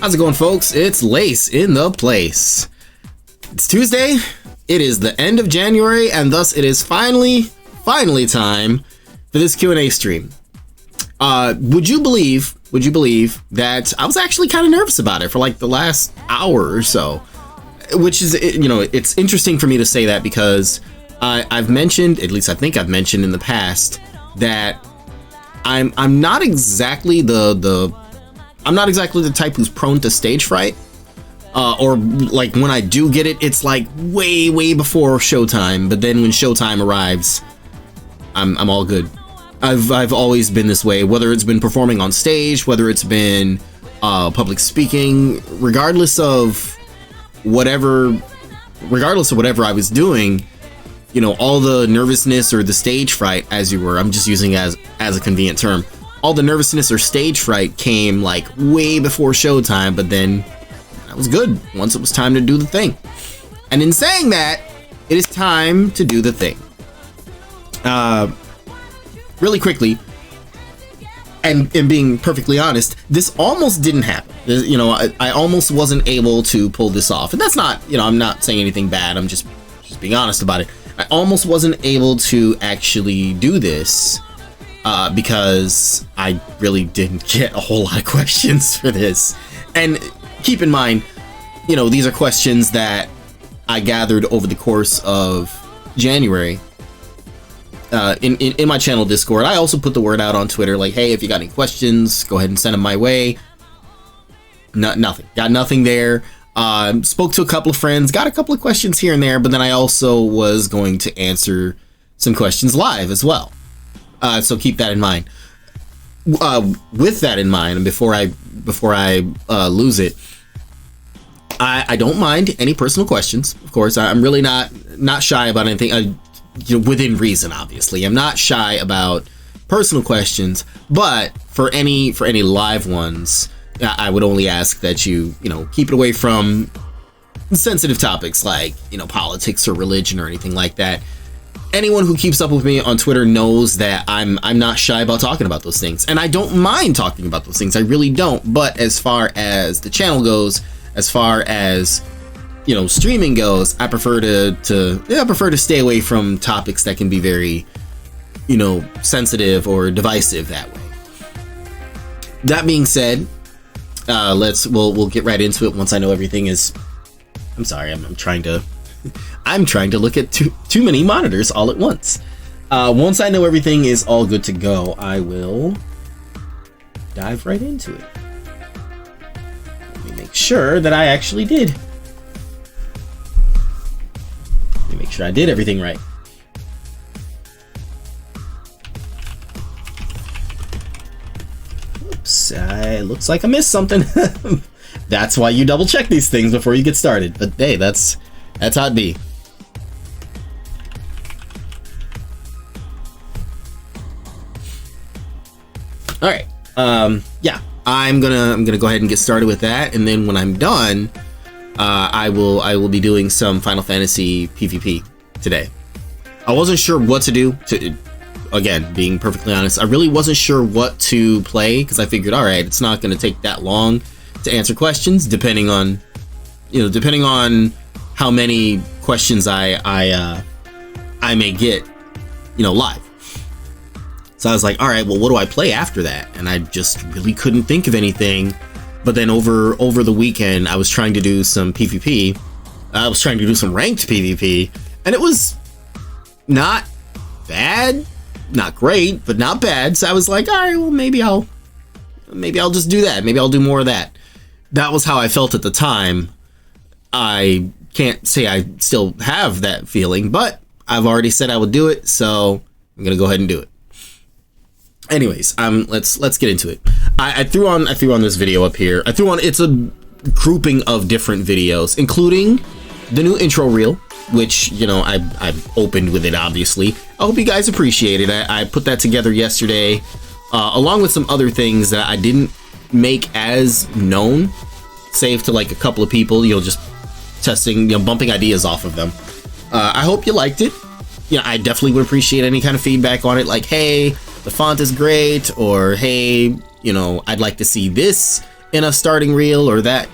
How's it going, folks? It's Lace in the place. It's Tuesday. It is the end of January, and thus it is finally time for this Q&A stream. Would you believe that I was actually kind of nervous about it for like the last hour or so? Which is, it's interesting for me to say that because I've mentioned, at least I think I've mentioned in the past, that I'm not exactly the type who's prone to stage fright, or like when I do get it, it's like way before showtime. But then when showtime arrives, I'm all good. I've always been this way, whether it's been performing on stage, whether it's been public speaking, regardless of whatever I was doing. You know, all the nervousness or the stage fright, as you were, I'm just using as a convenient term. All the nervousness or stage fright came like way before showtime, but then that was good once it was time to do the thing. And in saying that, it is time to do the thing. Really quickly, and being perfectly honest, this almost didn't happen. You know, I almost wasn't able to pull this off. And that's not, I'm not saying anything bad. I'm just being honest about it. I almost wasn't able to actually do this because I really didn't get a whole lot of questions for this. And keep in mind, these are questions that I gathered over the course of January in my channel Discord. I also put the word out on Twitter, like, hey, if you got any questions, go ahead and send them my way. Nothing. Got nothing there. Spoke to a couple of friends, got a couple of questions here and there, but then I also was going to answer some questions live as well. So keep that in mind. With that in mind, and before I lose it, I don't mind any personal questions. Of course, I'm really not shy about anything. Within reason, obviously. I'm not shy about personal questions, but for any live ones, I would only ask that you keep it away from sensitive topics like politics or religion or anything like that. Anyone who keeps up with me on Twitter knows that I'm not shy about talking about those things, and I don't mind talking about those things. I really don't. But as far as the channel goes, as far as streaming goes, I prefer to stay away from topics that can be very sensitive or divisive that way. That being said, we'll get right into it once I know everything is. I'm sorry, I'm trying to look at too many monitors all at once. Once I know everything is all good to go, I will dive right into it. Let me make sure that I actually did. Let me make sure I did everything right. Oops, looks like I missed something. That's why you double check these things before you get started. But hey, that's how it be. All right. Yeah, I'm gonna go ahead and get started with that, and then when I'm done, I will be doing some Final Fantasy PvP today. I wasn't sure what to do. Again, being perfectly honest, I really wasn't sure what to play because I figured, all right, it's not going to take that long to answer questions, depending on how many questions I may get, live. So I was like, all right, well, what do I play after that? And I just really couldn't think of anything. But then over the weekend, I was trying to do some PvP. I was trying to do some ranked PvP, and it was not bad, not great, but not bad. So I was like, all right, well, maybe I'll just do that. Maybe I'll do more of that. That was how I felt at the time. I can't say I still have that feeling, but I've already said I would do it, so I'm gonna go ahead and do it. Anyways, let's get into it. I threw on this video up here. It's a grouping of different videos, including the new intro reel, which I've opened with it. Obviously, I hope you guys appreciate it. I put that together yesterday, along with some other things that I didn't make as known, save to like a couple of people. Just testing, bumping ideas off of them. I hope you liked it. I definitely would appreciate any kind of feedback on it, like, hey, the font is great, or hey, I'd like to see this in a starting reel or that,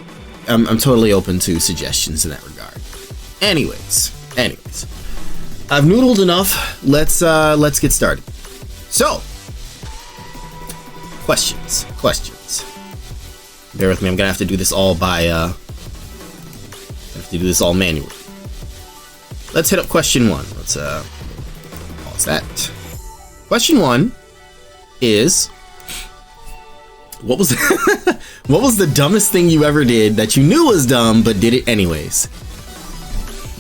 I'm totally open to suggestions in that regard. Anyways, I've noodled enough. Let's get started. So, questions. Bear with me. I'm gonna have to do this all manually. Let's hit up question 1. Let's pause that. Question 1 is, what was what was the dumbest thing you ever did that you knew was dumb but did it anyways?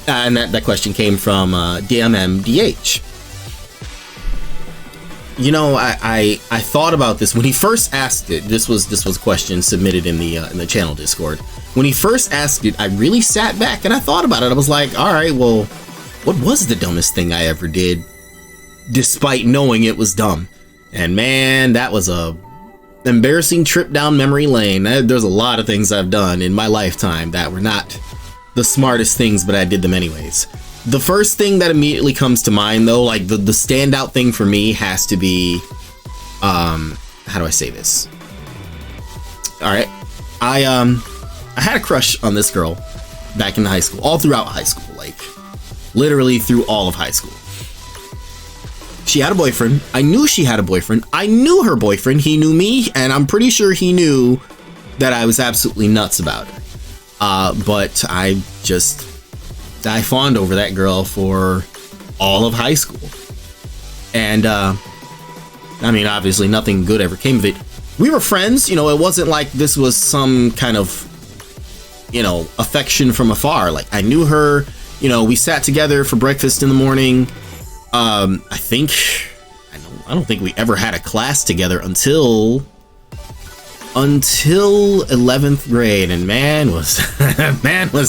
And that question came from DMMDH. You know, I thought about this when he first asked it. This was a question submitted in the channel Discord. When he first asked it, I really sat back and I thought about it. I was like, all right, well, what was the dumbest thing I ever did, despite knowing it was dumb? And man, that was a embarrassing trip down memory lane. There's a lot of things I've done in my lifetime that were not the smartest things, but I did them anyways. The first thing that immediately comes to mind, though, like the standout thing for me has to be, how do I say this? All right, I had a crush on this girl back in high school, all throughout high school, like literally through all of high school. She had a boyfriend. I knew she had a boyfriend. I knew her boyfriend. He knew me, and I'm pretty sure he knew that I was absolutely nuts about her. But I fawned over that girl for all of high school. And, I mean, obviously nothing good ever came of it. We were friends, you know, it wasn't like this was some kind of, you know, affection from afar. Like, I knew her, you know, we sat together for breakfast in the morning. I don't think we ever had a class together until 11th grade, and man was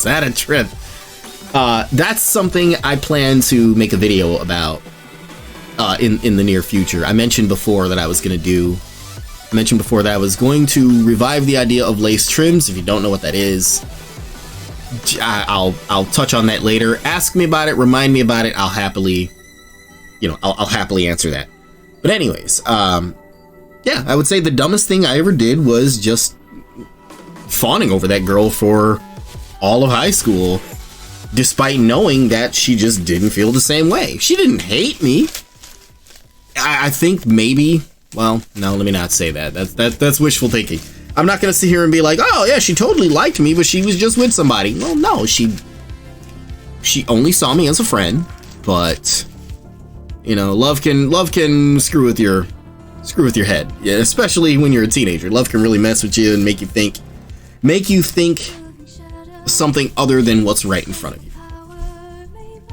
that a trip. That's something I plan to make a video about in the near future. I mentioned before that I was going to revive the idea of lace trims. If you don't know what that is, I'll touch on that later. Ask me about it, remind me about it. I'll happily answer that. But anyways, yeah, I would say the dumbest thing I ever did was just fawning over that girl for all of high school, despite knowing that she just didn't feel the same way. She didn't hate me. I think maybe, well, no, let me not say that. That's wishful thinking. I'm not gonna sit here and be like, oh yeah, she totally liked me, but she was just with somebody. Well, no, she only saw me as a friend, but you know, love can screw with your head. Yeah, especially when you're a teenager. Love can really mess with you and make you think something other than what's right in front of you.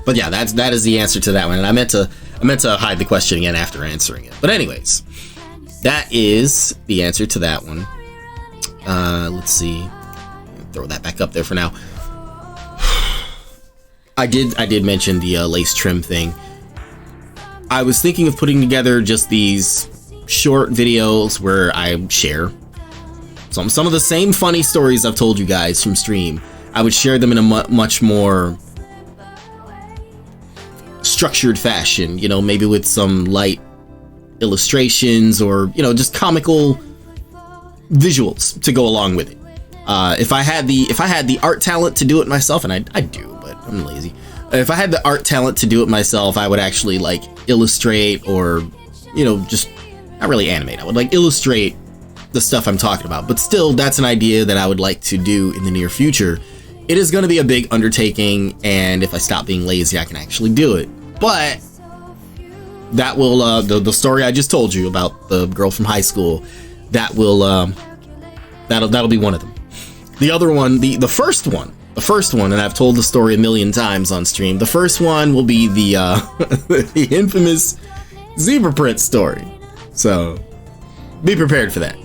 But yeah, that is the answer to that one. And I meant to hide the question again after answering it. But anyways, that is the answer to that one. Let's see. Throw that back up there for now. I did mention the lace trim thing. I was thinking of putting together just these short videos where I share some of the same funny stories I've told you guys from stream. I would share them in a much more structured fashion, you know, maybe with some light illustrations or, you know, just comical visuals to go along with it. If I had the art talent to do it myself, and I do, but I'm lazy. If I had the art talent to do it myself, I would actually like illustrate or, you know, just not really animate. I would like illustrate the stuff I'm talking about, but still, that's an idea that I would like to do in the near future. It is going to be a big undertaking, and if I stop being lazy, I can actually do it. But that will, the story I just told you about the girl from high school, that will, that'll be one of them. The other one, the first one, and I've told the story a million times on stream. The first one will be the the infamous zebra print story. So be prepared for that.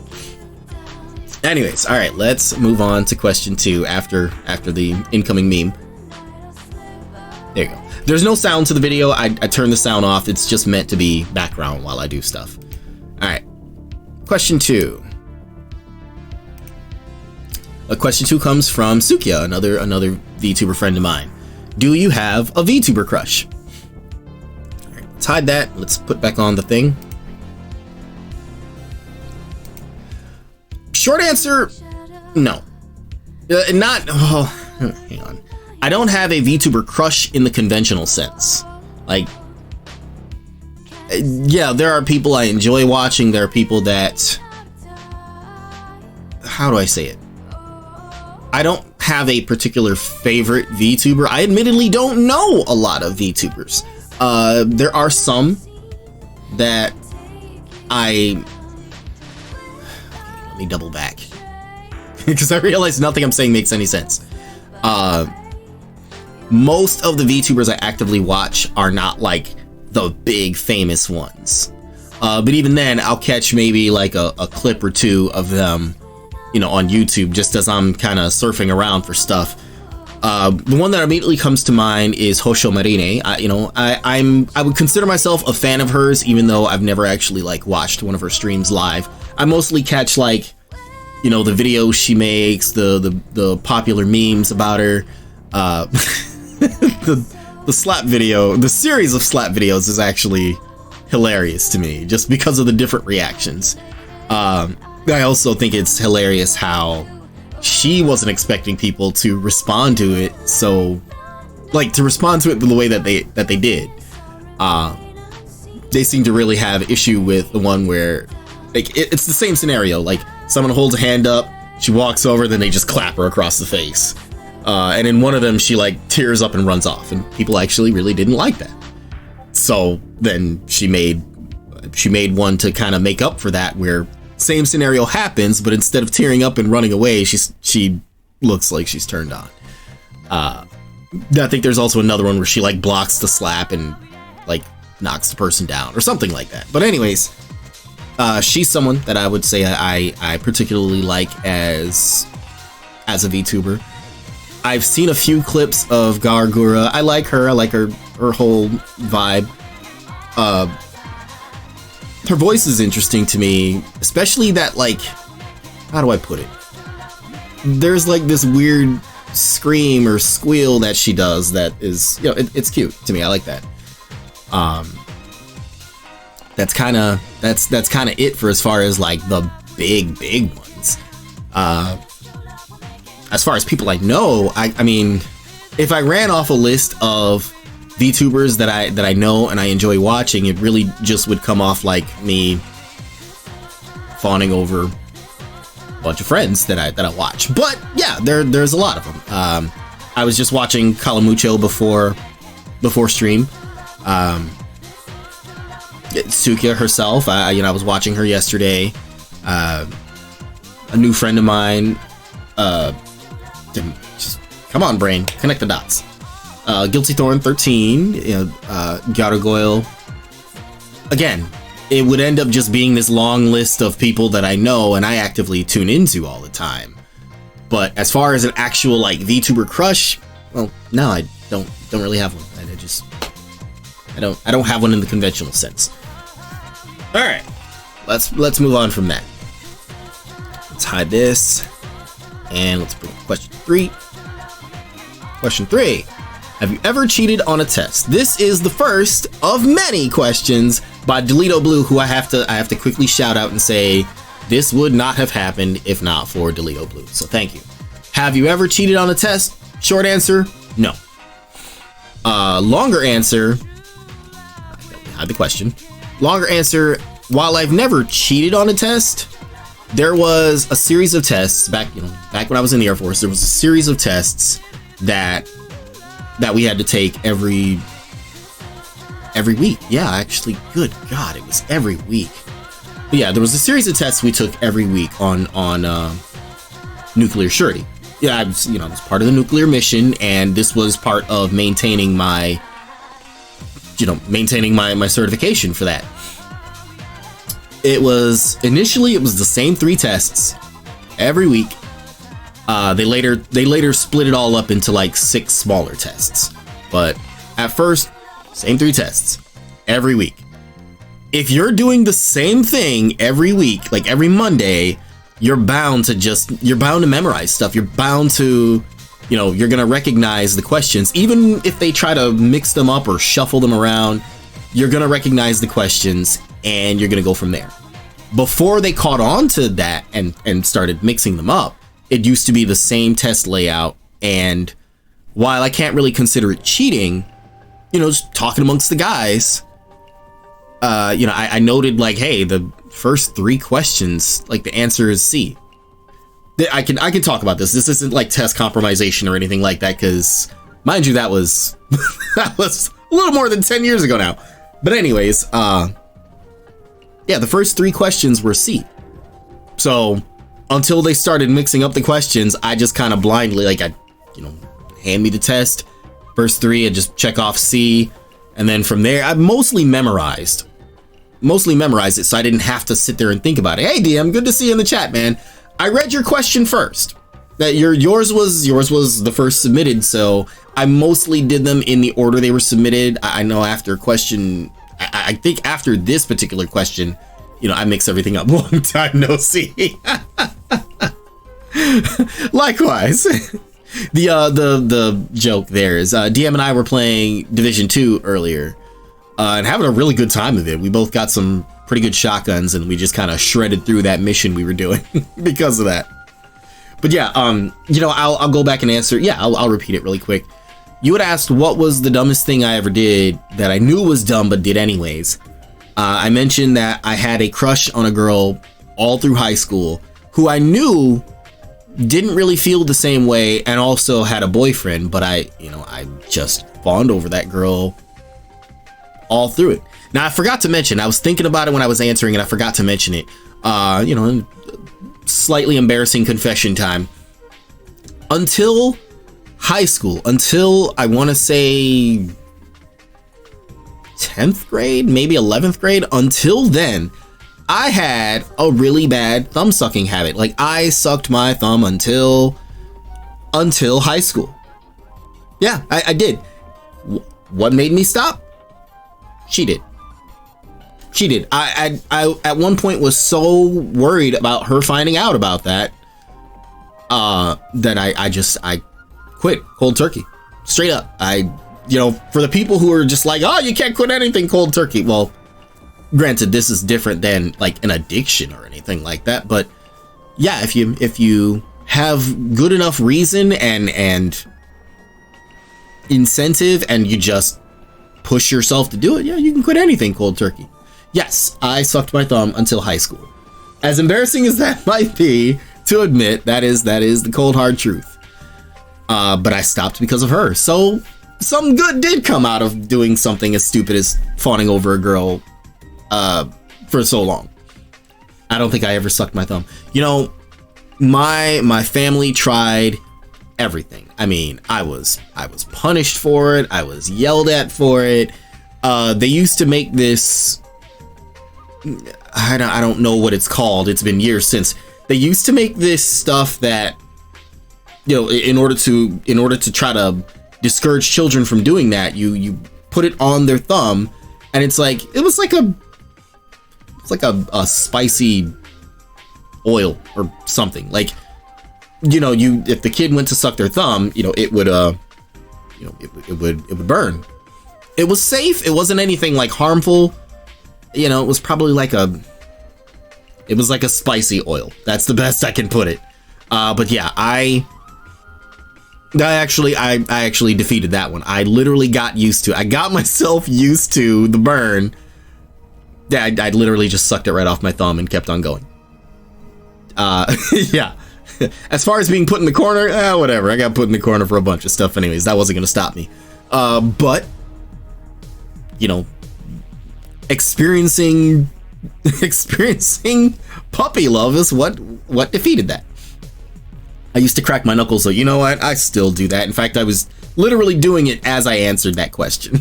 Anyways, all right, let's move on to question 2 after the incoming meme. There you go. There's no sound to the video. I turned the sound off. It's just meant to be background while I do stuff. All right, question 2. Question 2 comes from Sukia, another VTuber friend of mine. Do you have a VTuber crush? All right, let's hide that. Let's put back on the thing. Short answer, No. Not... Oh, hang on. I don't have a VTuber crush in the conventional sense. Like... Yeah, there are people I enjoy watching. There are people that... How do I say it? I don't have a particular favorite VTuber. I admittedly don't know a lot of VTubers. There are some that I... Let me double back. Because I realize nothing I'm saying makes any sense. Most of the VTubers I actively watch are not like the big famous ones. But even then, I'll catch maybe like a clip or two of them, you know, on YouTube, just as I'm kind of surfing around for stuff. The one that immediately comes to mind is Hosho Marine. I would consider myself a fan of hers, even though I've never actually like watched one of her streams live. I mostly catch like, you know, the videos she makes, the popular memes about her. The slap video, the series of slap videos is actually hilarious to me, just because of the different reactions. I also think it's hilarious how she wasn't expecting people to respond to it, so like to respond to it the way that they did. They seem to really have issue with the one where like it's the same scenario. Like someone holds a hand up, she walks over, then they just clap her across the face. And in one of them, she like tears up and runs off, and people actually really didn't like that. So then she made one to kind of make up for that, where same scenario happens, but instead of tearing up and running away, she looks like she's turned on. I think there's also another one where she like blocks the slap and like knocks the person down or something like that. But anyways, she's someone that I would say I particularly like as a VTuber. I've seen a few clips of Gargura. I like her. I like her whole vibe. Her voice is interesting to me, especially that, like, how do I put it? There's like this weird scream or squeal that she does that is, you know, it's cute to me. I like that. That's kind of it for as far as like the big ones. As far as people I know, I mean, if I ran off a list of VTubers that I know and I enjoy watching, it really just would come off like me fawning over a bunch of friends that I watch. But yeah, there's a lot of them. I was just watching Calamucho before stream. Tsukia herself, I was watching her yesterday. A new friend of mine, just come on, brain, connect the dots. Guilty Thorn 13, Gargoyle. Again, it would end up just being this long list of people that I know and I actively tune into all the time. But as far as an actual like VTuber crush, well, no, I don't really have one. I don't have one in the conventional sense. All right, let's move on from that. Let's hide this, and let's bring up question 3. Question 3. Have you ever cheated on a test? This is the first of many questions by Delito Blue, who I have to quickly shout out and say this would not have happened if not for Delito Blue. So thank you. Have you ever cheated on a test? Short answer, no. Longer answer, I had the question. Longer answer, while I've never cheated on a test, there was a series of tests back when I was in the Air Force. There was a series of tests that we had to take every week. Yeah, actually, good God, it was every week. But yeah, there was a series of tests we took every week on nuclear surety. Yeah, I was part of the nuclear mission, and this was part of maintaining my certification for that. Initially it was the same 3 tests every week. They later split it all up into like 6 smaller tests, but at first, same 3 tests every week. If you're doing the same thing every week, like every Monday, you're bound to memorize stuff. You're bound to, you're gonna recognize the questions, even if they try to mix them up or shuffle them around. You're gonna recognize the questions, and you're gonna go from there. Before they caught on to that and started mixing them up, it used to be the same test layout. And while I can't really consider it cheating, you know, just talking amongst the guys, you know, I noted like, hey, the first 3 questions, like the answer is C. I can talk about this. This isn't like test compromisation or anything like that, because mind you, that was that was a little more than 10 years ago now. But anyways, yeah, the first 3 questions were C. So until they started mixing up the questions, I just kind of blindly, like, you know, hand me the test, first 3, I just check off C, and then from there, I mostly memorized it, so I didn't have to sit there and think about it. Hey, DM, good to see you in the chat, man. I read your question first. That yours was the first submitted, so I mostly did them in the order they were submitted. I know after question, I think after this particular question, you know, I mix everything up. Long time no see. Likewise. The joke there is DM and I were playing Division 2 earlier, and having a really good time with it. We both got some pretty good shotguns, and we just kind of shredded through that mission we were doing because of that. But yeah, you know, I'll go back and answer. Yeah, I'll repeat it really quick. You had asked what was the dumbest thing I ever did that I knew was dumb but did anyways. I mentioned that I had a crush on a girl all through high school who I knew didn't really feel the same way and also had a boyfriend, but I just fawned over that girl all through it. Now, I forgot to mention, I was thinking about it when I was answering and I forgot to mention it. You know, slightly embarrassing confession time. Until high school, until I want to say 10th grade, maybe 11th grade, until then, I had a really bad thumb sucking habit. Like, I sucked my thumb until high school. Yeah, I did. What made me stop? She did. I at one point was so worried about her finding out about that, that I quit cold turkey, straight up. You know, for the people who are just like, oh, you can't quit anything cold turkey. Well, granted, this is different than like an addiction or anything like that. But yeah, if you have good enough reason and incentive and you just push yourself to do it, yeah, you can quit anything cold turkey. Yes, I sucked my thumb until high school. As embarrassing as that might be to admit, that is the cold hard truth. But I stopped because of her. So some good did come out of doing something as stupid as fawning over a girl for so long. I don't think I ever sucked my thumb. You know, my family tried everything. I mean, I was punished for it. I was yelled at for it. They used to make this, I don't know what it's called. It's been years since. They used to make this stuff that, you know, in order to try to discourage children from doing that, you put it on their thumb, and it was like a spicy oil or something. Like, you know, if the kid went to suck their thumb, you know, it would burn. It was safe. It wasn't anything like harmful. You know, it was probably like a spicy oil. That's the best I can put it. But yeah, I actually defeated that one. I literally got used to it. I got myself used to the burn. Yeah, I literally just sucked it right off my thumb and kept on going. Yeah. As far as being put in the corner, whatever. I got put in the corner for a bunch of stuff anyways. That wasn't going to stop me. But, you know, experiencing puppy love is what defeated that. I used to crack my knuckles, so you know what? I still do that. In fact, I was literally doing it as I answered that question,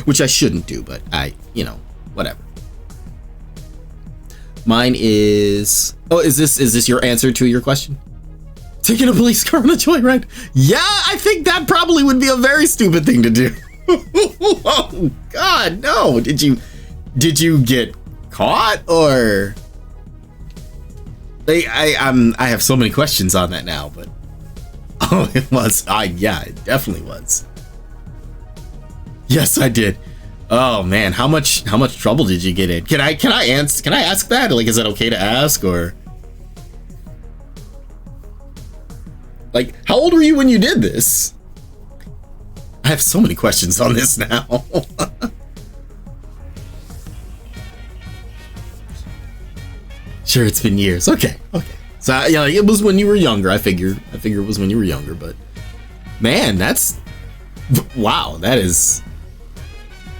which I shouldn't do, but you know, whatever. Mine is, oh, is this your answer to your question? Taking a police car on a joyride? Yeah, I think that probably would be a very stupid thing to do. Oh God, no! Did you get caught, or? I have so many questions on that now, but oh, it was. Yeah, it definitely was. Yes, I did. Oh man, how much trouble did you get in? Can I ask that? Like, is that okay to ask, or? Like, how old were you when you did this? I have so many questions on this now. Sure, it's been years. Okay. So yeah, it was when you were younger. I figure it was when you were younger. But man, wow. That is.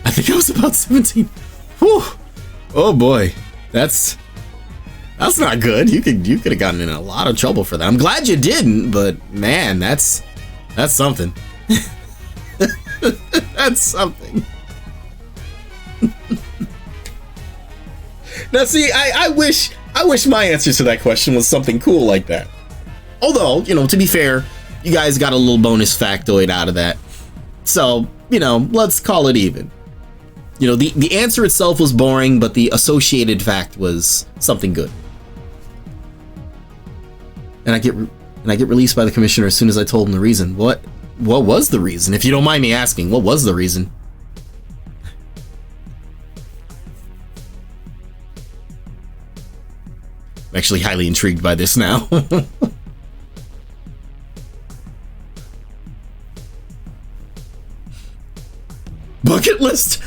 I think I was about 17. Whew. Oh boy, that's not good. You could have gotten in a lot of trouble for that. I'm glad you didn't, but man, that's something. That's something. Now, see, I wish my answer to that question was something cool like that. Although, to be fair, you guys got a little bonus factoid out of that. So, let's call it even. The answer itself was boring, but the associated fact was something good. And I get released by the commissioner as soon as I told him the reason. What was the reason? If you don't mind me asking, what was the reason? I'm actually highly intrigued by this now. Bucket list.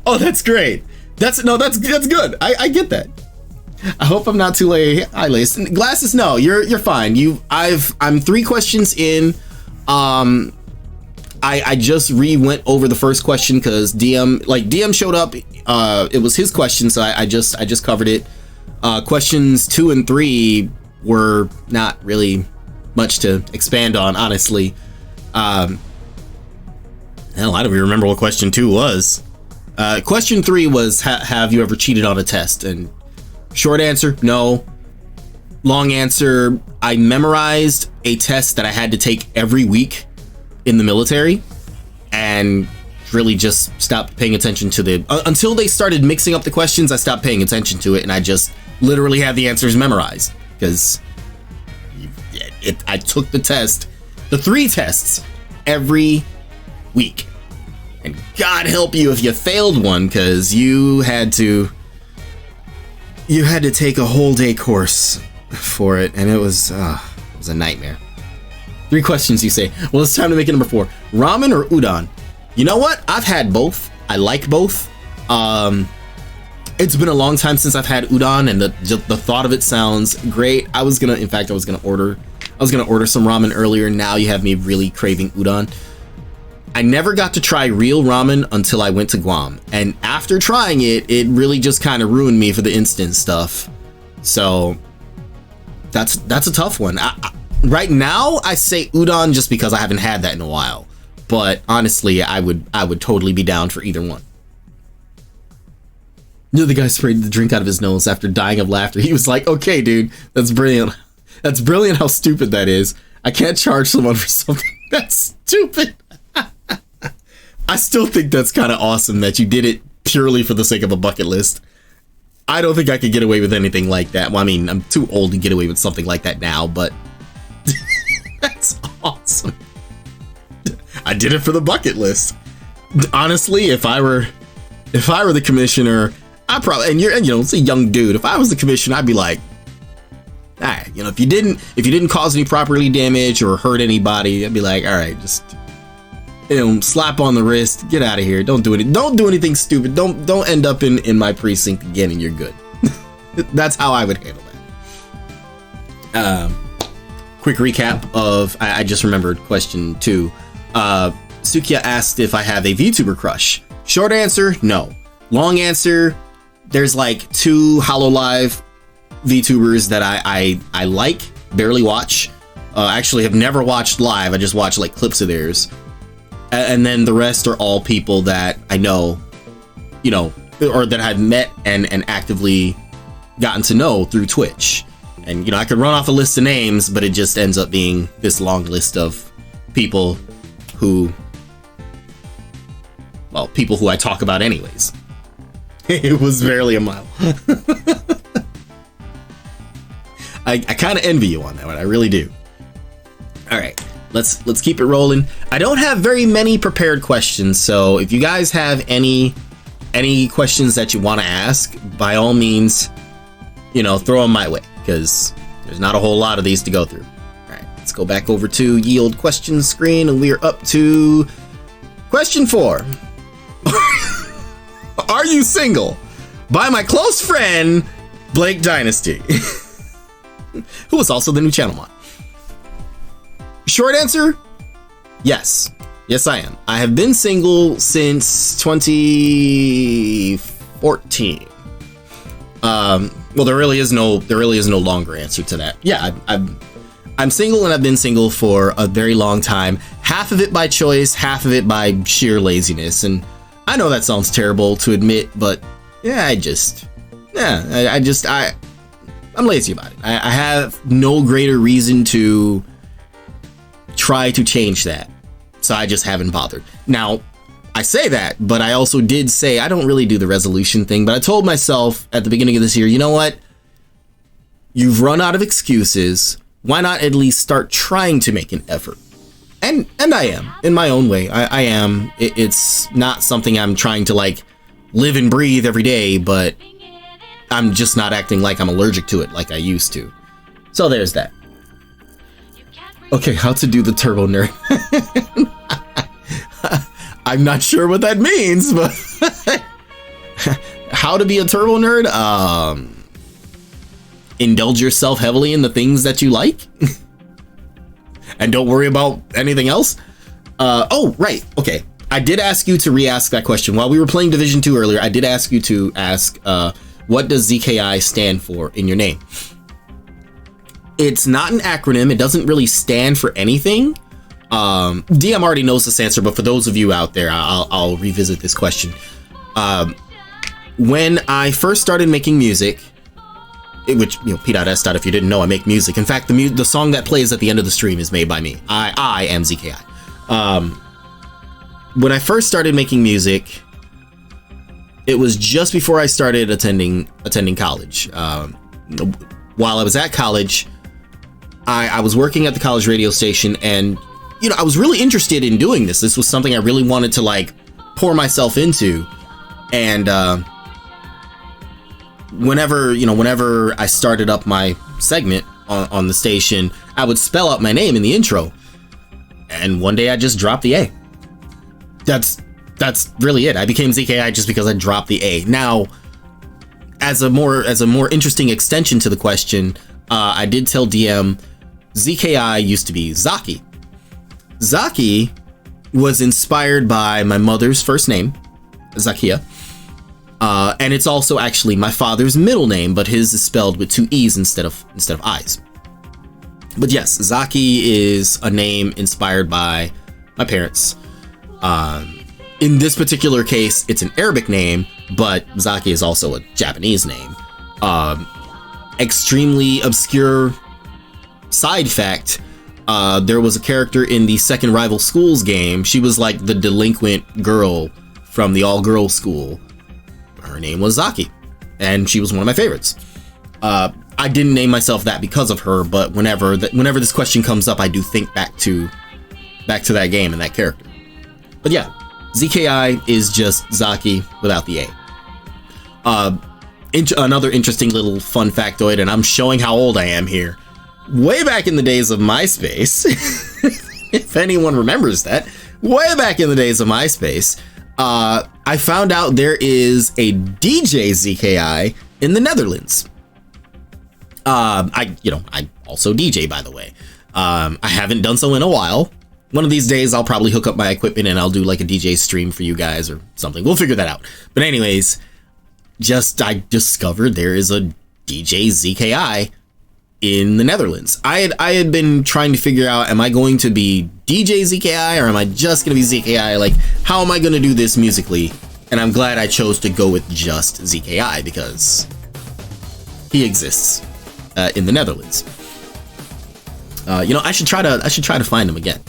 Oh, that's great. That's good. I get that. I hope I'm not too high laced. Glasses, no, you're fine. I'm 3 questions in. I just went over the first question because DM showed up. It was his question, so I just covered it. Questions 2 and 3 were not really much to expand on, honestly. Hell, I don't even remember what question 2 was. Question 3 was, have you ever cheated on a test? And short answer, no. Long answer, I memorized a test that I had to take every week in the military and really just stopped paying attention to until they started mixing up the questions. I stopped paying attention to it, and I just literally had the answers memorized because I took the 3 tests every week. And God help you if you failed one, because you had to take a whole day course for it, and it was a nightmare. 3 questions, you say. Well, it's time to make it number 4. Ramen or udon? You know what? I've had both. I like both. It's been a long time since I've had udon, and the thought of it sounds great. I was gonna order some ramen earlier. Now you have me really craving udon. I never got to try real ramen until I went to Guam, and after trying it, it really just kind of ruined me for the instant stuff. So that's a tough one. Right now, I say udon just because I haven't had that in a while. But honestly, I would totally be down for either one. The guy sprayed the drink out of his nose after dying of laughter. He was like, "Okay, dude, that's brilliant. That's brilliant how stupid that is. I can't charge someone for something that's stupid." I still think that's kind of awesome that you did it purely for the sake of a bucket list. I don't think I could get away with anything like that. Well, I mean, I'm too old to get away with something like that now, but that's awesome. I did it for the bucket list. Honestly, if I were the commissioner, I probably, it's a young dude. If I was the commissioner, I'd be like, all right, if you didn't cause any property damage or hurt anybody, I'd be like, all right, just slap on the wrist, get out of here. Don't do anything stupid. Don't end up in my precinct again, and you're good. That's how I would handle that. Quick recap of, I just remembered question 2. Sukiya asked if I have a VTuber crush. Short answer, no. Long answer, there's like 2 HoloLive VTubers that I like, barely watch. Actually have never watched live. I just watch like clips of theirs. And then the rest are all people that I know, or that I've met and actively gotten to know through Twitch. And, I could run off a list of names, but it just ends up being this long list of people who I talk about anyways. It was barely a mile. I kind of envy you on that one. I really do. All right. Let's keep it rolling. I don't have very many prepared questions, so if you guys have any questions that you want to ask, by all means, throw them my way, because there's not a whole lot of these to go through. All right, let's go back over to ye old questions screen, and we are up to question 4. Are you single? By my close friend, Blake Dynasty, who was also the new channel mod. Short answer, yes. Yes, I am. I have been single since 2014. Well, there really is no longer answer to that. Yeah, I'm single, and I've been single for a very long time. Half of it by choice, half of it by sheer laziness. And I know that sounds terrible to admit, but yeah, I'm lazy about it. I have no greater reason to try to change that. So I just haven't bothered. Now, I say that, but I also did say I don't really do the resolution thing, but I told myself at the beginning of this year, you know what? You've run out of excuses. Why not at least start trying to make an effort? And I am, in my own way. I am. It's not something I'm trying to like live and breathe every day, but I'm just not acting like I'm allergic to it like I used to. So there's that. Okay, how to do the turbo nerd. I'm not sure what that means, but how to be a turbo nerd? Indulge yourself heavily in the things that you like and don't worry about anything else. Oh, right. Okay. I did ask you to re-ask that question while we were playing Division 2 earlier. I did ask you to ask, what does ZKI stand for in your name? It's not an acronym. It doesn't really stand for anything. DM already knows this answer, but for those of you out there, I'll revisit this question. When I first started making music, which, P.S. if you didn't know, I make music. In fact, the song that plays at the end of the stream is made by me. I am ZKI. When I first started making music, it was just before I started attending college. While I was at college, I was working at the college radio station, and I was really interested in doing this. This was something I really wanted to like pour myself into. And whenever I started up my segment on the station, I would spell out my name in the intro. And one day I just dropped the A. That's really it. I became ZKI just because I dropped the A. Now, as a more interesting extension to the question, I did tell DM ZKI used to be Zaki. Zaki was inspired by my mother's first name, Zakia. And it's also actually my father's middle name, but his is spelled with 2 E's instead of I's. But yes, Zaki is a name inspired by my parents. In this particular case, it's an Arabic name, but Zaki is also a Japanese name. Extremely obscure side fact, there was a character in the second Rival Schools game. She was like the delinquent girl from the all-girls school. Her name was Zaki, and she was one of my favorites. I didn't name myself that because of her, but whenever this question comes up, I do think back to that game and that character. But yeah, ZKI is just Zaki without the A. Another interesting little fun factoid, and I'm showing how old I am here. Way back in the days of MySpace, if anyone remembers that, way back in the days of MySpace, I found out there is a DJ ZKI in the Netherlands. I also DJ, by the way. I haven't done so in a while. One of these days, I'll probably hook up my equipment and I'll do like a DJ stream for you guys or something. We'll figure that out. But anyways, I discovered there is a DJ ZKI in the Netherlands. I had been trying to figure out, am I going to be DJ ZKI or am I just going to be ZKI? Like, how am I going to do this musically? And I'm glad I chose to go with just ZKI because he exists in the Netherlands. I should try to find him again.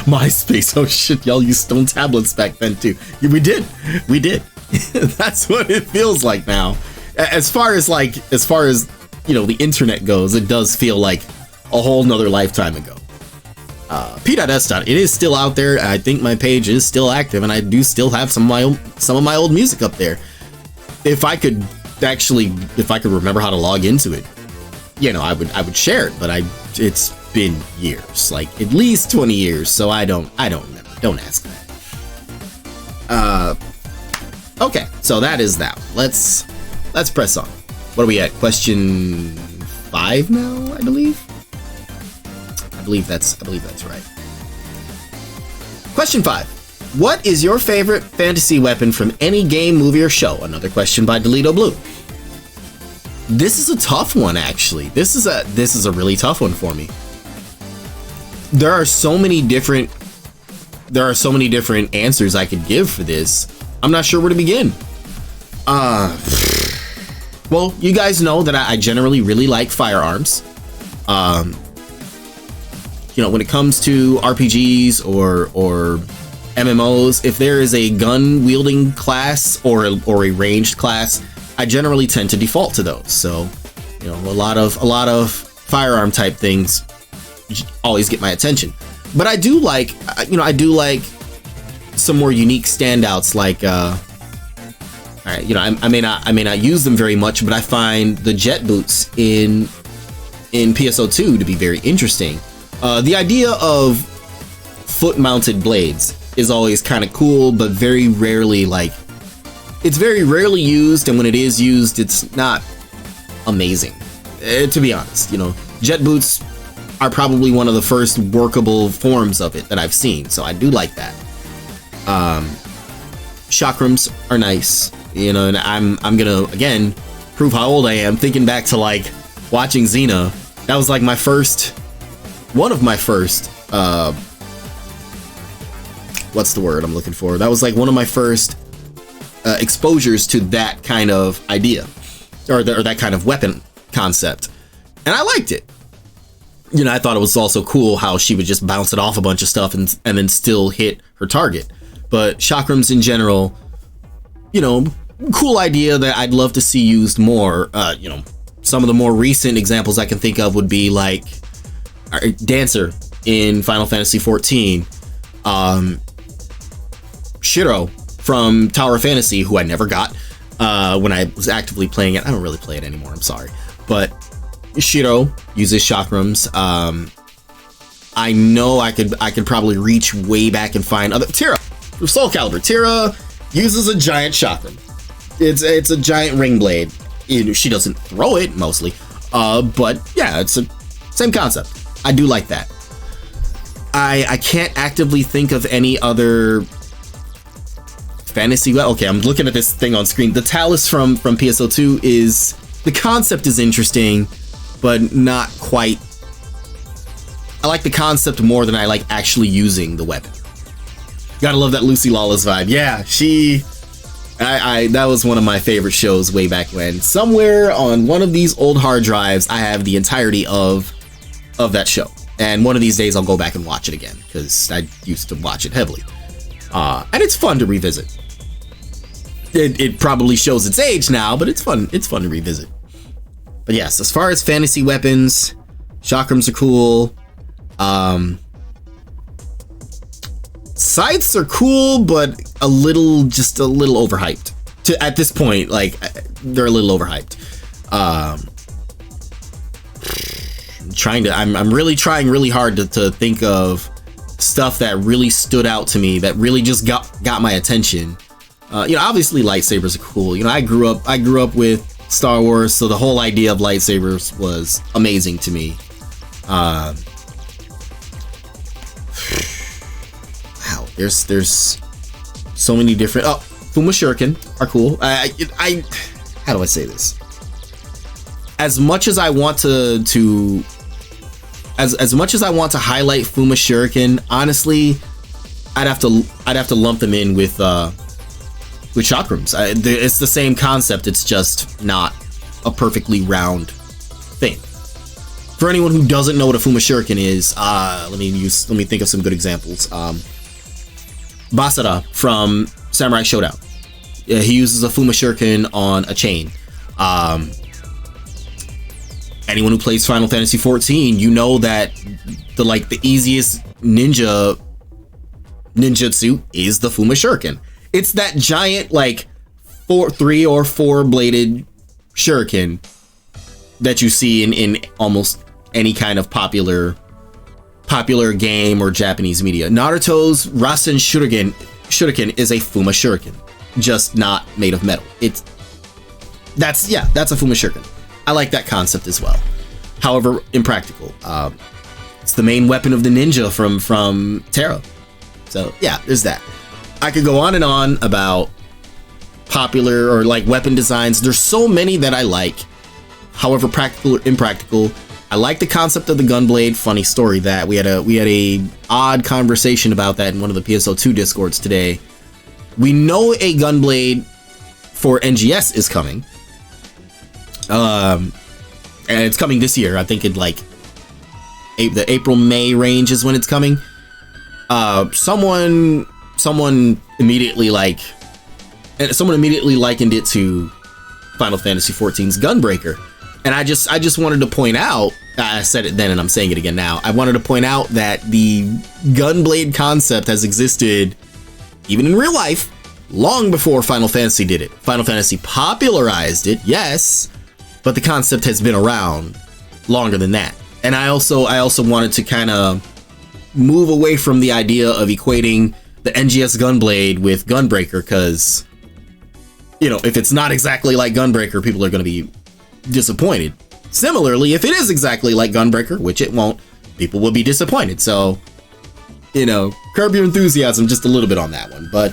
MySpace. Oh shit, y'all used stone tablets back then too. Yeah, we did. That's what it feels like now. As far as the internet goes, it does feel like a whole nother lifetime ago. P.S. It is still out there. I think my page is still active, and I do still have some of my old music up there. If I could actually, if I could remember how to log into it, you know, I would share it, but it's been years, like at least 20 years, so I don't remember. Don't ask that. Okay, so that is that. Let's press on. What are we at? Question 5 now, I believe. I believe that's right. Question 5. What is your favorite fantasy weapon from any game, movie, or show? Another question by Delito Blue. This is a tough one, actually. This is a really tough one for me. There are so many different answers I could give for this. I'm not sure where to begin. Well, you guys know that I generally really like firearms. You know, when it comes to RPGs or MMOs, if there is a gun wielding class or a ranged class, I generally tend to default to those. So, you know, a lot of firearm type things always get my attention. But I do like some more unique standouts, like all right, you know, I may not use them very much, but I find the jet boots in PSO2 to be very interesting. The idea of foot-mounted blades is always kind of cool, but very rarely used, and when it is used, it's not amazing, to be honest. You know, jet boots are probably one of the first workable forms of it that I've seen, so I do like that. Chakrams are nice, you know, and I'm gonna again prove how old I am, thinking back to like watching Xena. That was like one of my first what's the word I'm looking for? That was like one of my first exposures to that kind of idea, or that kind of weapon concept, and I liked it. You know, I thought it was also cool how she would just bounce it off a bunch of stuff and then still hit her target. But chakrams in general, you know, cool idea that I'd love to see used more. You know, some of the more recent examples I can think of would be like Dancer in Final Fantasy XIV, Shiro from Tower of Fantasy, who I never got when I was actively playing it. I don't really play it anymore, I'm sorry. But Shiro uses chakrams. I know I could probably reach way back and find other. Tira from Soul Calibur. Tira uses a giant chakram. It's a giant ring blade. She doesn't throw it mostly, but yeah, it's a same concept. I do like that. I can't actively think of any other fantasy. Okay, I'm looking at this thing on screen. The Talus from PSO2 is, the concept is interesting, but not quite. I like the concept more than I like actually using the weapon. Gotta love that Lucy Lawless vibe. Yeah, that was one of my favorite shows way back when. Somewhere on one of these old hard drives, I have the entirety of that show. And one of these days I'll go back and watch it again, because I used to watch it heavily. And it's fun to revisit. It probably shows its age now, but it's fun to revisit. But yes, as far as fantasy weapons, chakrams are cool. Scythes are cool, but a little overhyped. At this point, like, they're a little overhyped. I'm really trying really hard to think of stuff that really stood out to me, that really just got my attention. You know, obviously lightsabers are cool. You know, I grew up with Star Wars, so the whole idea of lightsabers was amazing to me. Wow, there's so many different. Oh, Fuma Shuriken are cool. How do I say this? As much as I want to as much as I want to highlight Fuma Shuriken, honestly, I'd have to lump them in with chakrams. It's the same concept. It's just not a perfectly round thing. For anyone who doesn't know what a Fuma Shuriken is, let me think of some good examples. Basara from Samurai Shodown. He uses a Fuma Shuriken on a chain. Anyone who plays Final Fantasy XIV, you know that the easiest ninjutsu is the Fuma Shuriken. It's that giant, like, 3 or 4 bladed shuriken that you see in almost any kind of popular game or Japanese media. Naruto's Rasen Shuriken is a Fuma Shuriken, just not made of metal. That's a Fuma Shuriken. I like that concept as well. However, impractical. It's the main weapon of the ninja from Terra. So yeah, there's that. I could go on and on about popular or like weapon designs. There's so many that I like. However, practical or impractical. I like the concept of the gunblade. Funny story that we had a odd conversation about that in one of the PSO2 discords today. We know a gunblade for NGS is coming. And it's coming this year. I think in like the April-May range is when it's coming. Someone immediately likened it to Final Fantasy XIV's Gunbreaker. And I just wanted to point out, I said it then and I'm saying it again now, I wanted to point out that the gunblade concept has existed even in real life long before Final Fantasy did it. Final Fantasy popularized it, yes, but the concept has been around longer than that. And I also wanted to kind of move away from the idea of equating the NGS Gunblade with Gunbreaker, because, you know, if it's not exactly like Gunbreaker, people are going to be disappointed. Similarly, if it is exactly like Gunbreaker, which it won't, people will be disappointed. So, you know, curb your enthusiasm just a little bit on that one. But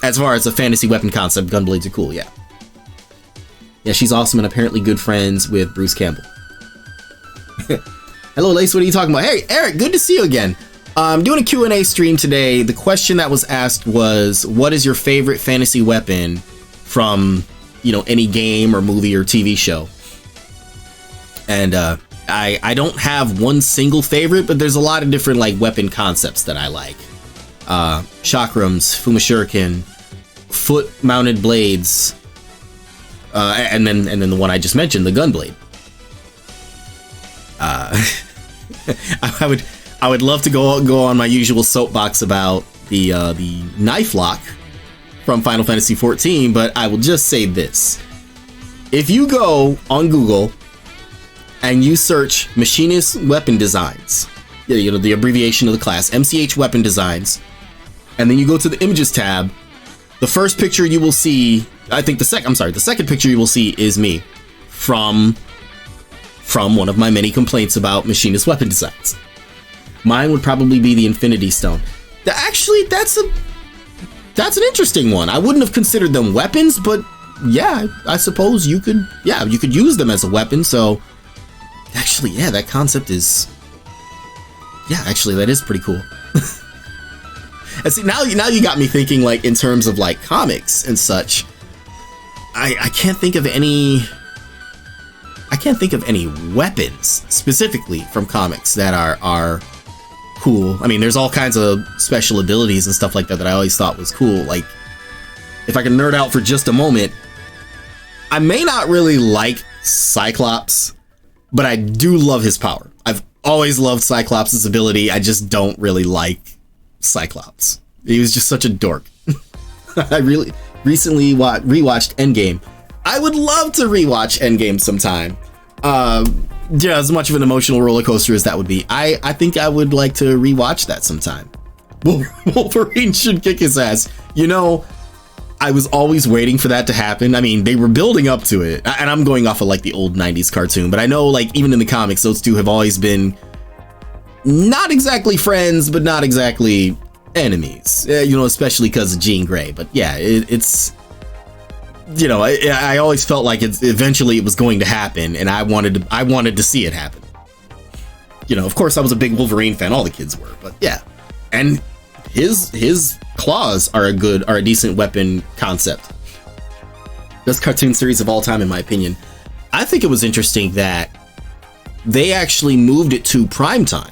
as far as a fantasy weapon concept, Gunblades are cool, yeah. Yeah, she's awesome and apparently good friends with Bruce Campbell. Hello, Lace, what are you talking about? Hey, Eric, good to see you again. I'm doing a Q&A stream today. The question that was asked was, what is your favorite fantasy weapon from, you know, any game or movie or TV show? And I don't have one single favorite, but there's a lot of different like weapon concepts that I like. Chakrams, Fuma Shuriken, foot-mounted blades, and then the one I just mentioned, the Gunblade. I would love to go on my usual soapbox about the knife lock from Final Fantasy XIV, but I will just say this. If you go on Google and you search Machinist Weapon Designs, you know, the abbreviation of the class, MCH Weapon Designs, and then you go to the Images tab, the first picture you will see, the second picture you will see is me from one of my many complaints about Machinist Weapon Designs. Mine would probably be the Infinity Stone. Actually, that's an interesting one. I wouldn't have considered them weapons, but yeah, I suppose you could use them as a weapon. So actually, yeah, that concept is, that is pretty cool. And see, now you got me thinking, like, in terms of like comics and such. I can't think of any weapons specifically from comics that are cool. I mean, there's all kinds of special abilities and stuff like that I always thought was cool. Like, if I can nerd out for just a moment, I may not really like Cyclops, but I do love his power. I've always loved Cyclops' ability. I just don't really like Cyclops. He was just such a dork. I really recently rewatched Endgame. I would love to rewatch Endgame sometime. Yeah, as much of an emotional roller coaster as that would be, I think I would like to rewatch that sometime. Wolverine should kick his ass. You know, I was always waiting for that to happen. I mean, they were building up to it, and I'm going off of like the old 90s cartoon, but I know, like, even in the comics, those two have always been not exactly friends, but not exactly enemies, you know, especially because of Jean Grey. But yeah, it's, you know, I always felt like eventually it was going to happen, and I wanted to see it happen. You know, of course I was a big Wolverine fan, all the kids were, but yeah. And his claws are a decent weapon concept. Best cartoon series of all time, in my opinion. I think it was interesting that they actually moved it to primetime.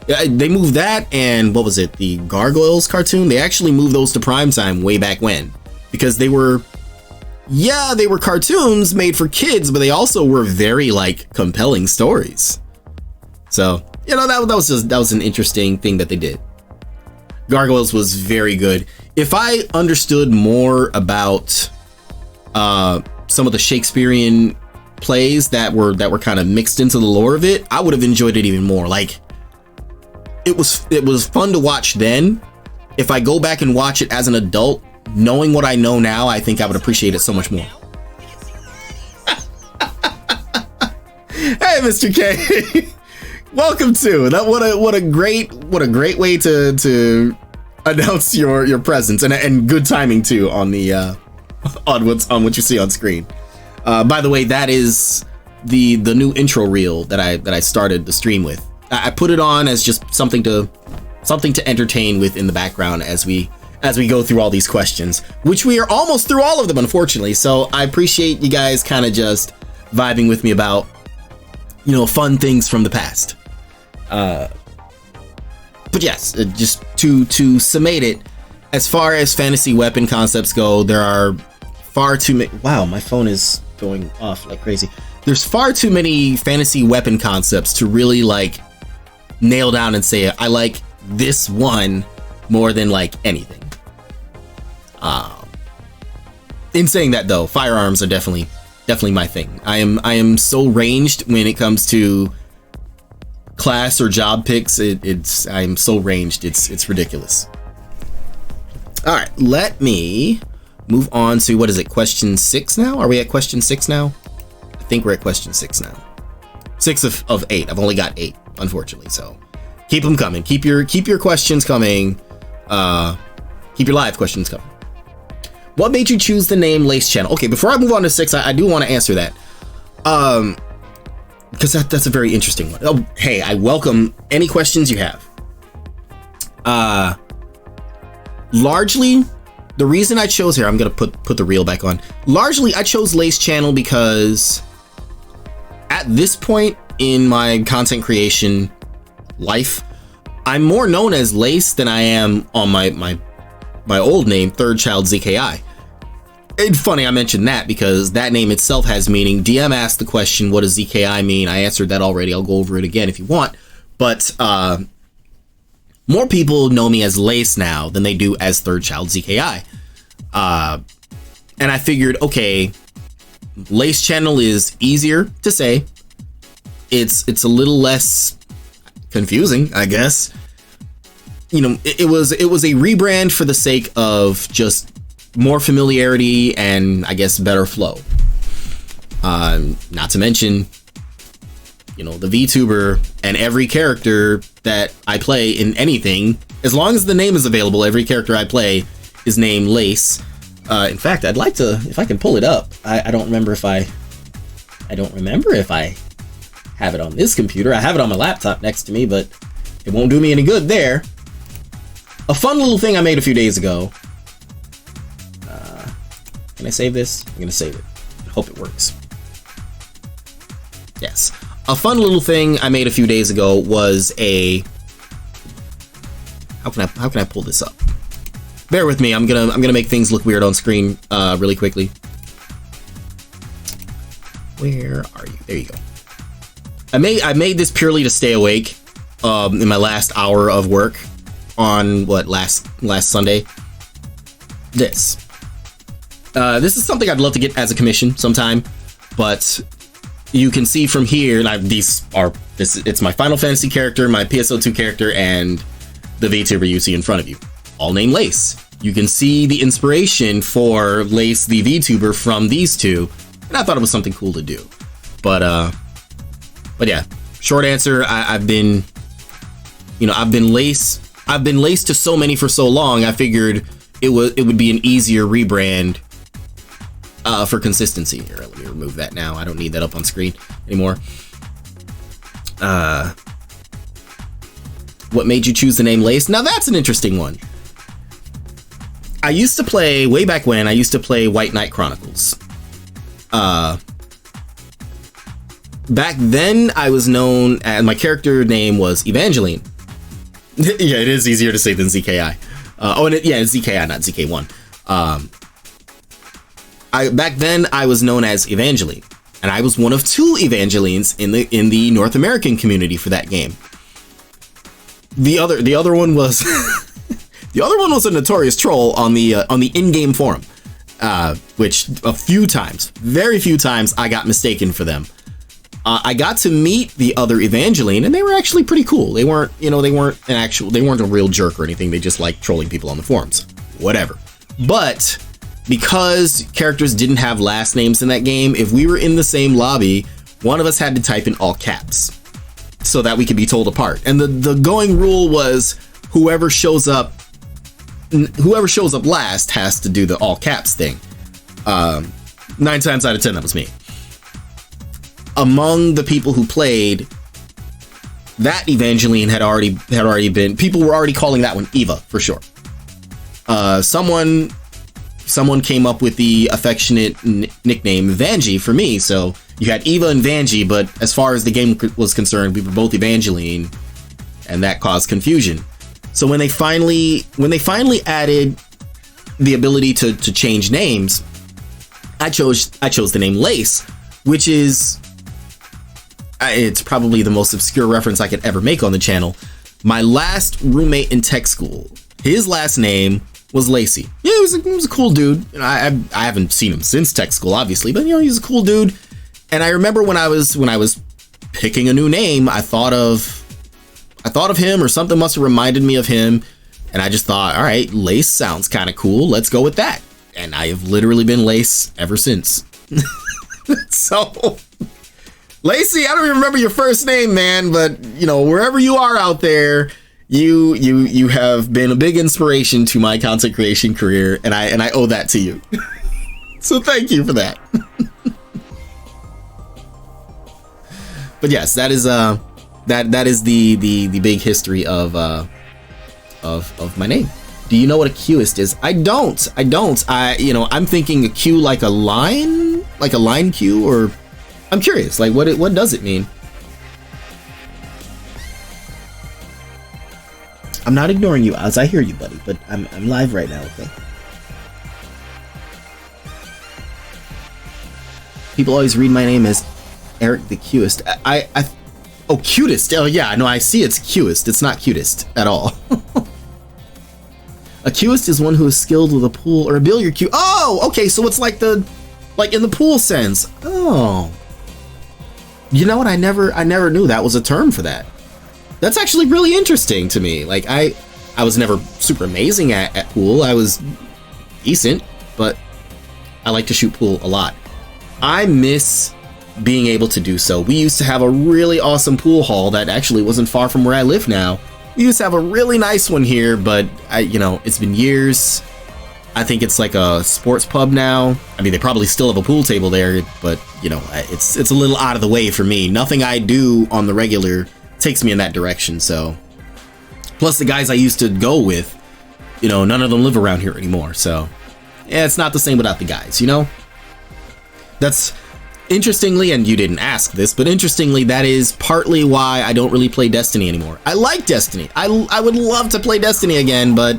They moved that, and what was it, the Gargoyles cartoon? They actually moved those to primetime way back when, because they were cartoons made for kids, but they also were very like compelling stories. So, you know, that was an interesting thing that they did. Gargoyles was very good. If I understood more about some of the Shakespearean plays that were kind of mixed into the lore of it, I would have enjoyed it even more. Like, it was fun to watch then. If I go back and watch it as an adult, knowing what I know now, I think I would appreciate it so much more. Hey, Mr. K. Welcome to that. What a great way to announce your presence, and good timing too on the on what you see on screen. By the way, that is the new intro reel that I started the stream with. I put it on as just something to entertain with in the background as we go through all these questions, which we are almost through all of them, unfortunately. So I appreciate you guys kind of just vibing with me about, fun things from the past. But yes, just to summate it, as far as fantasy weapon concepts go, there are far too many. Wow, my phone is going off like crazy. There's far too many fantasy weapon concepts to really like nail down and say I like this one more than like anything. In saying that though, firearms are definitely my thing. I am so ranged when it comes to class or job picks. I'm so ranged. It's ridiculous. All right, let me move on to, what is it, question 6 now? Are we at question 6 now? I think we're at question 6 now. 6 of 8. I've only got 8, unfortunately. So keep them coming. Keep your questions coming. Keep your live questions coming. What made you choose the name Lace Channel? Okay, before I move on to 6, I do want to answer that. Because that's a very interesting one. Oh, hey, I welcome any questions you have. Largely, the reason I chose here, I'm gonna put the reel back on. Largely, I chose Lace Channel because at this point in my content creation life, I'm more known as Lace than I am on my old name, Third Child ZKI. It's funny I mentioned that because that name itself has meaning. DM asked the question, what does ZKI mean? I answered that already. I'll go over it again if you want. But more people know me as Lace now than they do as Third Child ZKI. And I figured, okay, Lace Channel is easier to say. It's a little less confusing, I guess. It was a rebrand for the sake of just more familiarity and I guess better flow. Not to mention, the VTuber and every character that I play in anything, as long as the name is available, every character I play is named Lace. In fact, I'd like to, if I can pull it up. I don't remember if I have it on this computer. I have it on my laptop next to me, but it won't do me any good there. A fun little thing I made a few days ago. Can I save this? I'm gonna save it. I hope it works. Yes. A fun little thing I made a few days ago was a... How can I pull this up? Bear with me. I'm gonna make things look weird on screen really quickly. Where are you? There you go. I made this purely to stay awake in my last hour of work on last Sunday. This is something I'd love to get as a commission sometime, but you can see from here, it's my Final Fantasy character, my PSO2 character, and the VTuber you see in front of you, all named Lace. You can see the inspiration for Lace the VTuber from these two, and I thought it was something cool to do. But yeah, short answer, I've been Lace to so many for so long, I figured it would be an easier rebrand for consistency. Here, let me remove that now. I don't need that up on screen anymore. What made you choose the name Lace? Now that's an interesting one. I used to play, way back when, I used to play White Knight Chronicles. Back then, I was known, and my character name was Evangeline. Yeah, it is easier to say than ZKI. It's ZKI, not ZK1. Back then, I was known as Evangeline, and I was one of 2 Evangelines in the North American community for that game. The other one was the other one was a notorious troll on the in-game forum. which a few times, very few times, I got mistaken for them. I got to meet the other Evangeline, and they were actually pretty cool. They weren't, you know, they weren't a real jerk or anything. They just liked trolling people on the forums, whatever. But because characters didn't have last names in that game, if we were in the same lobby, one of us had to type in all caps so that we could be told apart. And the going rule was whoever shows up last has to do the all caps thing. 9 times out of 10, that was me. Among the people who played, that Evangeline had already been, people were already calling that one Eva for sure. Someone came up with the affectionate nickname Vanjie for me, so you had Eva and Vanjie, but as far as the game was concerned, we were both Evangeline, and that caused confusion. So when they finally added the ability to change names, I chose the name Lace, which is, it's probably the most obscure reference I could ever make on the channel. My last roommate in tech school, his last name was Lacey. Yeah, he was a cool dude. You know, I haven't seen him since tech school, obviously, but you know, he's a cool dude. And I remember when I was picking a new name, I thought of him, or something must have reminded me of him, and I just thought, all right, Lace sounds kind of cool. Let's go with that. And I have literally been Lace ever since. So, Lacey, I don't even remember your first name, man, but you know, wherever you are out there, you have been a big inspiration to my content creation career, and I owe that to you. So thank you for that. But yes, that is that is the big history of my name. Do you know what a queuist is? I don't. I'm thinking a queue like a line queue, or I'm curious, like what does it mean? I'm not ignoring you, as I hear you, buddy, but I'm live right now, okay? People always read my name as Eric the Queuist. Oh, cutest. Oh yeah, no, I see it's queuist. It's not cutest at all. A queuist is one who is skilled with a pool or a billiard cue. Oh, okay, so it's like in the pool sense. Oh. You know what? I never knew that was a term for that. That's actually really interesting to me. Like I was never super amazing at pool. I was decent, but I like to shoot pool a lot. I miss being able to do so. We used to have a really awesome pool hall that actually wasn't far from where I live now. We used to have a really nice one here, but it's been years. I think it's like a sports pub now. I mean, they probably still have a pool table there, but it's a little out of the way for me. Nothing I do on the regular takes me in that direction. So, plus the guys I used to go with, none of them live around here anymore. So, yeah, it's not the same without the guys. That's interestingly, and you didn't ask this, but interestingly, that is partly why I don't really play Destiny anymore. I like Destiny. I would love to play Destiny again, but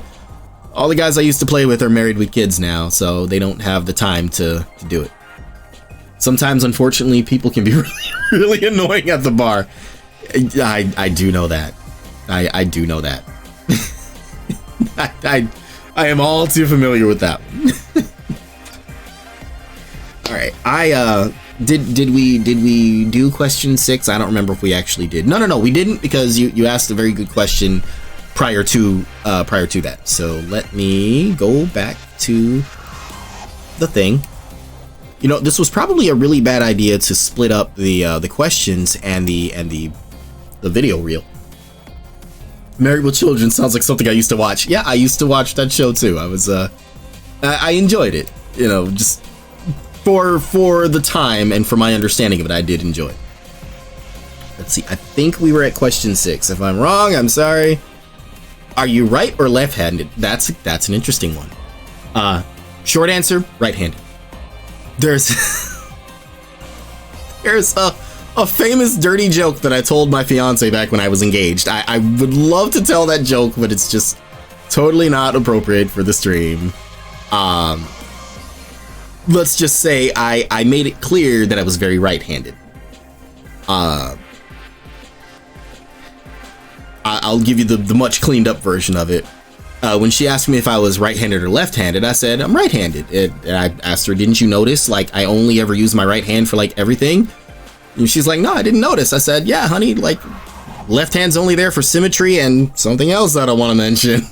all the guys I used to play with are married with kids now, so they don't have the time to do it. Sometimes, unfortunately, people can be really, really annoying at the bar. I do know that. I do know that. I am all too familiar with that. All right, did we do question 6? I don't remember if we actually did. No, we didn't, because you asked a very good question prior to that. So let me go back to the thing. This was probably a really bad idea to split up the questions and the video reel. Married with Children sounds like something I used to watch. Yeah, I used to watch that show too. I enjoyed it. Just for the time and for my understanding of it, I did enjoy it. Let's see. I think we were at question 6. If I'm wrong, I'm sorry. Are you right or left-handed? That's an interesting one. Short answer, right-handed. There's a famous dirty joke that I told my fiance back when I was engaged. I would love to tell that joke, but it's just totally not appropriate for the stream. Let's just say I made it clear that I was very right-handed. I'll give you the much cleaned up version of it. When she asked me if I was right-handed or left-handed, I said I'm right-handed. And I asked her, didn't you notice, like, I only ever use my right hand for, like, everything? And she's like, no, I didn't notice. I said, yeah, honey, like, left hand's only there for symmetry and something else that I want to mention.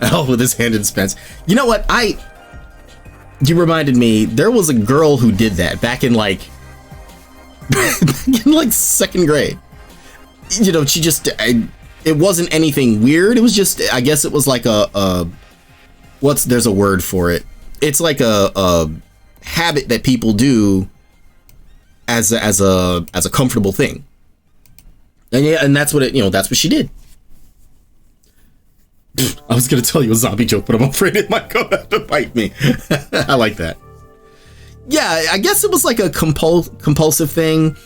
Elf with his hand in Spence. You know what? You reminded me, there was a girl who did that back in, like, second grade. You know, she just... it wasn't anything weird. It was just, I guess it was like there's a word for it. It's like a habit that people do as a comfortable thing. And yeah, and that's what that's what she did. I was going to tell you a zombie joke, but I'm afraid it might go out to bite me. I like that. Yeah, I guess it was like a compulsive thing.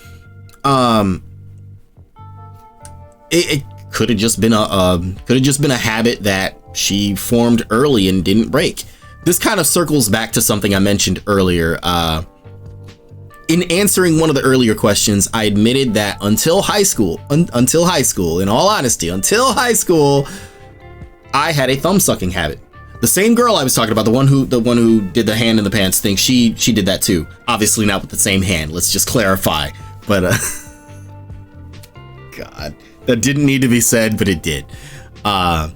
It could have just been a habit that she formed early and didn't break. This kind of circles back to something I mentioned earlier. In answering one of the earlier questions, I admitted that until high school, in all honesty, until high school, I had a thumb sucking habit. The same girl I was talking about, the one who did the hand in the pants thing, she did that too. Obviously not with the same hand. Let's just clarify. But God. That didn't need to be said, but it did. Yeah,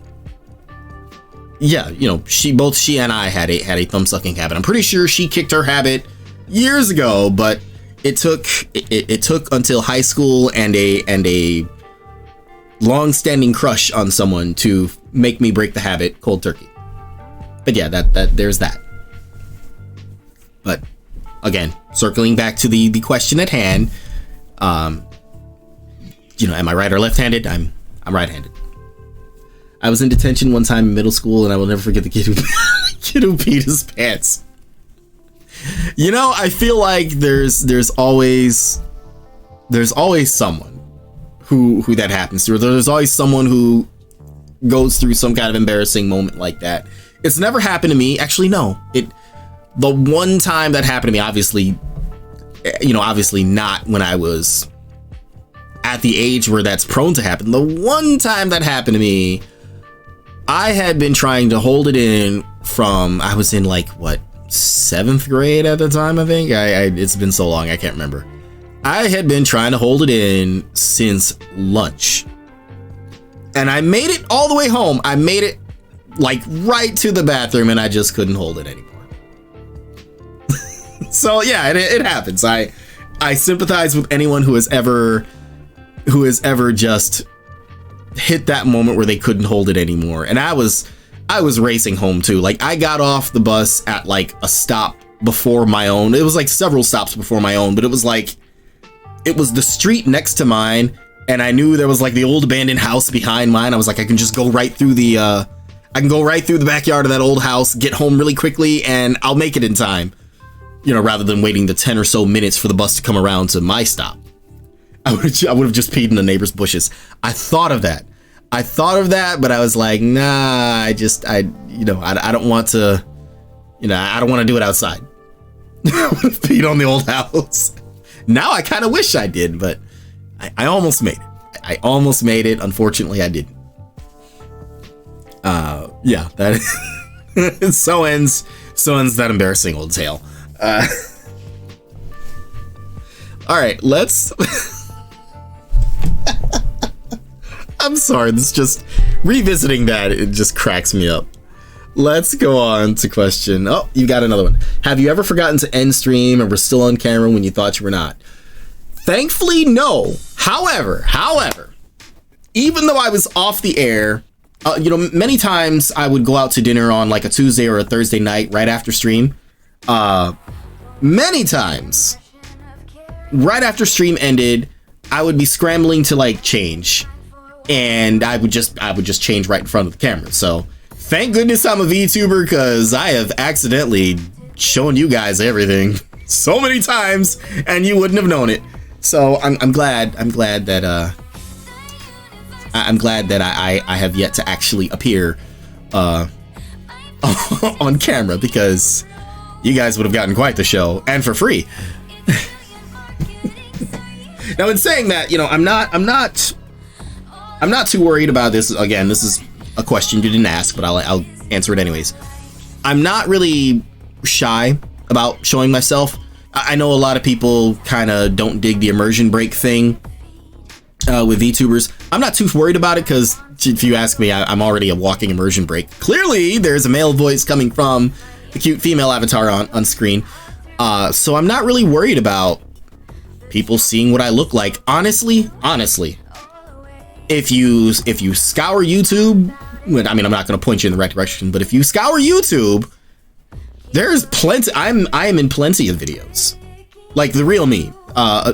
she and I had a thumb sucking habit. I'm pretty sure she kicked her habit years ago, but it took until high school and a long-standing crush on someone to make me break the habit cold turkey. But yeah, that there's that. But again, circling back to the question at hand, am I right or left-handed? I'm right-handed. I was in detention one time in middle school, and I will never forget the kid who peed his pants. I feel like there's always someone who that happens to, or there's always someone who goes through some kind of embarrassing moment like that. It's never happened to me. Actually, no. The one time that happened to me, obviously not when I was at the age where that's prone to happen. The one time that happened to me, I had been trying to hold it in I was in like, what, 7th grade at the time, I think? It's been so long, I can't remember. I had been trying to hold it in since lunch. And I made it all the way home. I made it like right to the bathroom, and I just couldn't hold it anymore. So yeah, it happens. I sympathize with anyone who has ever just hit that moment where they couldn't hold it anymore. And I was racing home too. Like, I got off the bus at like a stop before my own. It was like several stops before my own, but it was the street next to mine, and I knew there was like the old abandoned house behind mine. I was like, I can just go right through the backyard of that old house, get home really quickly, and I'll make it in time. Rather than waiting the 10 or so minutes for the bus to come around to my stop. I would have just peed in the neighbor's bushes. I thought of that, but I was like, nah, I don't want to, I don't want to do it outside. I would have peed on the old house. Now I kind of wish I did, but I almost made it. Unfortunately, I didn't. Yeah, that so ends that embarrassing old tale. All right, let's. I'm sorry, this just revisiting that, it just cracks me up. Let's go on to question. Oh, you got another one. Have you ever forgotten to end stream and were still on camera when you thought you were not? Thankfully, no. However, even though I was off the air, many times I would go out to dinner on like a Tuesday or a Thursday night right after stream. Many times, right after stream ended, I would be scrambling to like change, and I would just change right in front of the camera. So thank goodness I'm a VTuber, because I have accidentally shown you guys everything so many times, and you wouldn't have known it. So I'm glad that I have yet to actually appear on camera, because you guys would have gotten quite the show, and for free. Now, in saying that, I'm not I'm not too worried about this. Again, this is a question you didn't ask, but I'll answer it anyways. I'm not really shy about showing myself. I know a lot of people kind of don't dig the immersion break thing with VTubers. I'm not too worried about it because if you ask me, I'm already a walking immersion break. Clearly, there's a male voice coming from the cute female avatar on screen. So I'm not really worried about people seeing what I look like. Honestly, if you scour YouTube, I mean, I'm not going to point you in the right direction, but if you scour YouTube, there's plenty. I am in plenty of videos, like the real me.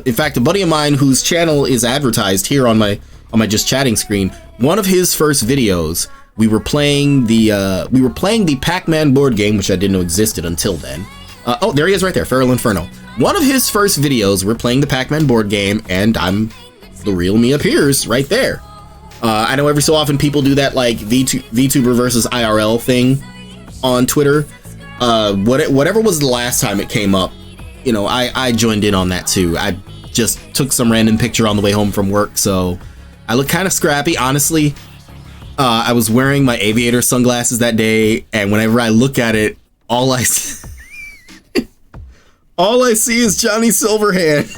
In fact, a buddy of mine whose channel is advertised here on my just chatting screen, one of his first videos, we were playing the Pac-Man board game, which I didn't know existed until then. Oh, there he is right there, Feral Inferno. One of his first videos, we're playing the Pac-Man board game, and the real me appears right there. I know every so often people do that like VTuber versus IRL thing on Twitter. Whatever was the last time it came up, you know, I joined in on that too. I just took some random picture on the way home from work, so I look kind of scrappy, honestly. I was wearing my aviator sunglasses that day, and whenever I look at it, all I see is Johnny Silverhand.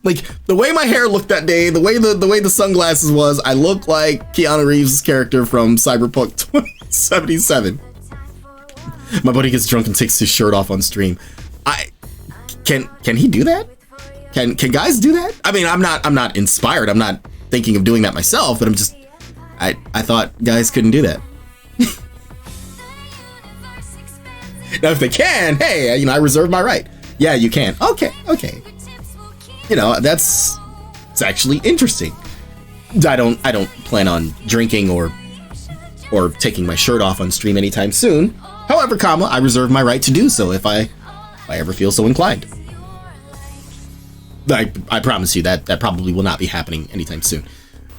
Like, the way my hair looked that day, the way the sunglasses was, I look like Keanu Reeves' character from Cyberpunk 2077. My buddy gets drunk and takes his shirt off on stream. Can he do that? Can guys do that? I mean, I'm not inspired. I'm not thinking of doing that myself, but I thought guys couldn't do that. Now, if they can, hey, you know, I reserve my right. Yeah, you can. Okay. You know, it's actually interesting. I don't plan on drinking or taking my shirt off on stream anytime soon. However, I reserve my right to do so if I ever feel so inclined. I promise you that probably will not be happening anytime soon.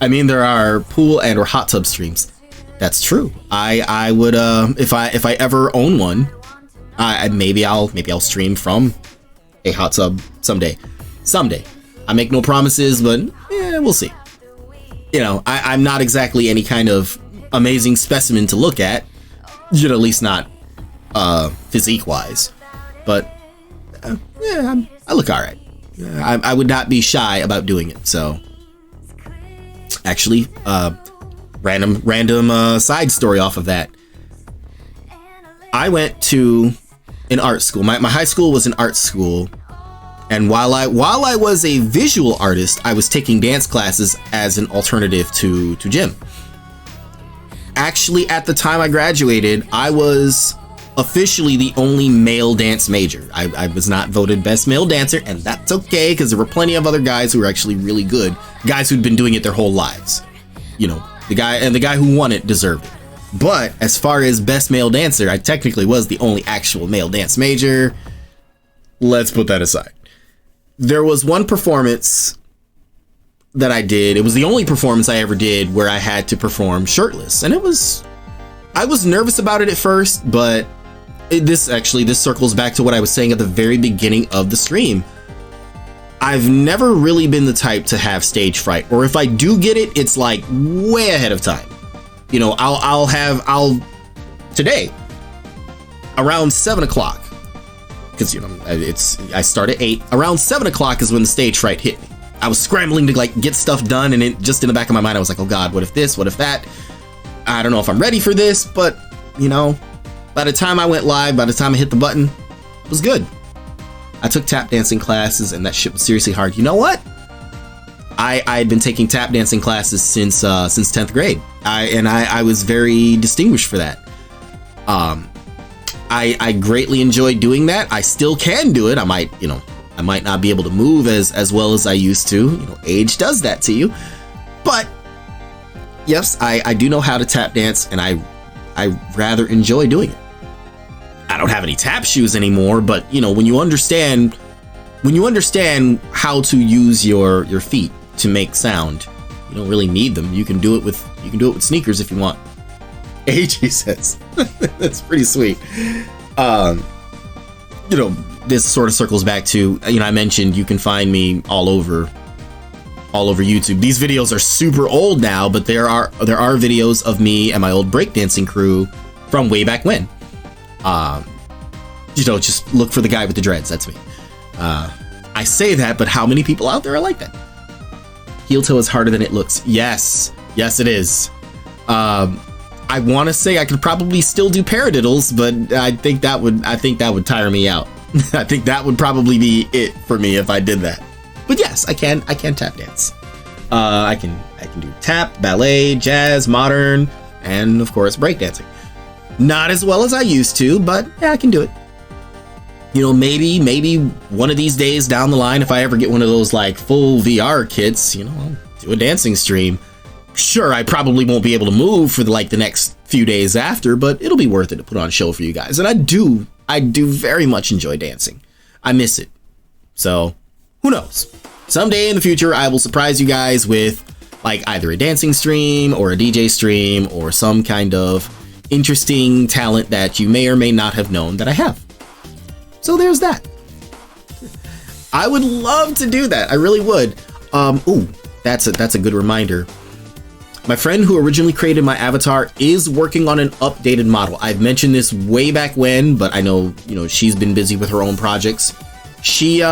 I mean, there are pool and or hot tub streams. That's true. I would if I ever own one, maybe I'll stream from a hot tub someday. I make no promises, but yeah, we'll see. You know, I'm not exactly any kind of amazing specimen to look at, you know, at least not physique wise, but yeah, I look all right. I would not be shy about doing it. So actually, random side story off of that. I went to an art school. My high school was an art school. And while I was a visual artist, I was taking dance classes as an alternative to gym. Actually, at the time I graduated, I was officially the only male dance major. I was not voted best male dancer, and that's okay, because there were plenty of other guys who were actually really good, guys who'd been doing it their whole lives. You know, the guy who won it deserved it. But as far as best male dancer, I technically was the only actual male dance major. Let's put that aside. There was one performance that I did. It was the only performance I ever did where I had to perform shirtless. And I was nervous about it at first, but this circles back to what I was saying at the very beginning of the stream. I've never really been the type to have stage fright, or if I do get it, it's like way ahead of time. You know, I'll today around 7 o'clock. Because, you know, I start at 8. Around 7 o'clock is when the stage fright hit me. I was scrambling to like get stuff done, and it just in the back of my mind I was like, oh god, what if this, what if that? I don't know if I'm ready for this, but you know, by the time I went live, by the time I hit the button, it was good. I took tap dancing classes, and that shit was seriously hard. You know what? I had been taking tap dancing classes since 10th grade. I was very distinguished for that. I greatly enjoyed doing that. I still can do it. I might not be able to move as well as I used to. You know, age does that to you. But yes, I do know how to tap dance, and I rather enjoy doing it. I don't have any tap shoes anymore, but you know, when you understand how to use your feet to make sound, you don't really need them. You can do it with sneakers if you want. AG says that's pretty sweet. You know, this sort of circles back to, you know, I mentioned you can find me all over all over YouTube. These videos are super old now, but there are videos of me and my old breakdancing crew from way back when. You know, just look for the guy with the dreads. That's me. I say that, but how many people out there are like that? Heel toe is harder than it looks. Yes, it is. I want to say I could probably still do paradiddles, but I think that would tire me out. I think that would probably be it for me if I did that. But yes, I can tap dance. I can do tap, ballet, jazz, modern, and of course breakdancing. Not as well as I used to, but yeah, I can do it. You know, maybe one of these days down the line, if I ever get one of those like full VR kits, you know, I'll do a dancing stream. Sure, I probably won't be able to move for the next few days after, but it'll be worth it to put on a show for you guys. And I do very much enjoy dancing. I miss it. So, who knows? Someday in the future, I will surprise you guys with like either a dancing stream or a DJ stream or some kind of interesting talent that you may or may not have known that I have. So there's that. I would love to do that. I really would. Ooh, that's a good reminder. My friend who originally created my avatar is working on an updated model. I've mentioned this way back when, but I know, you know, she's been busy with her own projects. She's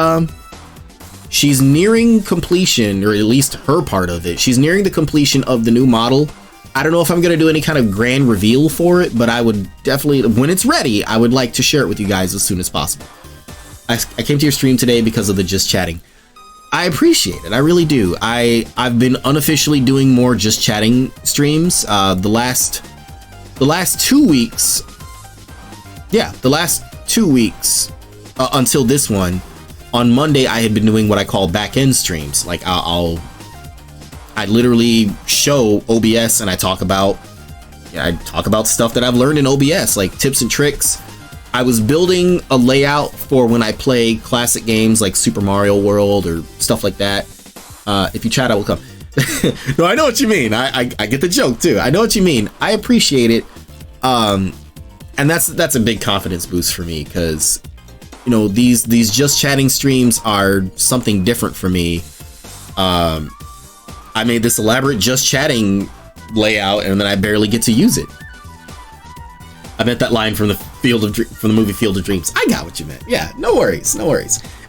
nearing completion, or at least her part of it. She's nearing the completion of the new model. I don't know if I'm going to do any kind of grand reveal for it, but I would definitely, when it's ready, I would like to share it with you guys as soon as possible. I came to your stream today because of the just chatting. I appreciate it. I really do. I've been unofficially doing more just chatting streams. The last 2 weeks. Yeah, the last 2 weeks until this one. On Monday, I had been doing what I call back end streams. Like I literally show OBS and I talk about stuff that I've learned in OBS, like tips and tricks. I was building a layout for when I play classic games like Super Mario World or stuff like that. If you chat, I will come. No, I know what you mean. I get the joke too. I know what you mean. I appreciate it. And that's a big confidence boost for me because, you know, these just chatting streams are something different for me. I made this elaborate just chatting layout and then I barely get to use it. I meant that line from the movie Field of Dreams. I got what you meant. Yeah, no worries.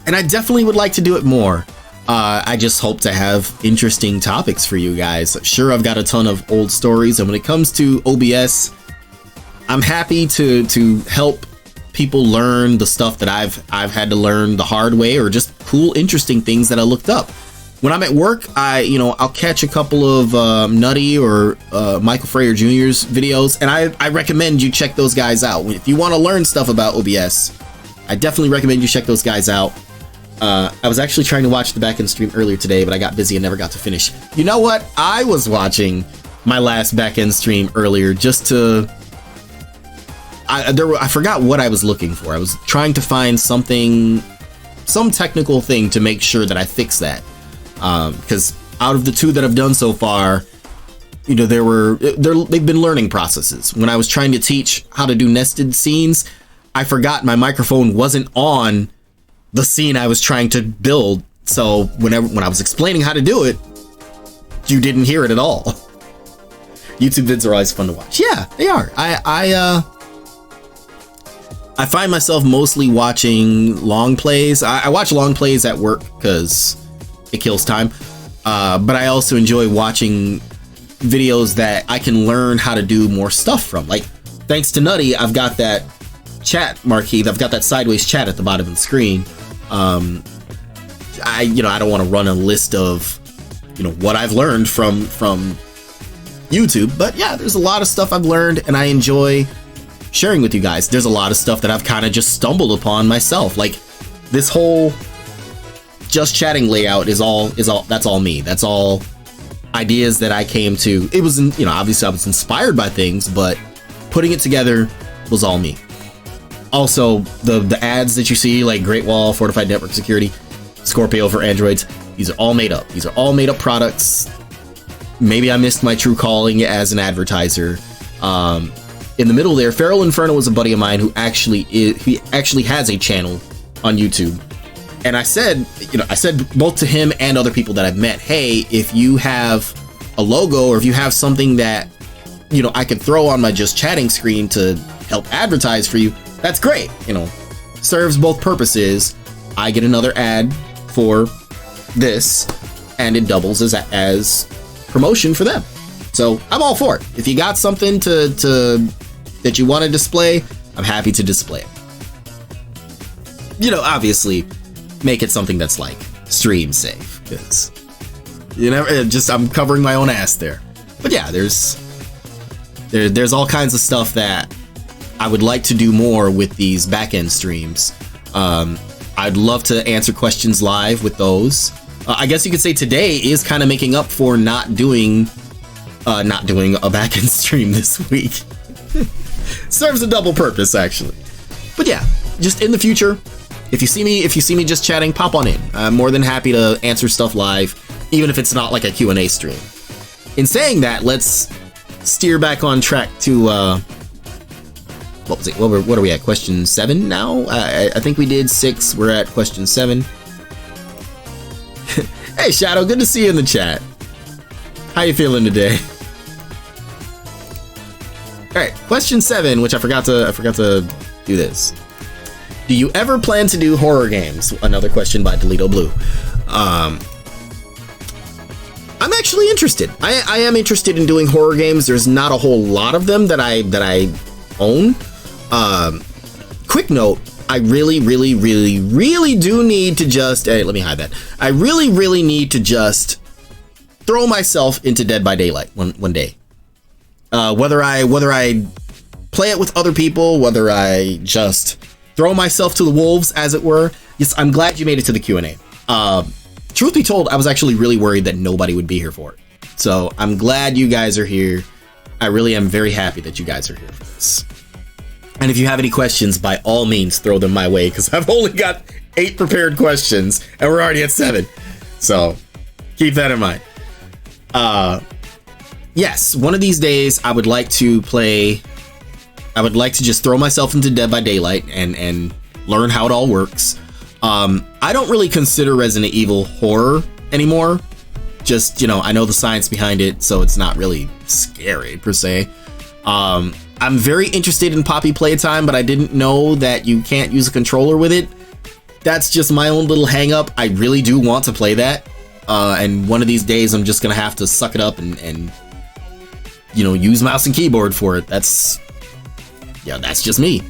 And I definitely would like to do it more. I just hope to have interesting topics for you guys. Sure, I've got a ton of old stories, and when it comes to OBS, I'm happy to help people learn the stuff that I've had to learn the hard way, or just cool, interesting things that I looked up. When I'm at work, I'll catch a couple of Nutty or Michael Frayer Jr.'s videos, and I recommend you check those guys out. If you want to learn stuff about OBS, I definitely recommend you check those guys out. I was actually trying to watch the back-end stream earlier today, but I got busy and never got to finish. You know what? I was watching my last back-end stream earlier just to... I forgot what I was looking for. I was trying to find some technical thing to make sure that I fix that. Because out of the two that I've done so far, you know, they've been learning processes. When I was trying to teach how to do nested scenes, I forgot my microphone wasn't on the scene I was trying to build. So when I was explaining how to do it, you didn't hear it at all. YouTube vids are always fun to watch. Yeah, they are. I find myself mostly watching long plays. I watch long plays at work because it kills time, but I also enjoy watching videos that I can learn how to do more stuff from. Like, thanks to Nutty, I've got that chat marquee. I've got that sideways chat at the bottom of the screen. I don't want to run a list of, what I've learned from YouTube, but yeah, there's a lot of stuff I've learned and I enjoy sharing with you guys. There's a lot of stuff that I've kind of just stumbled upon myself. Like this whole just chatting layout is all that's all me. That's all ideas that I came to. It was, obviously I was inspired by things, but putting it together was all me. Also, the ads that you see, like Great Wall, Fortified Network Security, Scorpio for Androids, these are all made up. These are all made up products. Maybe I missed my true calling as an advertiser. In the middle there, Feral Inferno was a buddy of mine who actually has a channel on YouTube. And I said, I said both to him and other people that I've met, hey, if you have a logo or if you have something that, I could throw on my just chatting screen to help advertise for you, that's great. Serves both purposes. I get another ad for this, and it doubles as promotion for them. So I'm all for it. If you got something that you want to display, I'm happy to display it. Obviously, make it something that's like stream safe, because I'm covering my own ass there. But yeah, there's all kinds of stuff that I would like to do more with these back-end streams. I'd love to answer questions live with those. I guess you could say today is kind of making up for not doing a back-end stream this week. Serves a double purpose, actually. But yeah, just in the future, if you see me just chatting, pop on in. I'm more than happy to answer stuff live, even if it's not like a Q&A stream. In saying that, let's steer back on track to what was it? What are we at? Question 7 now? I think we did 6. We're at question 7. Hey Shadow, good to see you in the chat. How you feeling today? All right, question 7, which I forgot to do this. Do you ever plan to do horror games? Another question by Delito Blue. I'm actually interested. I am interested in doing horror games. There's not a whole lot of them that I own. Quick note, I really do need to just, hey, let me hide that. I really need to just throw myself into Dead by Daylight one day. Whether I play it with other people, whether I just throw myself to the wolves, as it were. Yes, I'm glad you made it to the Q&A. Truth be told, I was actually really worried that nobody would be here for it. So I'm glad you guys are here. I really am very happy that you guys are here for this. And if you have any questions, by all means, throw them my way, because I've only got 8 prepared questions and we're already at 7. So keep that in mind. Yes, one of these days I would like to just throw myself into Dead by Daylight and learn how it all works. I don't really consider Resident Evil horror anymore. Just, I know the science behind it, so it's not really scary per se. I'm very interested in Poppy Playtime, but I didn't know that you can't use a controller with it. That's just my own little hang up. I really do want to play that. And one of these days I'm just gonna have to suck it up and use mouse and keyboard for it. That's just me.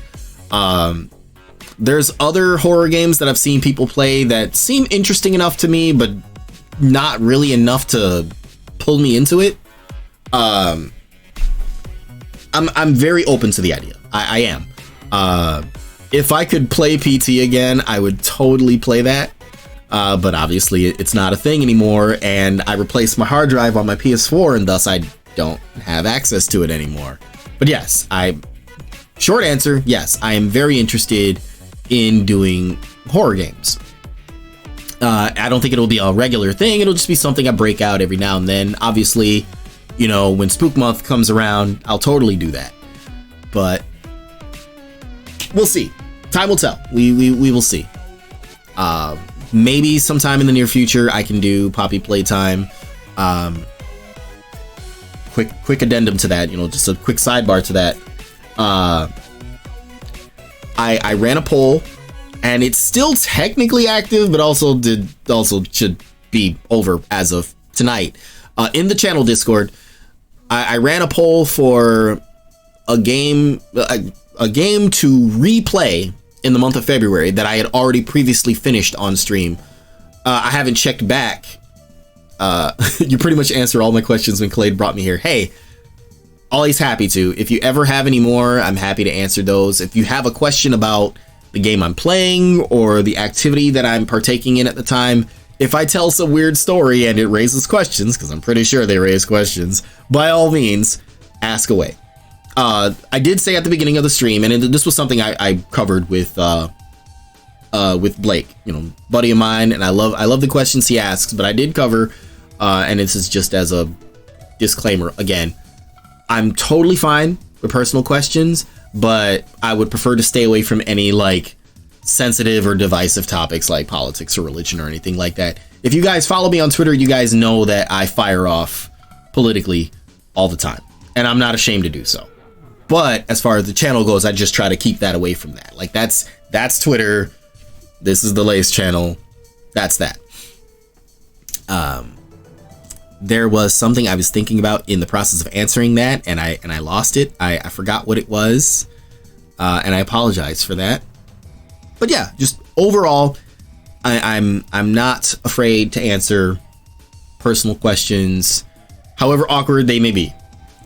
There's other horror games that I've seen people play that seem interesting enough to me, but not really enough to pull me into it. I'm very open to the idea. I am. If I could play PT again, I would totally play that. But obviously it's not a thing anymore, and I replaced my hard drive on my PS4, and thus I don't have access to it anymore. But yes, short answer, yes, I am very interested in doing horror games. I don't think it'll be a regular thing. It'll just be something I break out every now and then. Obviously, when Spook Month comes around, I'll totally do that. But we'll see. Time will tell. We will see. Maybe sometime in the near future I can do Poppy Playtime. Quick addendum to that, just a quick sidebar to that. I ran a poll, and it's still technically active, but also should be over as of tonight. In the channel Discord, I ran a poll for a game to replay in the month of February that I had already previously finished on stream. I haven't checked back. You pretty much answered all my questions when Clade brought me here. Hey, always happy to. If you ever have any more, I'm happy to answer those. If you have a question about the game I'm playing or the activity that I'm partaking in at the time, if I tell some weird story and it raises questions, because I'm pretty sure they raise questions, by all means, ask away. I did say at the beginning of the stream, and this was something I covered with Blake, buddy of mine, and I love the questions he asks, but I did cover, and this is just as a disclaimer again, I'm totally fine with personal questions, but I would prefer to stay away from any sensitive or divisive topics like politics or religion or anything like that. If you guys follow me on Twitter, you guys know that I fire off politically all the time, and I'm not ashamed to do so. But as far as the channel goes, I just try to keep that away from that. Like that's Twitter. This is the Lace channel. That's that. There was something I was thinking about in the process of answering that, and I lost it. I forgot what it was, and I apologize for that. But yeah, just overall, I'm not afraid to answer personal questions, however awkward they may be.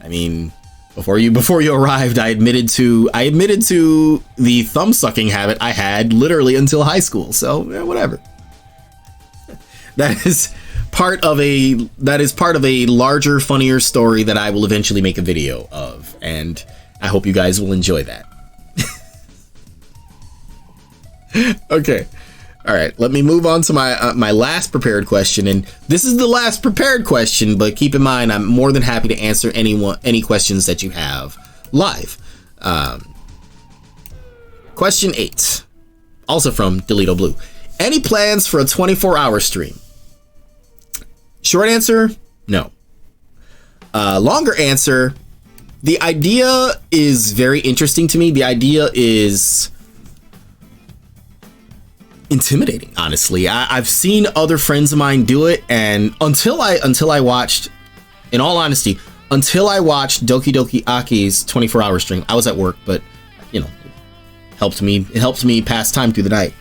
I mean, before you arrived, I admitted to the thumb sucking habit I had literally until high school. So yeah, whatever. That is part of a larger, funnier story that I will eventually make a video of, and I hope you guys will enjoy that. Okay. All right, let me move on to my last prepared question, and this is the last prepared question, but keep in mind I'm more than happy to answer any questions that you have live. Question 8, also from Delito Blue. Any plans for a 24-hour stream? Short answer, no. Longer answer, the idea is very interesting to me. The idea is intimidating, honestly. I've seen other friends of mine do it, and until I watched, in all honesty, until I watched Doki Doki Aki's 24-hour stream, I was at work, but you know, it helped me pass time through the night.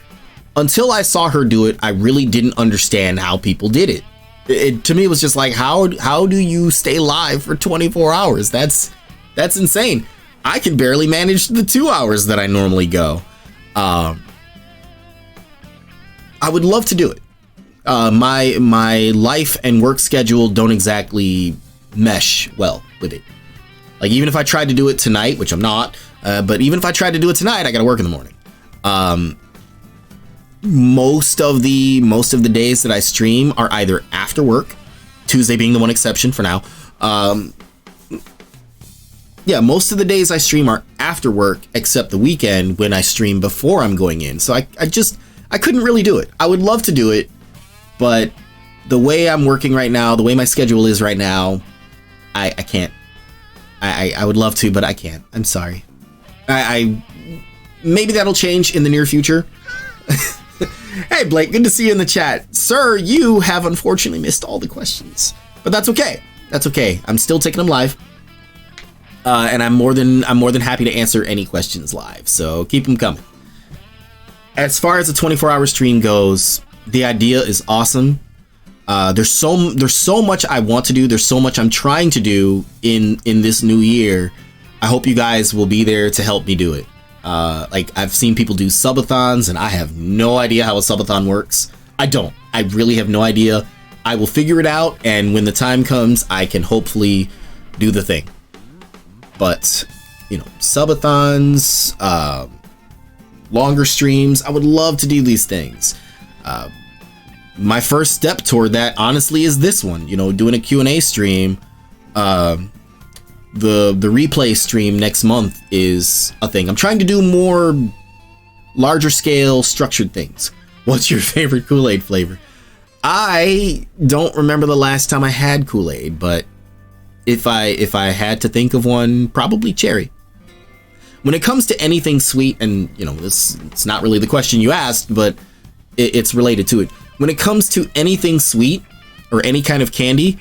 Until I saw her do it, I really didn't understand how people did it. It to me was just like, how do you stay live for 24 hours? That's insane. I can barely manage the 2 hours that I normally go. I would love to do it. My life and work schedule don't exactly mesh well with it. Like, even if I tried to do it tonight, which I'm not, but even if I tried to do it tonight, I gotta work in the morning. Most of the days that I stream are either after work, Tuesday being the one exception for now. Yeah, most of the days I stream are after work, except the weekend when I stream before I'm going in. So I couldn't really do it. I would love to do it, but the way I'm working right now, the way my schedule is right now, I can't. I would love to, but I can't. I'm sorry. I maybe that'll change in the near future. Hey, Blake, good to see you in the chat. Sir, you have unfortunately missed all the questions, but that's okay. That's okay. I'm still taking them live. And I'm more than happy to answer any questions live. So keep them coming. As far as the 24-hour stream goes, the idea is awesome. There's so much I want to do. There's so much I'm trying to do in this new year. I hope you guys will be there to help me do it. Like, I've seen people do subathons, and I have no idea how a subathon works. I really have no idea. I will figure it out, and when the time comes, I can hopefully do the thing. But, you know, subathons, longer streams, I would love to do these things. My first step toward that, honestly, is this one. You know, doing a Q&A stream. The replay stream next month is a thing. I'm trying to do more larger scale structured things. What's your favorite Kool-Aid flavor? I don't remember the last time I had Kool-Aid, but if I had to think of one, probably cherry. When it comes to anything sweet, and you know, it's not really the question you asked, but it's related to it. When it comes to anything sweet or any kind of candy,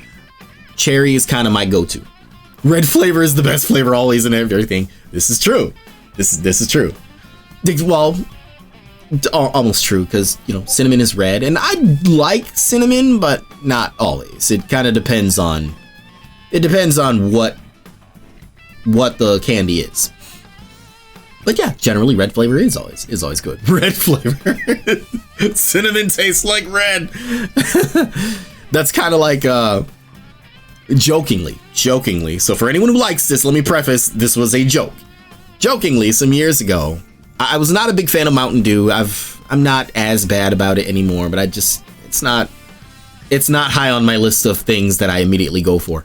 cherry is kind of my go-to. Red flavor is the best flavor always and everything. This is true. This is true. Well, almost true, because you know, cinnamon is red, and I like cinnamon, but not always. It kind of depends on. It depends on what the candy is. But yeah, generally red flavor is always good. Red flavor. Cinnamon tastes like red. That's kind of like jokingly. So for anyone who likes this, let me preface, this was a joke. Jokingly, some years ago, I was not a big fan of Mountain Dew. I'm not as bad about it anymore, but it's not high on my list of things that I immediately go for.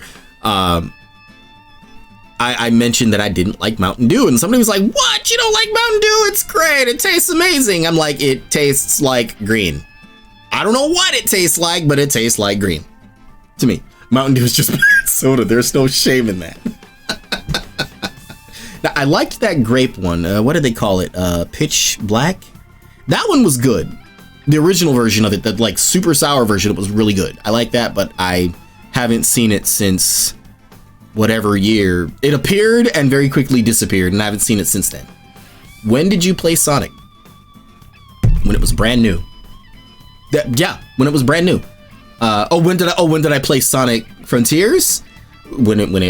I mentioned that I didn't like Mountain Dew, and somebody was like, "What? You don't like Mountain Dew? It's great. It tastes amazing." I'm like, "It tastes like green. I don't know what it tastes like, but it tastes like green to me. Mountain Dew is just soda. There's no shame in that." Now, I liked that grape one. What did they call it? Pitch Black? That one was good. The original version of it, the like super sour version, it was really good. I like that, but I haven't seen it since whatever year. It appeared and very quickly disappeared, and I haven't seen it since then. When did you play Sonic? When it was brand new. Yeah, when it was brand new. When did I play Sonic Frontiers? When it when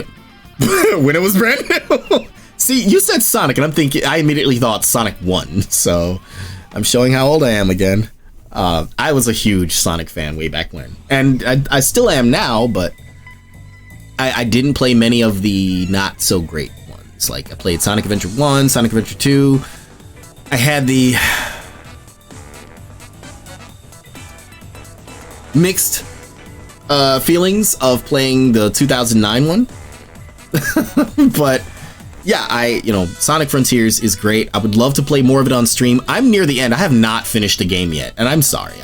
it was brand new. See, you said Sonic, and I immediately thought Sonic 1. So I'm showing how old I am again. I was a huge Sonic fan way back when, and I still am now, but I didn't play many of the not so great ones. Like I played Sonic Adventure 1, Sonic Adventure 2. I had the mixed feelings of playing the 2009 one. But yeah, Sonic Frontiers is great. I would love to play more of it on stream. I'm near the end. I have not finished the game yet, and I'm sorry.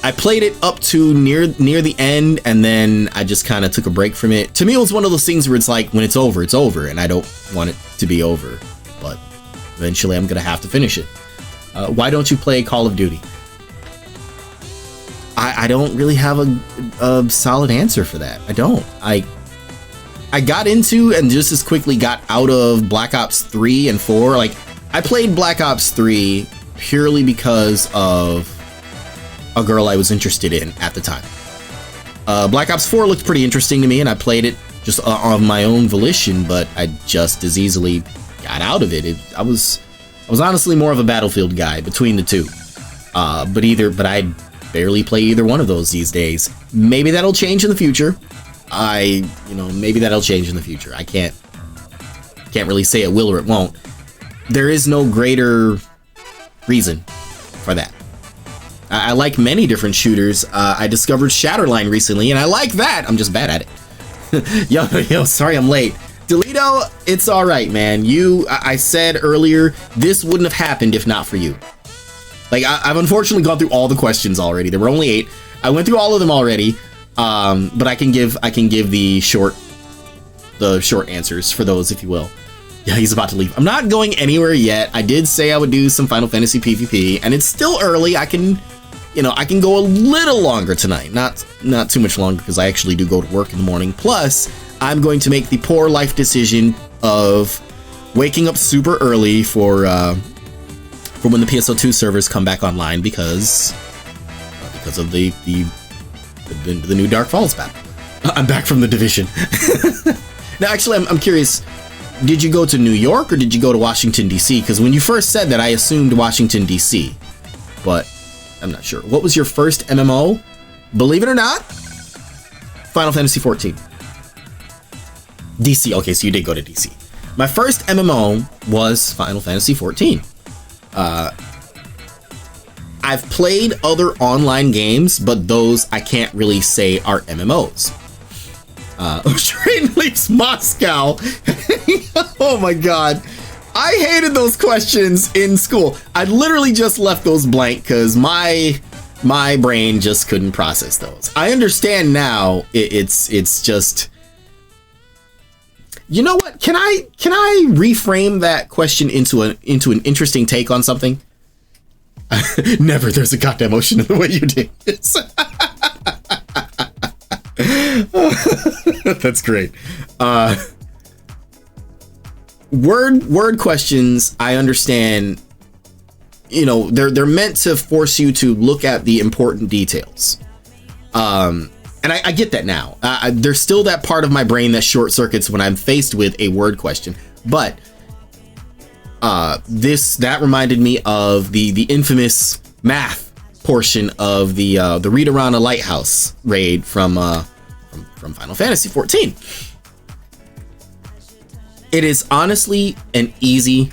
I played it up to near the end, and then I just kind of took a break from it. To me, it was one of those things where it's like, when it's over, and I don't want it to be over. But eventually, I'm gonna have to finish it. Why don't you play Call of Duty? I don't really have a solid answer for that. I don't. I got into and just as quickly got out of Black Ops 3 and 4. Like, I played Black Ops 3 purely because of a girl I was interested in at the time. Black Ops 4 looked pretty interesting to me, and I played it just on my own volition, but I just as easily got out of it. I was honestly more of a Battlefield guy between the two. But I barely play either one of those these days. Maybe that'll change in the future. Maybe that'll change in the future. I can't really say it will or it won't. There is no greater reason for that. I like many different shooters. I discovered Shatterline recently, and I like that. I'm just bad at it. yo, sorry I'm late. Delito, it's all right, man. I said earlier, this wouldn't have happened if not for you. Like, I've unfortunately gone through all the questions already. There were only 8. I went through all of them already. But I can give the short answers for those, if you will. Yeah, he's about to leave. I'm not going anywhere yet. I did say I would do some Final Fantasy PvP, and it's still early. I can go a little longer tonight. Not too much longer, because I actually do go to work in the morning. Plus, I'm going to make the poor life decision of waking up super early for when the PSO2 servers come back online because of the new Dark Falls battle. I'm back from the Division. Now, actually, I'm curious. Did you go to New York or did you go to Washington, D.C.? Because when you first said that, I assumed Washington, D.C. But I'm not sure. What was your first MMO? Believe it or not, Final Fantasy XIV. D.C. Okay, so you did go to D.C. My first MMO was Final Fantasy XIV. I've played other online games, but those I can't really say are MMOs. Train leaves Moscow. Oh my god. I hated those questions in school. I literally just left those blank because my brain just couldn't process those. I understand now. It's just... You know what? Can I reframe that question into an interesting take on something? Never. There's a goddamn ocean in the way you did this. That's great. Word questions, I understand. They're meant to force you to look at the important details. And I get that now. There's still that part of my brain that short circuits when I'm faced with a word question, but that reminded me of the infamous math portion of the Read Around a Lighthouse raid from Final Fantasy XIV. It is honestly an easy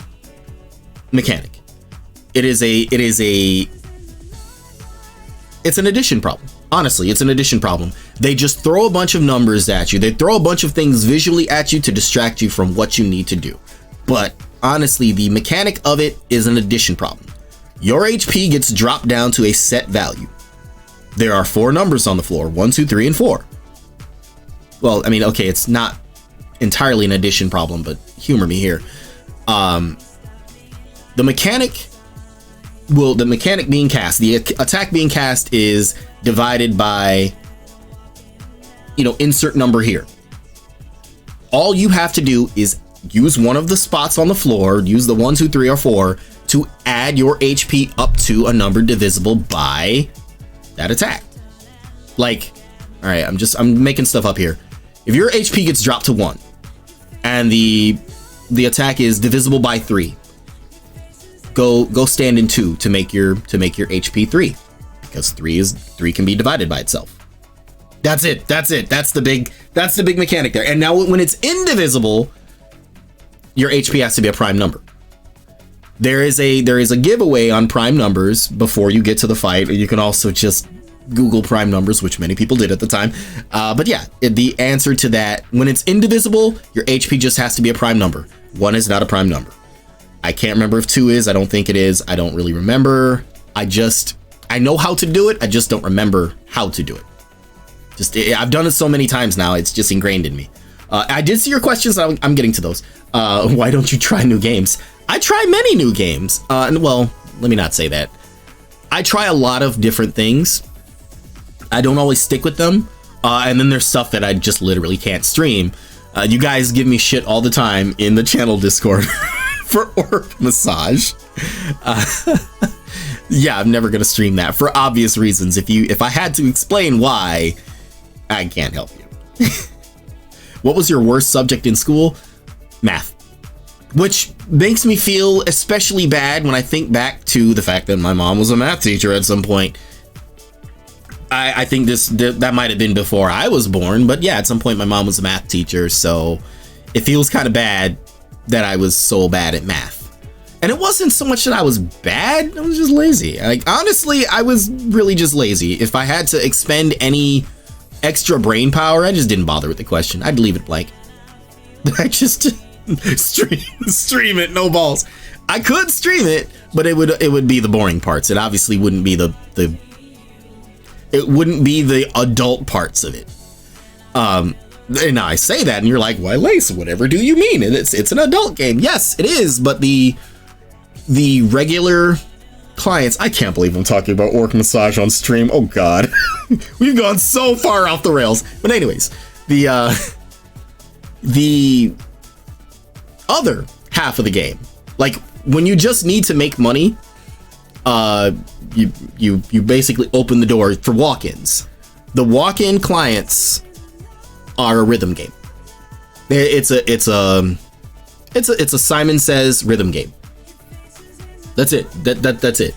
mechanic. It's an addition problem. Honestly, it's an addition problem. They just throw a bunch of numbers at you. They throw a bunch of things visually at you to distract you from what you need to do. But honestly, the mechanic of it is an addition problem. Your HP gets dropped down to a set value. There are 4 numbers on the floor, 1, 2, 3, and 4. Well, I mean, okay, it's not entirely an addition problem, but humor me here. The mechanic being cast, the attack being cast is divided by, insert number here. All you have to do is use one of the spots on the floor, use the 1, 2, 3, or 4 to add your HP up to a number divisible by that attack. Like, all right, I'm making stuff up here. If your HP gets dropped to 1 and the attack is divisible by 3, go stand in 2 to make your HP 3, because 3 can be divided by itself. That's it. That's the big mechanic there. And now when it's indivisible, your HP has to be a prime number. There is a giveaway on prime numbers before you get to the fight. You can also just Google prime numbers, which many people did at the time. But yeah, the answer to that, when it's indivisible, your HP just has to be a prime number. 1 is not a prime number. I can't remember if 2 is. I don't think it is. I don't really remember. I know how to do it. I just don't remember how to do it. I've done it so many times now. It's just ingrained in me. I did see your questions. I'm getting to those. Why don't you try new games? I try many new games. Well, let me not say that. I try a lot of different things. I don't always stick with them. And then there's stuff that I just literally can't stream. You guys give me shit all the time in the channel Discord for orc massage. Yeah, I'm never gonna stream that for obvious reasons. If I had to explain why, I can't help you. What was your worst subject in school? Math. Which makes me feel especially bad when I think back to the fact that my mom was a math teacher at some point. I think that might have been before I was born, but yeah, at some point my mom was a math teacher, so it feels kind of bad that I was so bad at math. And it wasn't so much that I was bad, I was just lazy. Like, honestly, I was really just lazy. If I had to expend any extra brain power, I just didn't bother with the question. I'd leave it blank. I just stream it, no balls. I could stream it, but it would be the boring parts. It obviously wouldn't be the adult parts of it. And I say that and you're like, why, Lace, whatever do you mean? It's an adult game. Yes, it is, but the regular clients, I can't believe I'm talking about orc massage on stream. Oh god. We've gone so far off the rails. But anyways, the other half of the game, like when you just need to make money, you basically open the door for walk-ins. The walk-in clients are a rhythm game. It's a Simon Says rhythm game. That's it. That's it.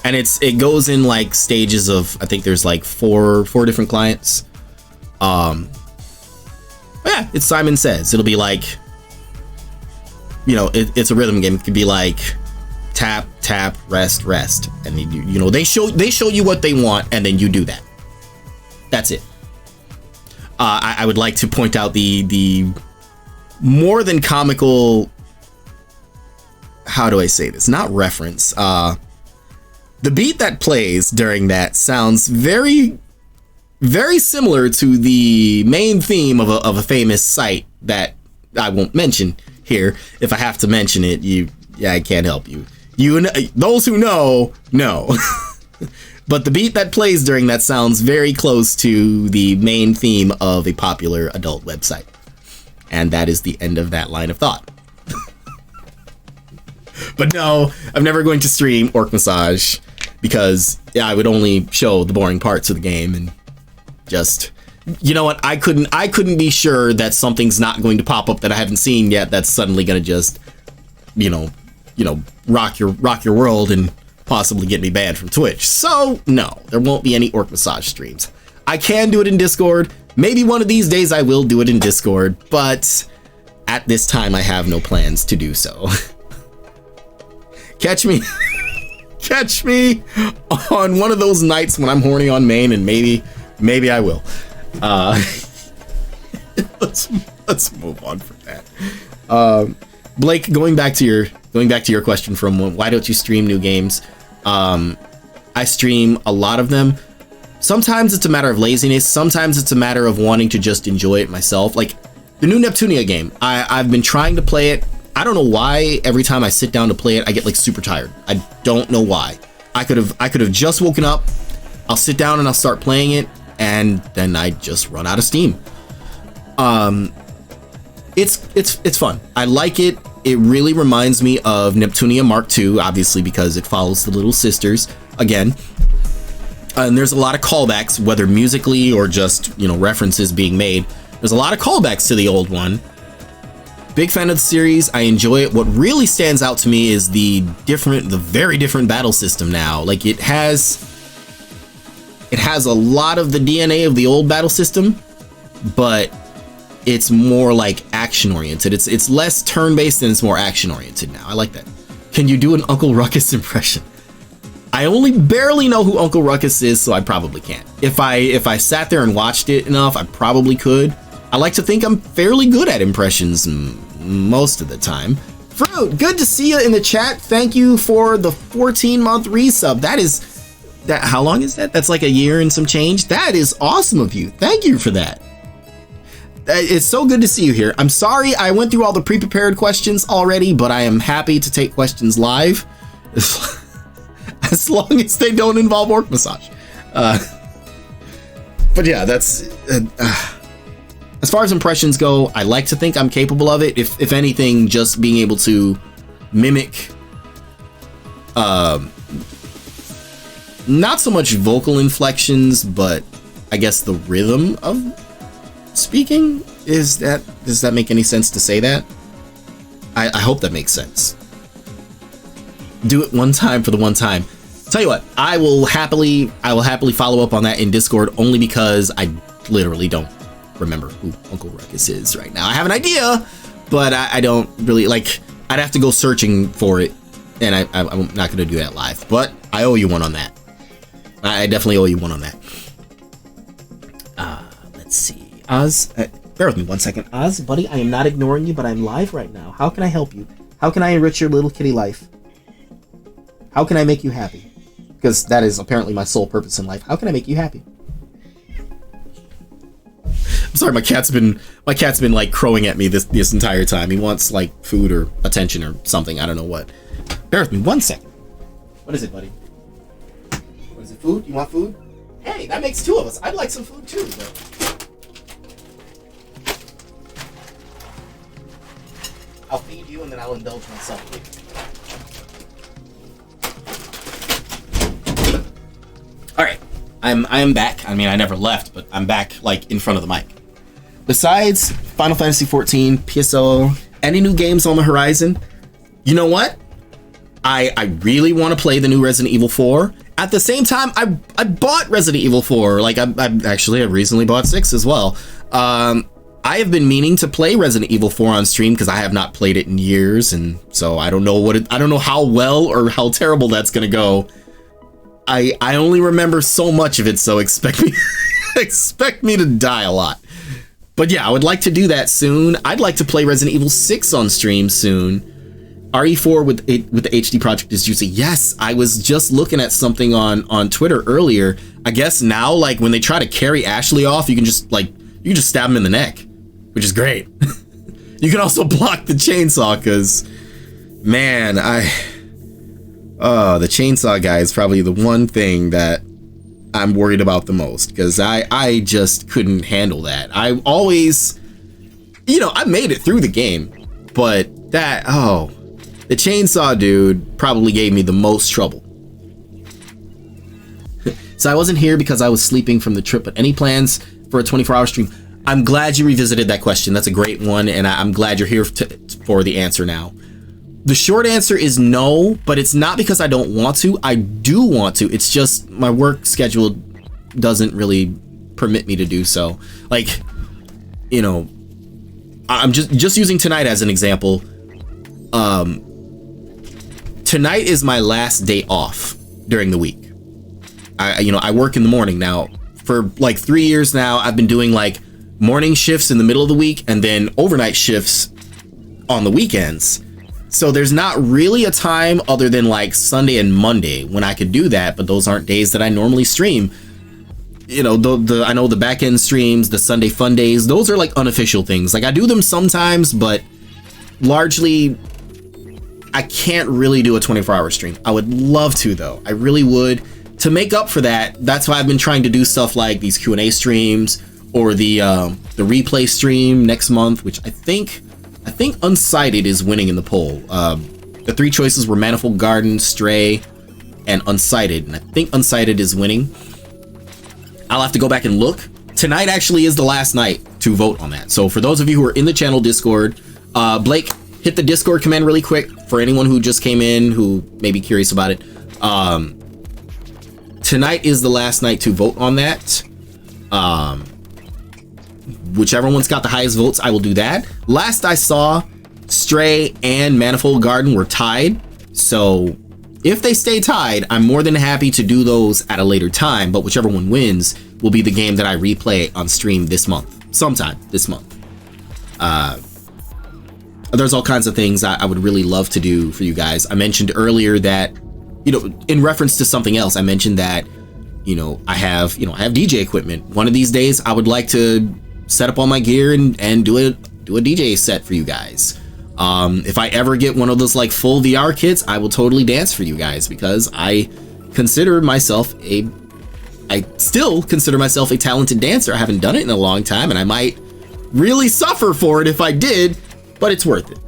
And it goes in like stages of, I think there's like four different clients. Yeah, it's Simon Says. It'll be like, it's a rhythm game. It could be like tap, tap, rest, rest, and they show you what they want, and then you do that. That's it. I would like to point out the more than comical, how do I say this? Not reference. The beat that plays during that sounds very, very similar to the main theme of a famous site that I won't mention here. If I have to mention it, I can't help you. Those who know. But the beat that plays during that sounds very close to the main theme of a popular adult website. And that is the end of that line of thought. But no, I'm never going to stream Orc Massage because I would only show the boring parts of the game and just, you know what? I couldn't be sure that something's not going to pop up that I haven't seen yet that's suddenly going to just, rock your world and possibly get me banned from Twitch. So no, there won't be any Orc Massage streams. I can do it in Discord. Maybe one of these days I will do it in Discord, but at this time I have no plans to do so. Catch me catch me on one of those nights when I'm horny on main, and maybe I will. Let's move on from that. Blake, going back to your question from why don't you stream new games? I stream a lot of them. Sometimes it's a matter of laziness. Sometimes it's a matter of wanting to just enjoy it myself. Like the new Neptunia game, I've been trying to play it. I don't know why every time I sit down to play it, I get like super tired. I don't know why. I could have just woken up. I'll sit down and I'll start playing it, and then I just run out of steam. It's fun. I like it. It really reminds me of Neptunia Mark II, obviously because it follows the Little Sisters again. And there's a lot of callbacks, whether musically or just, references being made. There's a lot of callbacks to the old one. Big fan of the series. I enjoy it. What really stands out to me is the very different battle system now. Like it has a lot of the DNA of the old battle system, but it's more like action oriented. It's less turn based and it's more action oriented now. I like that. Can you do an Uncle Ruckus impression? I only barely know who Uncle Ruckus is, so I probably can't. If I sat there and watched it enough, I probably could. I like to think I'm fairly good at impressions most of the time. Fruit, good to see you in the chat. Thank you for the 14-month resub. How long is that? That's like a year and some change. That is awesome of you. Thank you for that. It's so good to see you here. I'm sorry I went through all the pre-prepared questions already, but I am happy to take questions live as long as they don't involve orc massage. But yeah, that's as far as impressions go, I like to think I'm capable of it. If anything, just being able to mimic not so much vocal inflections, but I guess the rhythm of speaking. Does that make any sense to say that? I hope that makes sense. Do it one time for the one time. Tell you what, I will happily follow up on that in Discord, only because I literally don't remember who Uncle Ruckus is right now. I have an idea, but I don't really like. I'd have to go searching for it, and I'm not going to do that live. But I owe you one on that. I definitely owe you one on that. Let's see, Oz. Bear with me one second, Oz, buddy. I am not ignoring you, but I'm live right now. How can I help you? How can I enrich your little kitty life? How can I make you happy? Because that is apparently my sole purpose in life. How can I make you happy? I'm sorry, my cat's been like crowing at me this entire time. He wants like food or attention or something. I don't know what. Bear with me one second. What is it, buddy? What is it? Food? You want food? Hey, that makes two of us. I'd like some food too. But... I'll feed you and then I'll indulge myself. All right, I'm back. I mean, I never left, but I'm back like in front of the mic. Besides Final Fantasy XIV, PSO, any new games on the horizon? You know what? I really want to play the new Resident Evil 4. At the same time, I bought Resident Evil 4. Like I recently bought 6 as well. I have been meaning to play Resident Evil 4 on stream because I have not played it in years, and so I don't know how well or how terrible that's gonna go. I only remember so much of it, so expect me to die a lot. But yeah, I would like to do that soon. I'd like to play Resident Evil 6 on stream soon. RE4 with the HD project is juicy. Yes, I was just looking at something on Twitter earlier. I guess now, like when they try to carry Ashley off, you can just stab him in the neck, which is great. You can also block the chainsaw because, man, the chainsaw guy is probably the one thing that I'm worried about the most, because I just couldn't handle that. I always, I made it through the game, but the chainsaw dude probably gave me the most trouble. So I wasn't here because I was sleeping from the trip, but any plans for a 24-hour stream? I'm glad you revisited that question. That's a great one, and I'm glad you're here for the answer now. The short answer is no, but it's not because I don't want to. I do want to. It's just my work schedule doesn't really permit me to do so. Like, I'm just using tonight as an example. tonight is my last day off during the week. I work in the morning now. For like 3 years now, I've been doing like morning shifts in the middle of the week and then overnight shifts on the weekends. So there's not really a time other than like Sunday and Monday when I could do that, but those aren't days that I normally stream. You know, I know the back end streams, the Sunday fun days, those are like unofficial things. Like I do them sometimes, but largely I can't really do a 24-hour stream. I would love to though. I really would. To make up for that, that's why I've been trying to do stuff like these Q&A streams or the replay stream next month, which I think Unsighted is winning in the poll. The 3 choices were Manifold Garden, Stray, and Unsighted, and I think Unsighted is winning. I'll have to go back and look. Tonight actually is the last night to vote on that. So for those of you who are in the channel Discord, Blake, hit the Discord command really quick for anyone who just came in who may be curious about it. Tonight is the last night to vote on that. Whichever one's got the highest votes, I will do that. Last I saw, Stray and Manifold Garden were tied. So if they stay tied, I'm more than happy to do those at a later time. But whichever one wins will be the game that I replay on stream this month, sometime this month. There's all kinds of things I would really love to do for you guys. I mentioned earlier that, you know, in reference to something else, I mentioned that, you know, I have DJ equipment. One of these days, I would like to set up all my gear and do a DJ set for you guys. If I ever get one of those like full VR kits, I will totally dance for you guys because I still consider myself a talented dancer. I haven't done it in a long time, and I might really suffer for it if I did, but it's worth it.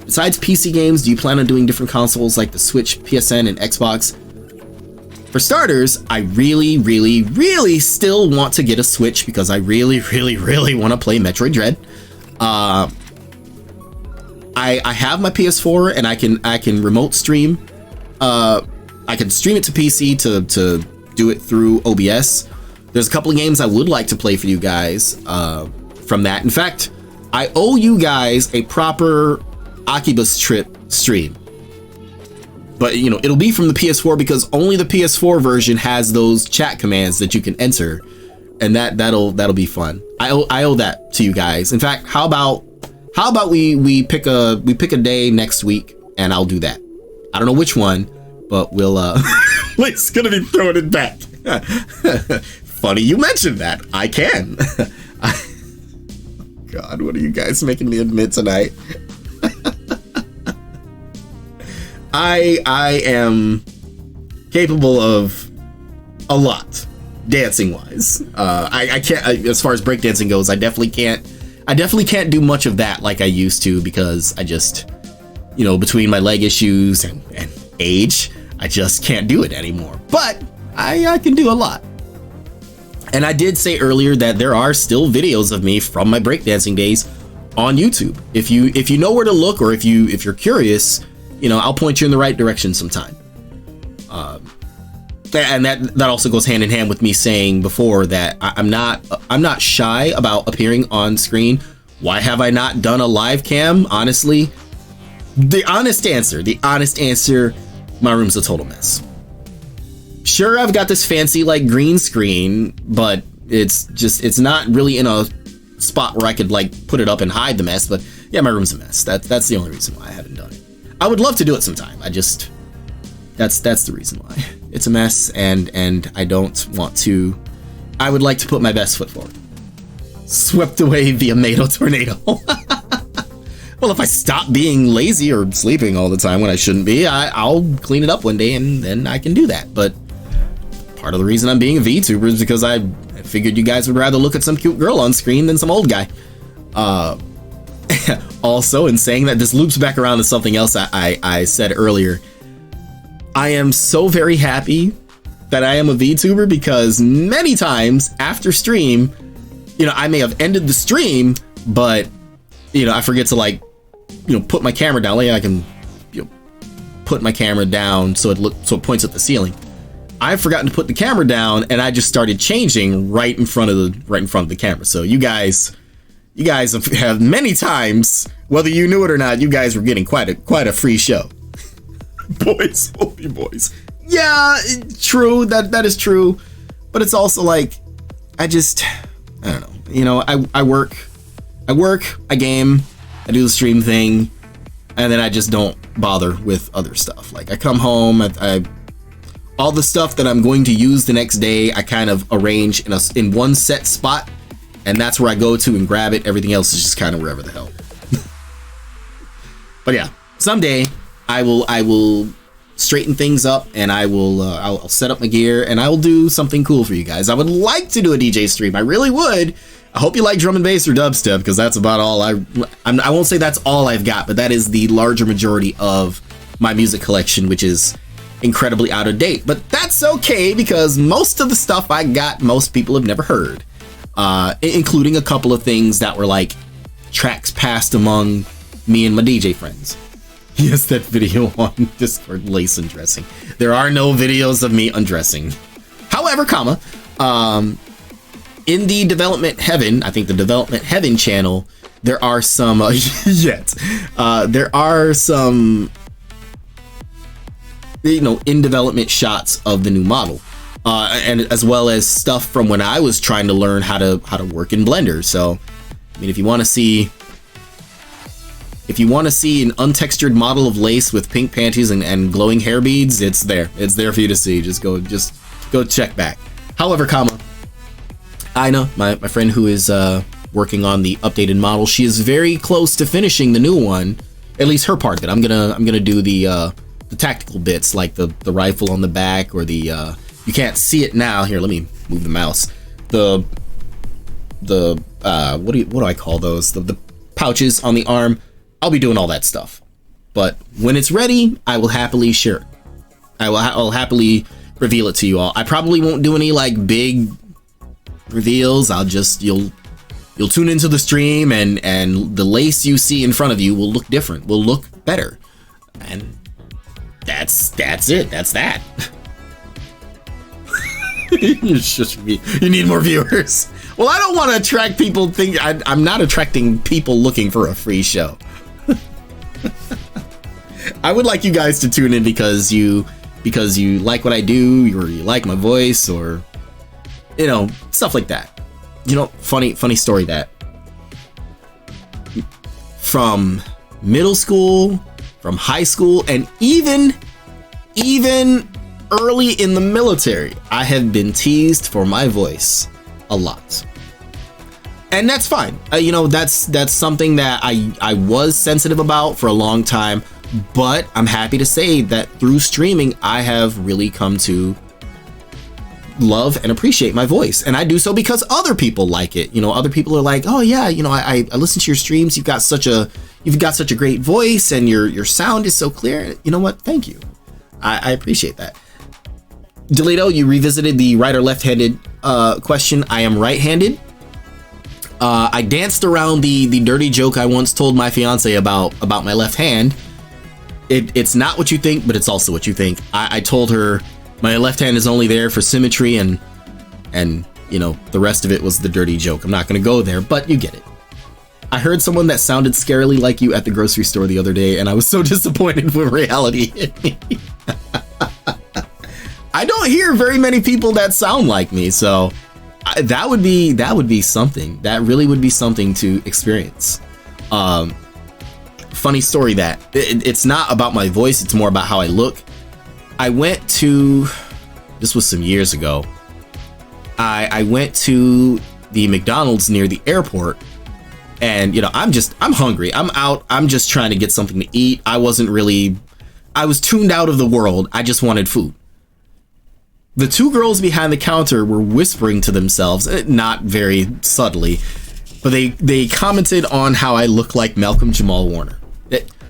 Besides PC games, do you plan on doing different consoles like the Switch, PSN, and Xbox? For starters, I really, really, really still want to get a Switch because I really, really, really want to play Metroid Dread. I have my PS4 and I can remote stream. I can stream it to PC to do it through OBS. There's a couple of games I would like to play for you guys from that. In fact, I owe you guys a proper Akibus trip stream. But, you know, it'll be from the PS4 because only the PS4 version has those chat commands that you can enter, and that'll be fun. I owe that to you guys. In fact, how about we pick a day next week and I'll do that. I don't know which one, but we'll Blake's gonna be throwing it back. Funny you mentioned that. I can. God, what are you guys making me admit tonight? I am capable of a lot, dancing wise. I can't, as far as breakdancing goes, I definitely can't do much of that like I used to because I just, you know, between my leg issues and age, I just can't do it anymore. But I can do a lot. And I did say earlier that there are still videos of me from my breakdancing days on YouTube. If you know where to look, or if you're curious, you know, I'll point you in the right direction sometime. And that also goes hand in hand with me saying before that I'm not shy about appearing on screen. Why have I not done a live cam? Honestly, the honest answer, my room's a total mess. Sure, I've got this fancy like green screen, but it's not really in a spot where I could like put it up and hide the mess. But yeah, my room's a mess. That's the only reason why I haven't done it. I would love to do it sometime. That's the reason why. It's a mess, and I don't want to. I would like to put my best foot forward. Swept away via Mato tornado. Well, if I stop being lazy or sleeping all the time when I shouldn't be, I'll clean it up one day and then I can do that. But part of the reason I'm being a VTuber is because I figured you guys would rather look at some cute girl on screen than some old guy. Also, in saying that, this loops back around to something else I said earlier. I am so very happy that I am a VTuber because many times after stream, you know, I may have ended the stream, but, you know, I forget to like, you know, put my camera down. Like I can, you know, put my camera down so it points at the ceiling. I've forgotten to put the camera down, and I just started changing right in front of the camera. So you guys have many times, whether you knew it or not, you guys were getting quite a free show. Boys will be boys. Yeah, true. That is true. But it's also like, I don't know. You know, I work, I game, I do the stream thing, and then I just don't bother with other stuff. Like I come home, I all the stuff that I'm going to use the next day, I kind of arrange in one set spot, and that's where I go to and grab it. Everything else is just kind of wherever the hell. But yeah, someday I will straighten things up, and I'll set up my gear, and I will do something cool for you guys. I would like to do a DJ stream. I really would. I hope you like drum and bass or dubstep, because that's about all I won't say that's all I've got, but that is the larger majority of my music collection, which is incredibly out of date. But that's okay, because most of the stuff I got, most people have never heard, including a couple of things that were like tracks passed among me and my DJ friends. Yes, that video on Discord, lace undressing. There are no videos of me undressing. However, in the Development Heaven, I think the Development Heaven channel, there are some there are some, you know, in development shots of the new model, and as well as stuff from when I was trying to learn how to work in Blender. So, I mean, if you want to see an untextured model of lace with pink panties and glowing hair beads, it's there. It's there for you to see. Just go check back. However, Ina, my friend who is working on the updated model, she is very close to finishing the new one, at least her part of it. I'm gonna do the tactical bits, like the rifle on the back, or the you can't see it now. Here, let me move the mouse. The what do I call those? The pouches on the arm. I'll be doing all that stuff, but when it's ready, I will happily share it. I'll happily reveal it to you all. I probably won't do any like big reveals. You'll tune into the stream, and the lace you see in front of you will look different, will look better, and that's it. That's that. It's just me. You need more viewers. Well, I don't want to attract people. I'm not attracting people looking for a free show. I would like you guys to tune in because you like what I do, or you like my voice, or you know, stuff like that. You know, funny story that from middle school, from high school, and even early in the military, I have been teased for my voice a lot. And that's fine. You know, that's something that I was sensitive about for a long time, but I'm happy to say that through streaming, I have really come to love and appreciate my voice. And I do so because other people like it. You know, other people are like, oh yeah, you know, I listen to your streams. You've got such a great voice, and your sound is so clear. You know what? Thank you. I appreciate that. Delito, you revisited the right or left-handed question. I am right-handed. I danced around the dirty joke I once told my fiance about my left hand. It's not what you think, but it's also what you think. I told her my left hand is only there for symmetry, and you know, the rest of it was the dirty joke. I'm not going to go there, but you get it. I heard someone that sounded scarily like you at the grocery store the other day, and I was so disappointed when reality hit me. I don't hear very many people that sound like me, so that would be something. That really would be something to experience. Funny story that it's not about my voice, it's more about how I look. I went to, this was some years ago, I went to the McDonald's near the airport, and you know, I'm hungry. I'm out. I'm just trying to get something to eat. I was tuned out of the world. I just wanted food. The two girls behind the counter were whispering to themselves, not very subtly, but they commented on how I look like Malcolm Jamal Warner.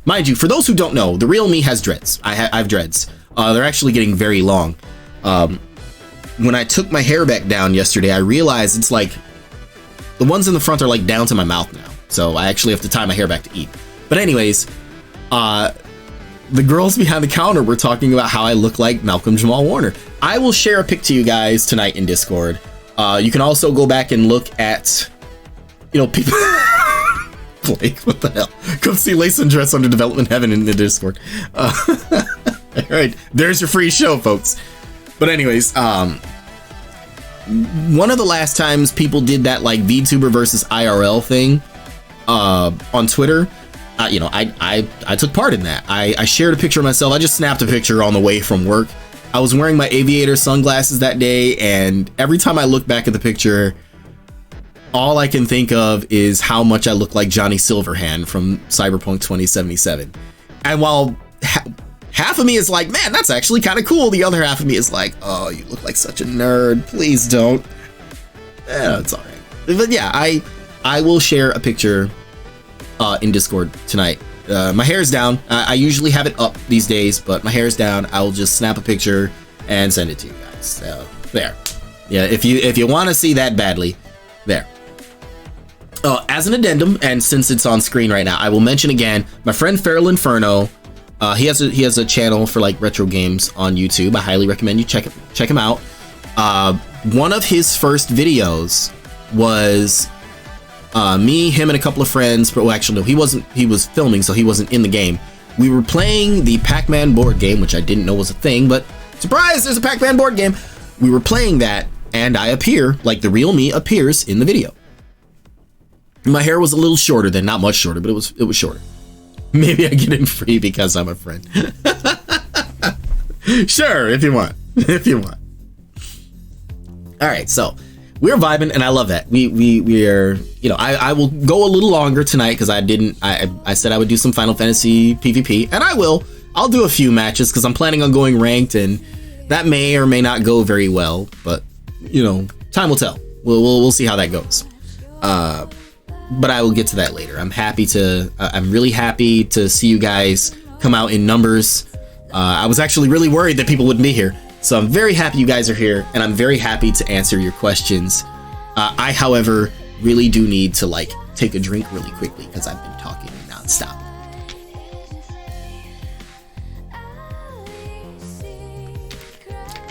Mind you, for those who don't know, the real me has dreads. I have dreads. They're actually getting very long. When I took my hair back down yesterday, I realized it's like the ones in the front are like down to my mouth now. So I actually have to tie my hair back to eat. But anyways, the girls behind the counter were talking about how I look like Malcolm Jamal Warner. I will share a pic to you guys tonight in Discord. You can also go back and look at, you know, people. Blake, what the hell? Come see Lace and Dress under Development Heaven in the Discord. All right, there's your free show, folks. But anyways, one of the last times people did that like VTuber versus IRL thing on Twitter, you know, I took part in that. I shared a picture of myself. I just snapped a picture on the way from work. I was wearing my aviator sunglasses that day, and every time I look back at the picture, all I can think of is how much I look like Johnny Silverhand from Cyberpunk 2077. And while half of me is like, man, that's actually kind of cool, the other half of me is like, oh, you look like such a nerd. Please don't. It's all right. But yeah, I will share a picture in Discord tonight. My hair's down. I usually have it up these days, but my hair's down. I'll just snap a picture and send it to you guys. So there. Yeah, if you want to see that badly, there. As an addendum, and since it's on screen right now, I will mention again my friend Feral Inferno. He has a channel for like retro games on YouTube. I highly recommend you check him out. One of his first videos was me, him, and a couple of friends. But well, actually, no, he wasn't. He was filming, so he wasn't in the game. We were playing the Pac-Man board game, which I didn't know was a thing. But surprise, there's a Pac-Man board game. We were playing that, and I appear, like the real me appears in the video. My hair was a little shorter then, not much shorter, but it was shorter. Maybe I get in free because I'm a friend. Sure, if you want. If you want. All right, so we're vibing, and I love that. We are, you know, I will go a little longer tonight because I said I would do some Final Fantasy PvP, and I will. I'll do a few matches because I'm planning on going ranked, and that may or may not go very well, but you know, time will tell. We'll see how that goes. But I will get to that later. I'm really happy to see you guys come out in numbers. I was actually really worried that people wouldn't be here. So I'm very happy you guys are here, and I'm very happy to answer your questions. I, however, really do need to like take a drink really quickly because I've been talking nonstop.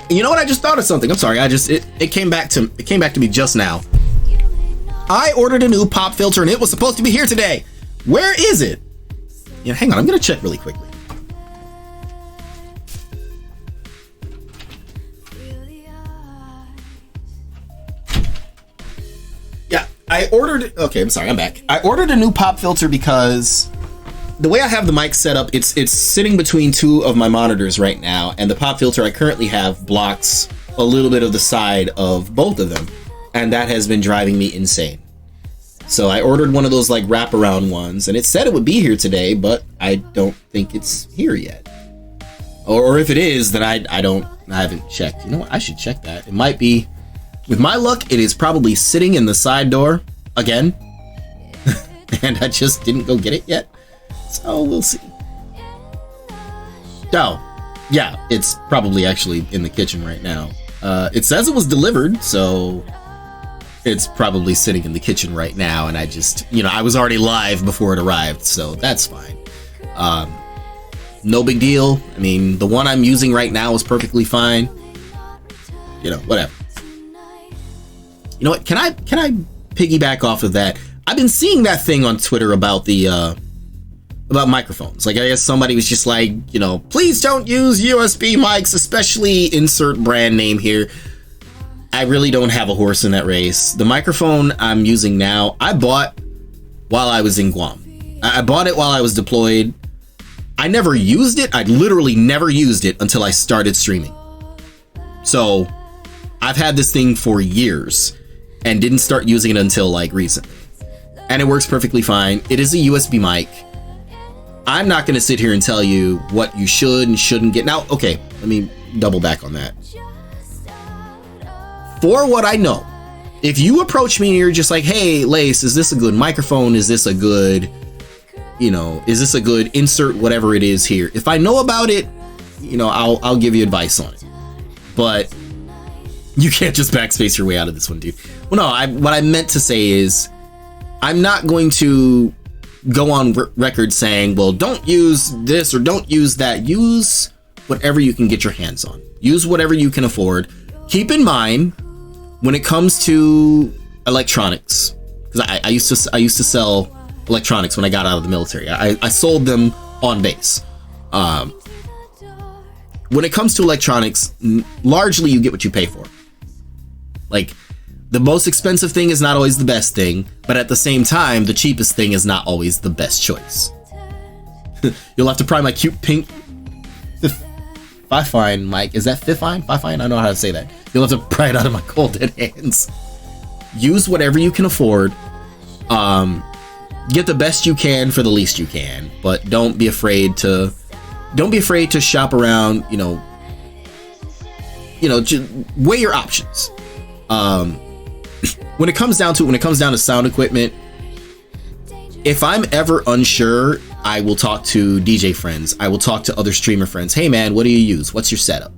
You know what? I just thought of something. I'm sorry. It came back to me just now. I ordered a new pop filter and it was supposed to be here today. Where is it? Yeah, hang on, I'm gonna check really quickly. Yeah, okay, I'm sorry, I'm back. I ordered a new pop filter because the way I have the mic set up, it's sitting between two of my monitors right now, and the pop filter I currently have blocks a little bit of the side of both of them. And that has been driving me insane. So I ordered one of those like wraparound ones, and it said it would be here today, but I don't think it's here yet. Or if it is, then I haven't checked. You know what? I should check that. It might be, with my luck, it is probably sitting in the side door again. And I just didn't go get it yet. So we'll see. Oh, yeah, it's probably actually in the kitchen right now. It says it was delivered, so it's probably sitting in the kitchen right now, and I just, you know, I was already live before it arrived, so that's fine. No big deal. I mean, the one I'm using right now is perfectly fine. You know, whatever. You know what? Can I piggyback off of that? I've been seeing that thing on Twitter about the about microphones. Like, I guess somebody was just like, you know, please don't use USB mics, especially insert brand name here. I really don't have a horse in that race. The microphone I'm using now, I bought while I was in Guam. I bought it while I was deployed. I never used it. I literally never used it until I started streaming. So I've had this thing for years and didn't start using it until like recently. And it works perfectly fine. It is a USB mic. I'm not going to sit here and tell you what you should and shouldn't get. Now, okay, let me double back on that. For what I know, if you approach me and you're just like, hey, Lace, is this a good microphone? Is this a good, you know, is this a good insert, whatever it is here? If I know about it, you know, I'll give you advice on it. But you can't just backspace your way out of this one, dude. Well, no, what I meant to say is I'm not going to go on record saying, well, don't use this or don't use that. Use whatever you can get your hands on. Use whatever you can afford. Keep in mind, when it comes to electronics, because I used to sell electronics when I got out of the military. I sold them on base. when it comes to electronics, largely you get what you pay for. Like, the most expensive thing is not always the best thing, but at the same time, the cheapest thing is not always the best choice. You'll have to pry my cute pink Fifine, Mike. Is that Fifine? Fifine? I don't know how to say that. You'll have to pry it out of my cold dead hands. Use whatever you can afford. Get the best you can for the least you can, but don't be afraid to shop around. Weigh your options. When it comes down to sound equipment, if I'm ever unsure, I will talk to DJ friends. I will talk to other streamer friends. Hey man, what do you use? What's your setup?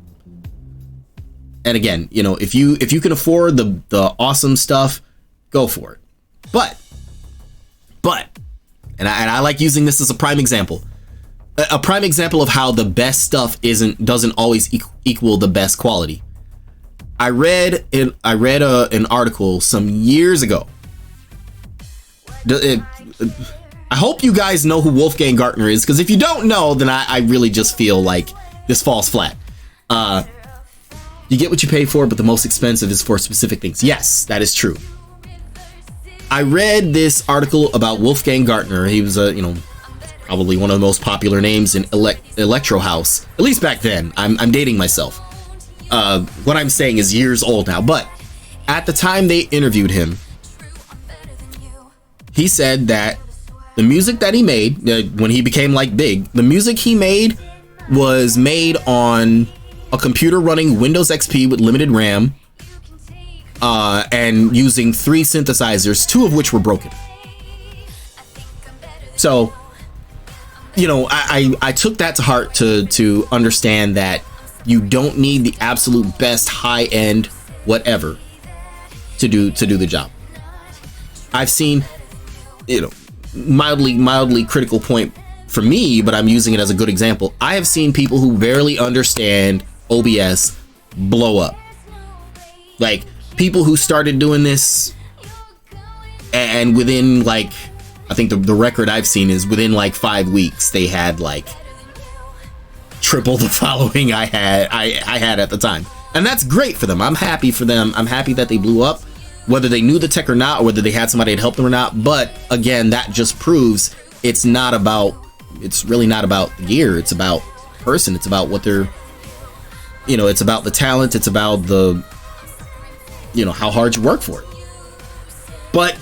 And again, if you can afford the awesome stuff, go for it. But and I like using this as a prime example. A prime example of how the best stuff doesn't always equal the best quality. I read an article some years ago. I hope you guys know who Wolfgang Gartner is, because if you don't know, then I really just feel like this falls flat. You get what you pay for, but the most expensive is for specific things. Yes, that is true. I read this article about Wolfgang Gartner. He was probably one of the most popular names in electro house, at least back then. I'm dating myself. What I'm saying is years old now, but at the time they interviewed him, he said that the music that he made when he became big, the music he made was made on a computer running Windows XP with limited RAM, and using 3 synthesizers, 2 of which were broken. So, I took that to heart to understand that you don't need the absolute best high end whatever to do the job. I've seen, mildly critical point for me, but I'm using it as a good example. I have seen people who barely understand OBS blow up. Like, people who started doing this and within I think the record I've seen is within 5 weeks they had triple the following I had at the time. And that's great for them. I'm happy for them. I'm happy that they blew up, whether they knew the tech or not, or whether they had somebody to help them or not. But again, that just proves it's really not about the gear. It's about person. It's about what they're, it's about the talent. It's about the, how hard you work for it. But,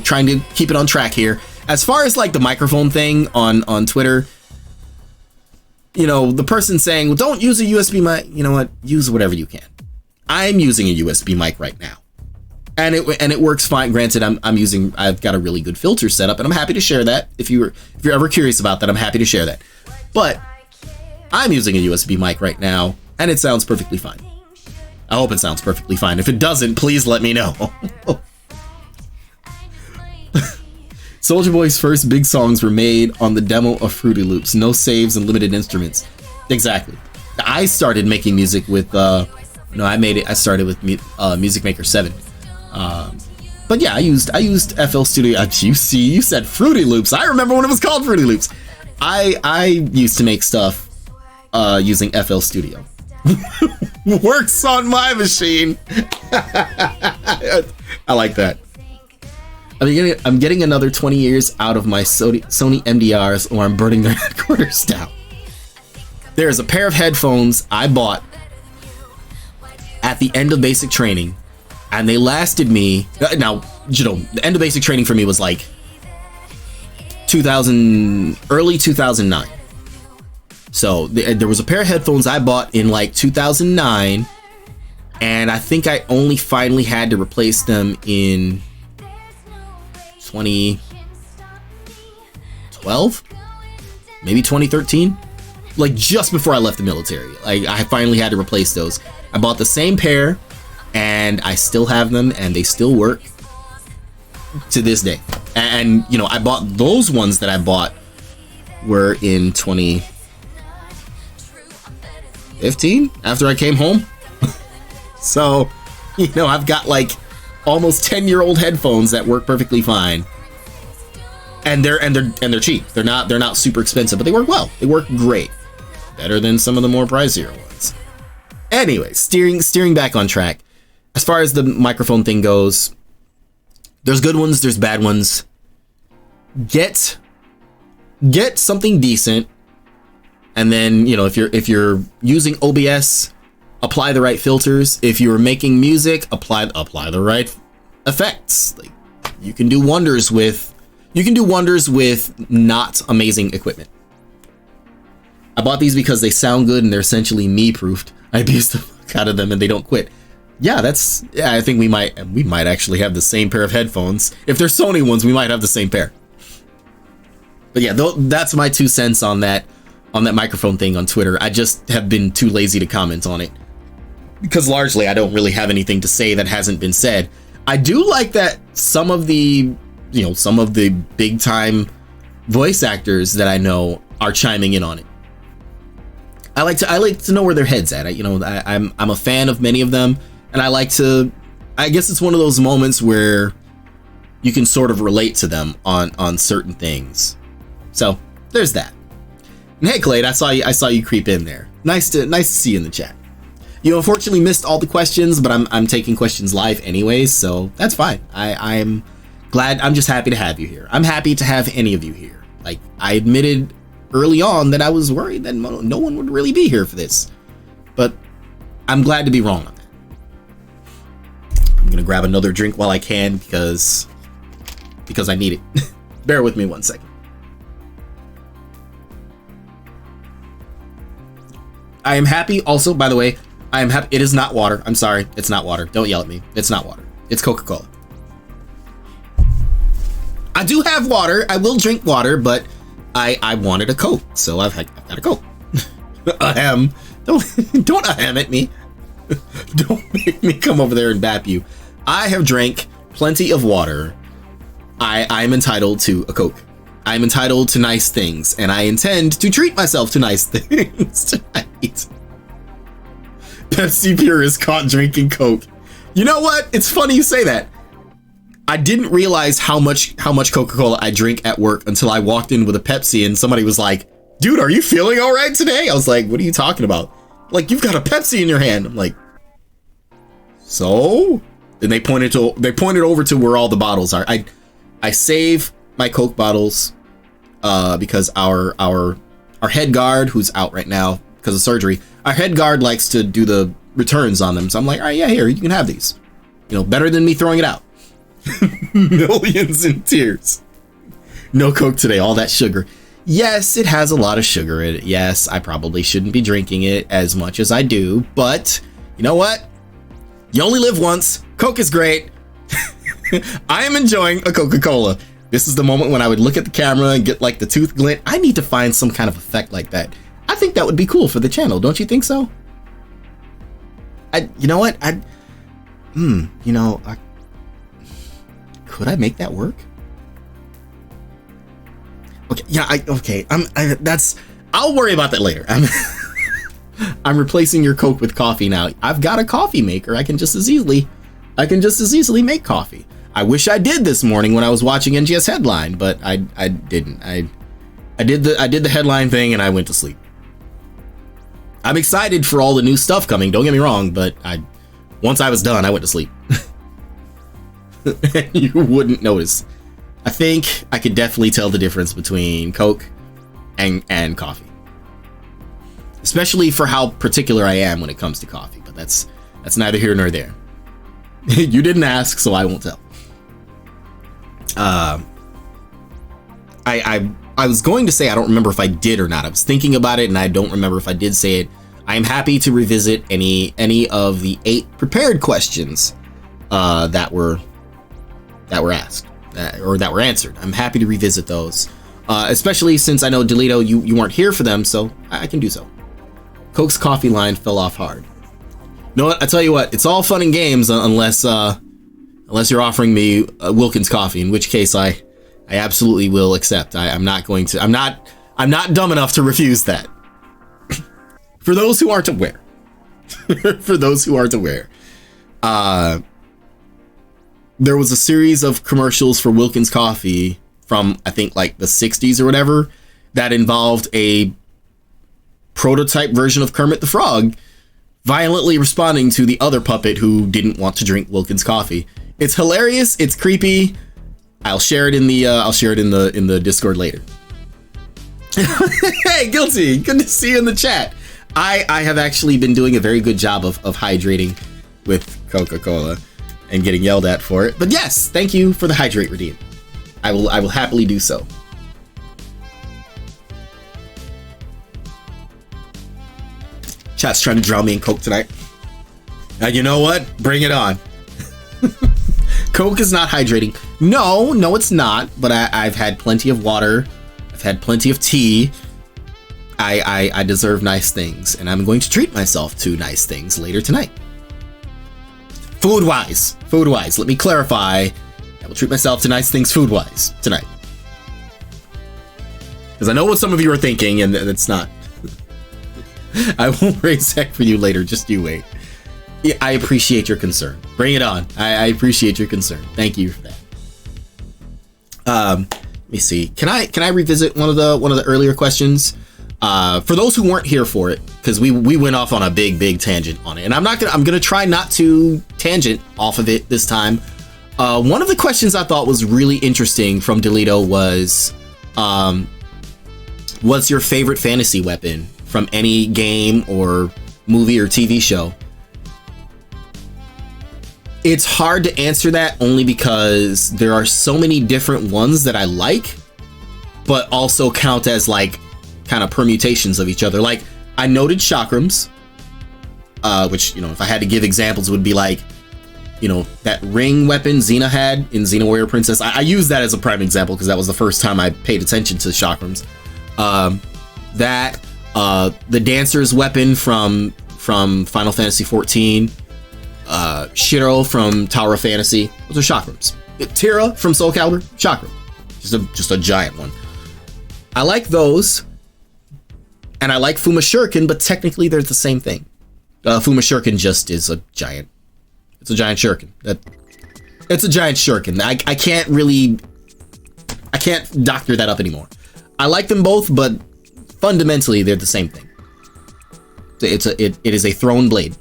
trying to keep it on track here. As far as the microphone thing on Twitter, the person saying, well, don't use a USB mic. You know what? Use whatever you can. I'm using a USB mic right now, and it works fine. Granted, I've got a really good filter set up, and I'm happy to share that. If you're ever curious about that, I'm happy to share that. But I'm using a USB mic right now, and it sounds perfectly fine. I hope it sounds perfectly fine. If it doesn't, please let me know. Soulja Boy's first big songs were made on the demo of Fruity Loops, no saves and limited instruments. Exactly. I started making music with, I started with Music Maker 7. But yeah, I used FL Studio. You said Fruity Loops. I remember when it was called Fruity Loops. I used to make stuff using FL Studio. Works on my machine. I like that. I'm getting another 20 years out of my Sony MDRs, or I'm burning their headquarters down. There's a pair of headphones I bought at the end of basic training, and they lasted me. Now, the end of basic training for me was early 2009. So there was a pair of headphones I bought in 2009, and I think I only finally had to replace them in 2012, maybe 2013, just before I left the military. I finally had to replace those. I bought the same pair, and I still have them, and they still work to this day. And I bought those ones that I bought were in 2015 after I came home. So I've got almost 10-year-old headphones that work perfectly fine, and they're cheap. They're not super expensive, but they work well. They work great. better than some of the more pricier ones. Anyway, steering back on track. As far as the microphone thing goes, there's good ones, there's bad ones. Get something decent, and then, you know, if you're using OBS, apply the right filters. If you're making music, apply the right effects. Like, you can do wonders with not amazing equipment. I bought these because they sound good and they're essentially me-proofed. I abuse the fuck out of them and they don't quit. Yeah, I think we might actually have the same pair of headphones. If they're Sony ones, we might have the same pair. But yeah, that's my 2 cents on that microphone thing on Twitter. I just have been too lazy to comment on it, because largely I don't really have anything to say that hasn't been said. I do like that some of the big time voice actors that I know are chiming in on it. I like to know where their head's at. I'm a fan of many of them, and I guess it's one of those moments where you can sort of relate to them on certain things. So there's that. And hey, Clade, I saw you creep in there. Nice to see you in the chat. You unfortunately missed all the questions, but I'm taking questions live anyways, so that's fine. I'm glad. I'm just happy to have you here. I'm happy to have any of you here. Like, I admitted early on that I was worried that no one would really be here for this, but I'm glad to be wrong on that. I'm gonna grab another drink while I can because I need it. Bear with me 1 second. I am happy also, by the way, I am happy. It is not water. I'm sorry. It's not water. Don't yell at me. It's not water. It's Coca-Cola. I do have water. I will drink water, but I wanted a Coke, so I've got a Coke. Ahem. Don't ahem at me. Don't make me come over there and bap you. I have drank plenty of water. I'm entitled to a Coke. I'm entitled to nice things, and I intend to treat myself to nice things tonight. Pepsi Pure is caught drinking Coke. You know what? It's funny you say that. I didn't realize how much Coca-Cola I drink at work until I walked in with a Pepsi and somebody was like, "Dude, are you feeling all right today?" I was like, "What are you talking about?" Like, "You've got a Pepsi in your hand." I'm like, "So?" And they pointed over to where all the bottles are. I save my Coke bottles because our head guard, who's out right now because of surgery, our head guard likes to do the returns on them. So I'm like, "All right, yeah, here, you can have these. You know, better than me throwing it out." Millions in tears. No Coke today, all that sugar. Yes, it has a lot of sugar in it. Yes, I probably shouldn't be drinking it as much as I do, but you know what? You only live once. Coke is great. I am enjoying a Coca-Cola. This is the moment when I would look at the camera and get like the tooth glint. I need to find some kind of effect like that. I think that would be cool for the channel. Don't you think so? You know what? Could I make that work? Okay, yeah, I'll worry about that later. I'm replacing your Coke with coffee now. I've got a coffee maker. I can just as easily make coffee. I wish I did this morning when I was watching NGS Headline, but I didn't. I did the headline thing and I went to sleep. I'm excited for all the new stuff coming, don't get me wrong, but once I was done, I went to sleep. You wouldn't notice. I think I could definitely tell the difference between Coke and coffee, especially for how particular I am when it comes to coffee, but that's neither here nor there. You didn't ask, so I won't tell. I was going to say I don't remember if I did or not. I was thinking about it and I don't remember if I did say it. I am happy to revisit any of the 8 prepared questions that were asked or that were answered. I'm happy to revisit those, especially since I know Delito, you weren't here for them, so I can do so. Coke's coffee line fell off hard. You know what? I tell you what, it's all fun and games unless you're offering me Wilkins coffee, in which case I absolutely will accept. I'm not dumb enough to refuse that. For those who aren't aware, there was a series of commercials for Wilkins coffee from, I think, like the 60s or whatever, that involved a prototype version of Kermit the Frog, violently responding to the other puppet who didn't want to drink Wilkins coffee. It's hilarious. It's creepy. I'll share it in the Discord later. Hey, Guilty. Good to see you in the chat. I have actually been doing a very good job of hydrating with Coca-Cola and getting yelled at for it. But yes, thank you for the hydrate redeem. I will happily do so. Chat's trying to drown me in Coke tonight. Now, you know what? Bring it on. Coke is not hydrating. No, it's not. But I've had plenty of water. I've had plenty of tea. I deserve nice things, and I'm going to treat myself to nice things later tonight. Food-wise. Let me clarify. I will treat myself to nice things food-wise tonight. Because I know what some of you are thinking, and it's not. I won't raise heck for you later. Just you wait. Yeah, I appreciate your concern. Bring it on. I appreciate your concern. Thank you for that. Let me see. Can I revisit one of the earlier questions? For those who weren't here for it, because we went off on a big tangent on it, and I'm gonna try not to tangent off of it this time. One of the questions I thought was really interesting from Delito was, what's your favorite fantasy weapon from any game or movie or TV show? It's hard to answer that only because there are so many different ones that I like, but also count as like kind of permutations of each other. Like, I noted chakrams, which, you know, if I had to give examples, would be like, you know, that ring weapon Xena had in Xena Warrior Princess. I use that as a prime example because that was the first time I paid attention to chakrams. The dancer's weapon from Final Fantasy XIV, Shiro from Tower of Fantasy, those are chakrams. Tira from Soul Calibur, chakram, just a giant one. I like those, and I like Fuma Shuriken, but technically they're the same thing. Fuma Shuriken just is a giant. It's a giant shuriken. It's a giant shuriken. I can't doctor that up anymore. I like them both, but fundamentally they're the same thing. It is a thrown blade.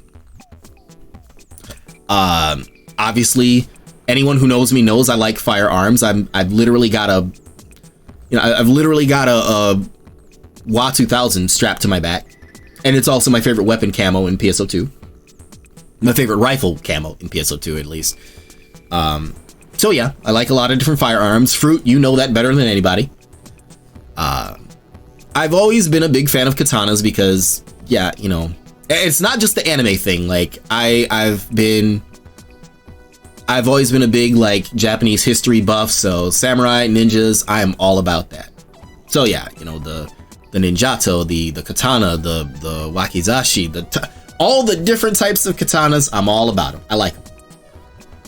Obviously, anyone who knows me knows I like firearms. I've literally got a WA 2000 strapped to my back, and it's also my favorite weapon camo in PSO2. My favorite rifle camo in PSO2, at least. So yeah, I like a lot of different firearms. Fruit, you know that better than anybody. I've always been a big fan of katanas because, yeah, you know, it's not just the anime thing. Like, I've always been a big, like, Japanese history buff, so samurai, ninjas, I am all about that. So yeah, you know, the ninjato, the katana, the wakizashi, all the different types of katanas, I'm all about them. I like them.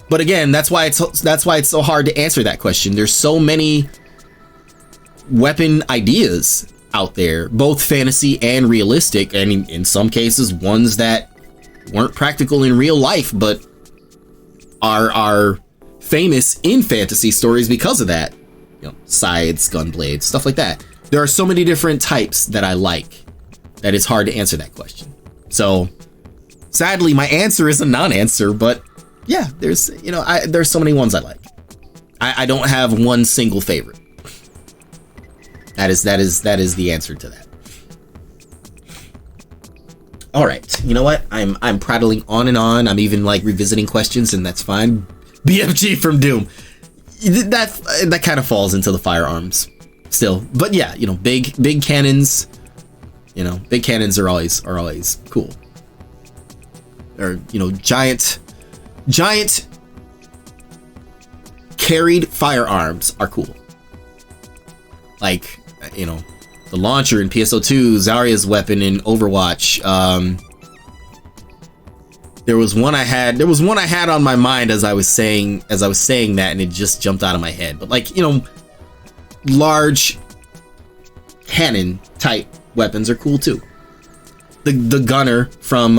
But again, that's why it's so hard to answer that question. There's so many weapon ideas out there, both fantasy and realistic, and in some cases ones that weren't practical in real life but are famous in fantasy stories because of that. You know, scythes, gunblades, stuff like that. There are so many different types that I like that it's hard to answer that question. So sadly, my answer is a non-answer, but yeah, there's so many ones I like. I don't have one single favorite. That is the answer to that. All right, you know what? I'm prattling on and on. I'm even like revisiting questions, and that's fine. BFG from Doom. That kind of falls into the firearms still, but yeah, you know, big cannons. You know, big cannons are always cool. Or, you know, giant carried firearms are cool. Like, you know, the launcher in PSO2, Zarya's weapon in Overwatch. There was one I had on my mind as I was saying that, and it just jumped out of my head. But like, you know, large cannon type weapons are cool too. The gunner from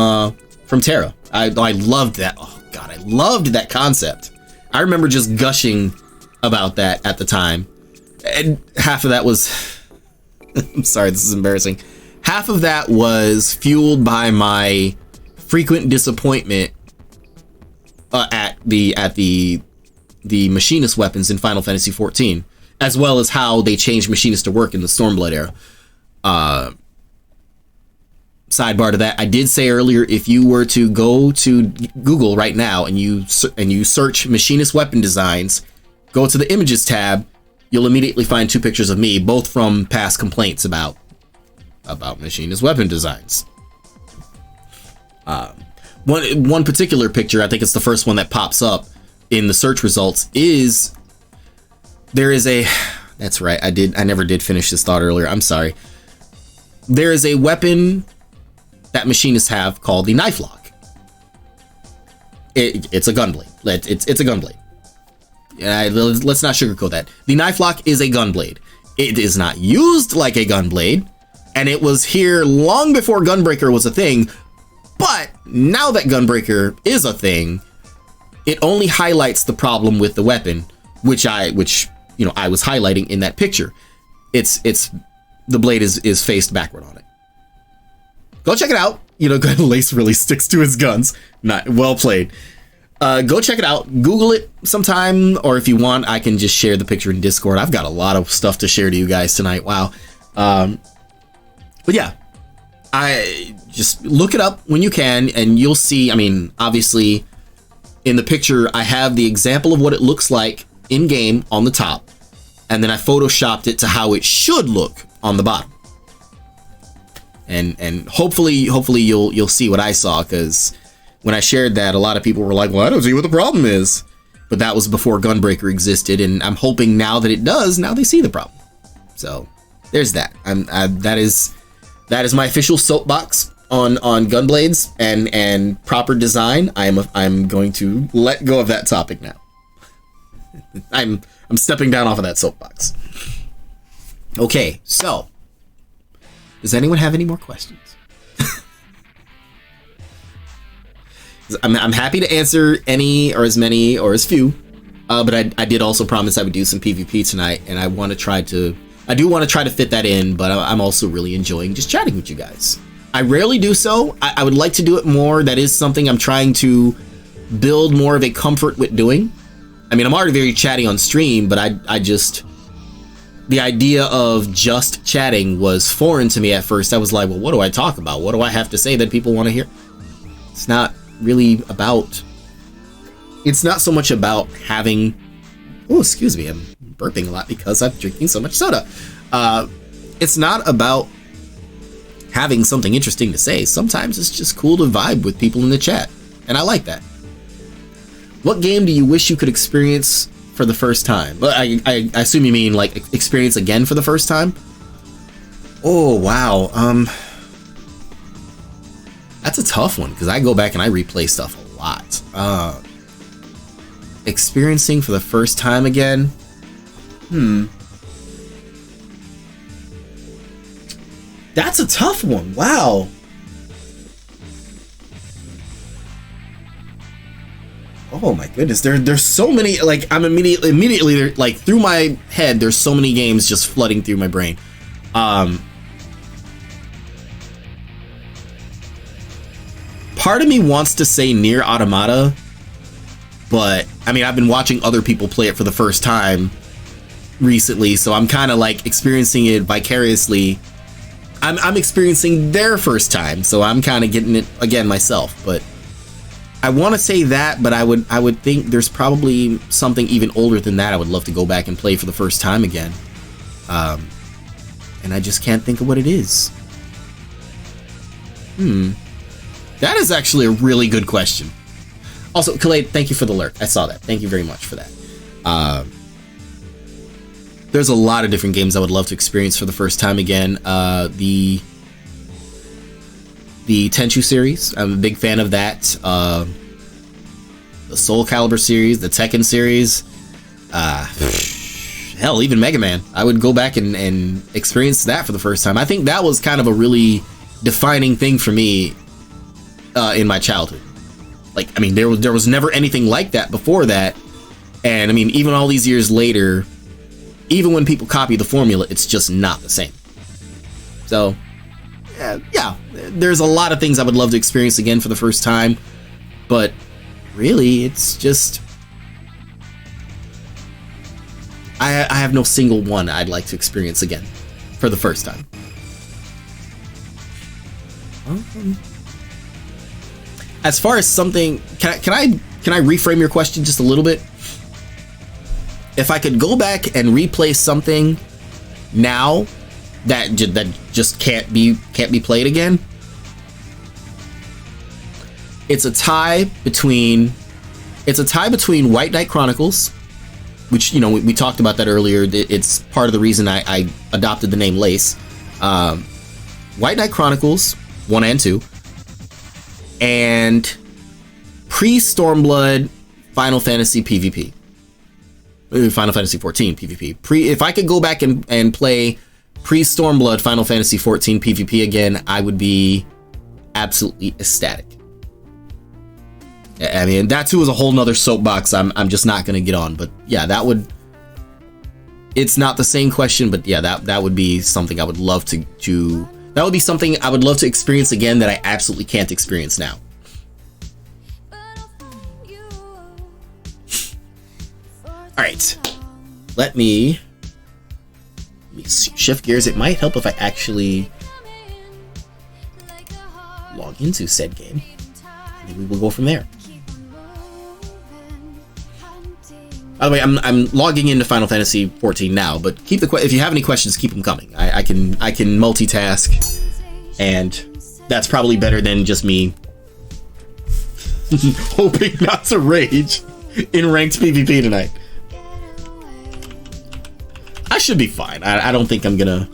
Terra. I loved that. Oh god, I loved that concept. I remember just gushing about that at the time. And half of that was I'm sorry, this is embarrassing. half of that was fueled by my frequent disappointment at the machinist weapons in Final Fantasy XIV, as well as how they changed machinist to work in the Stormblood era. Sidebar to that, I did say earlier, if you were to go to Google right now and you search machinist weapon designs, go to the images tab, you'll immediately find 2 pictures of me, both from past complaints about machinist weapon designs. One particular picture, I think it's the first one that pops up in the search results, is there is a, that's right, I never did finish this thought earlier, I'm sorry. There is a weapon that machinists have called the knife lock. It's a gunblade. It's a gunblade. Let's not sugarcoat that. The knife lock is a gunblade. It is not used like a gunblade, and it was here long before Gunbreaker was a thing. But now that Gunbreaker is a thing, it only highlights the problem with the weapon, which I was highlighting in that picture. It's the blade is faced backward on it. Go check it out. Lace really sticks to his guns. Not well played. Go check it out. Google it sometime, or if you want, I can just share the picture in Discord. I've got a lot of stuff to share to you guys tonight. Wow. But yeah, I just look it up when you can, and you'll see. I mean, obviously, in the picture, I have the example of what it looks like in game on the top, and then I photoshopped it to how it should look on the bottom. And hopefully you'll see what I saw, because when I shared that, a lot of people were like, well, I don't see what the problem is. But that was before Gunbreaker existed, and I'm hoping now that it does, now they see the problem. So there's that. That is my official soapbox on gunblades and proper design. I'm going to let go of that topic now. I'm stepping down off of that soapbox. Okay, so does anyone have any more questions? I'm happy to answer any or as many or as few, but I did also promise I would do some PvP tonight, and I do want to try to fit that in, but I'm also really enjoying just chatting with you guys. I rarely do so. I would like to do it more. That is something I'm trying to build more of a comfort with doing. I mean, I'm already very chatty on stream, but I just, the idea of just chatting was foreign to me at first. I was like, well, what do I talk about? What do I have to say that people want to hear? It's not really about, it's not so much about having, oh, excuse me, I'm burping a lot because I'm drinking so much soda. It's not about having something interesting to say. Sometimes it's just cool to vibe with people in the chat, and I like that. What game do you wish you could experience for the first time? Well, I assume you mean like experience again for the first time? Oh, wow. That's a tough one, because I go back and I replay stuff a lot. Experiencing for the first time again? That's a tough one. Wow. Oh my goodness, there's so many, like, I'm immediately like through my head, there's so many games just flooding through my brain. Part of me wants to say Nier Automata, but I mean, I've been watching other people play it for the first time recently, so I'm kind of like experiencing it vicariously. I'm experiencing their first time, so I'm kind of getting it again myself. But I want to say that, but I would think there's probably something even older than that I would love to go back and play for the first time again. And I just can't think of what it is. That is actually a really good question. Also, Khaled, thank you for the lurk. I saw that. Thank you very much for that. There's a lot of different games I would love to experience for the first time again. The Tenchu series, I'm a big fan of that. The Soul Calibur series, the Tekken series, hell, even Mega Man. I would go back and experience that for the first time. I think that was kind of a really defining thing for me in my childhood. Like, I mean, there was never anything like that before that, and I mean, even all these years later, even when people copy the formula, it's just not the same. So yeah, there's a lot of things I would love to experience again for the first time, but really, it's just I have no single one I'd like to experience again for the first time. As far as something, can I reframe your question just a little bit? If I could go back and replay something now that just can't be played again, it's a tie between White Knight Chronicles, which, you know, we talked about that earlier. It's part of the reason I adopted the name Lace. White Knight Chronicles 1 and 2, and pre-Stormblood Final Fantasy PvP. Final Fantasy 14 PvP. If I could go back and play pre-Stormblood Final Fantasy 14 PvP again, I would be absolutely ecstatic. I mean, that too is a whole nother soapbox I'm just not going to get on, but yeah, that would... It's not the same question, but yeah, that would be something I would love to that would be something I would love to experience again that I absolutely can't experience now. Alright, let me shift gears. It might help if I actually log into said game, and then we will go from there. By the way, I'm logging into Final Fantasy 14 now, but if you have any questions, keep them coming. I can multitask, and that's probably better than just me hoping not to rage in ranked PvP tonight. I should be fine. I don't think I'm gonna...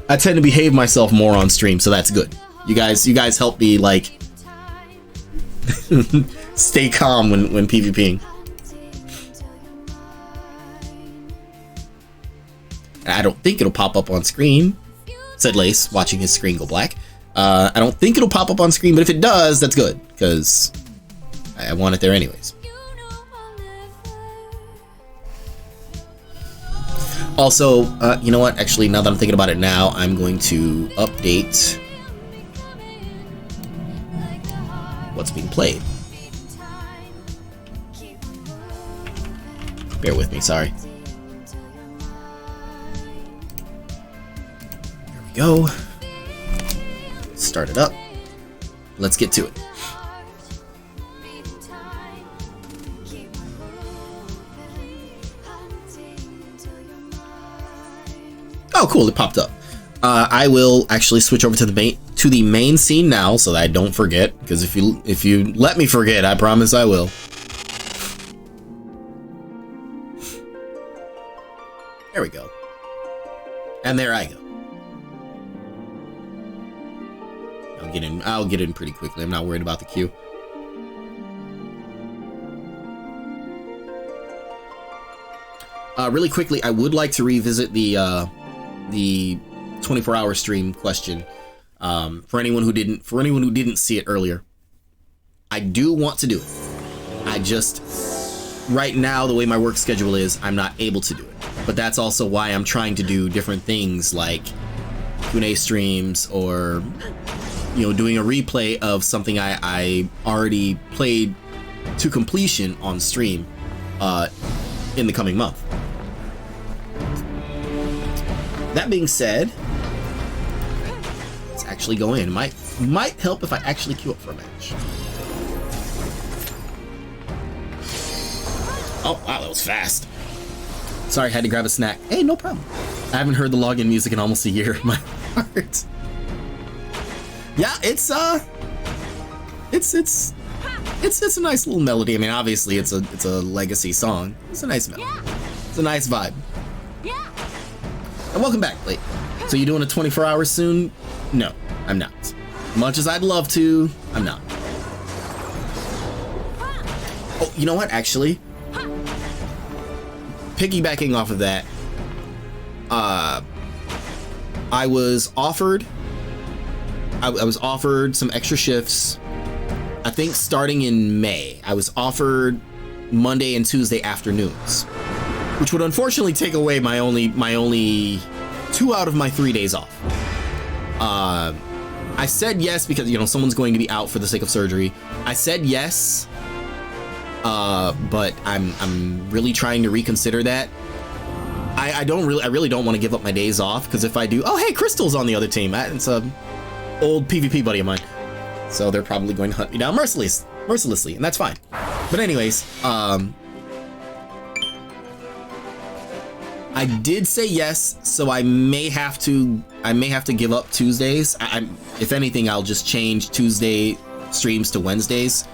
I tend to behave myself more on stream, so that's good. You guys help me, like, stay calm when PvPing. I don't think it'll pop up on screen, said Lace, watching his screen go black. I don't think it'll pop up on screen, but if it does, that's good, because I want it there anyways. Also, you know what? Actually, now that I'm thinking about it now, I'm going to update what's being played. Bear with me, sorry. There we go. Start it up. Let's get to it. Oh, cool! It popped up. I will actually switch over to the main scene now, so that I don't forget. Because if you let me forget, I promise I will. There we go. And there I go. I'll get in pretty quickly. I'm not worried about the queue. Really quickly, I would like to revisit the 24-hour stream question. For anyone who didn't see it earlier, I do want to do it. I just, right now, the way my work schedule is, I'm not able to do it. But that's also why I'm trying to do different things like Q&A streams, or, you know, doing a replay of something I already played to completion on stream in the coming month. That being said, let's actually go in. Might help if I actually queue up for a match. Oh, wow, that was fast. Sorry, I had to grab a snack. Hey, no problem. I haven't heard the login music in almost a year in my heart. Yeah, it's a nice little melody. I mean, obviously it's a legacy song. It's a nice melody. It's a nice vibe. And welcome back. Wait, so you doing a 24 hours soon? No, I'm not. Much as I'd love to, I'm not. Oh, you know what? Actually, piggybacking off of that, I was offered some extra shifts. I think starting in May, I was offered Monday and Tuesday afternoons, which would unfortunately take away my only 2 out of my 3 days off. I said yes because, you know, someone's going to be out for the sake of surgery. I said yes, but I'm really trying to reconsider that. I really don't want to give up my days off, because if I do, oh hey, Crystal's on the other team. It's a old PvP buddy of mine, so they're probably going to hunt me down mercilessly, and that's fine. But anyways, I did say yes, so I may have to give up Tuesdays. If anything, I'll just change Tuesday streams to Wednesdays.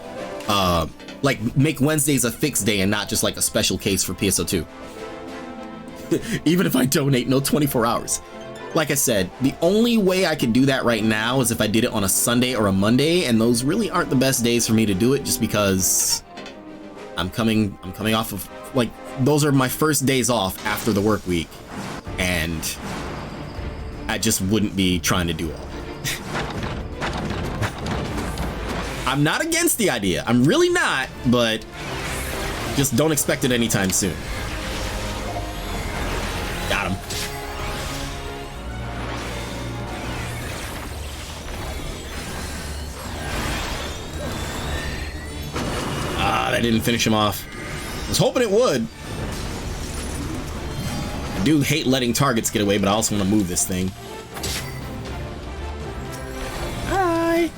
Like make Wednesdays a fixed day and not just like a special case for PSO2. Even if I donate, no 24 hours. Like I said, the only way I could do that right now is if I did it on a Sunday or a Monday, and those really aren't the best days for me to do it, just because I'm coming off of, like, those are my first days off after the work week, and I just wouldn't be trying to do all that. I'm not against the idea. I'm really not, but just don't expect it anytime soon. Got him. Ah, that didn't finish him off. I was hoping it would. I do hate letting targets get away, but I also want to move this thing. Hi.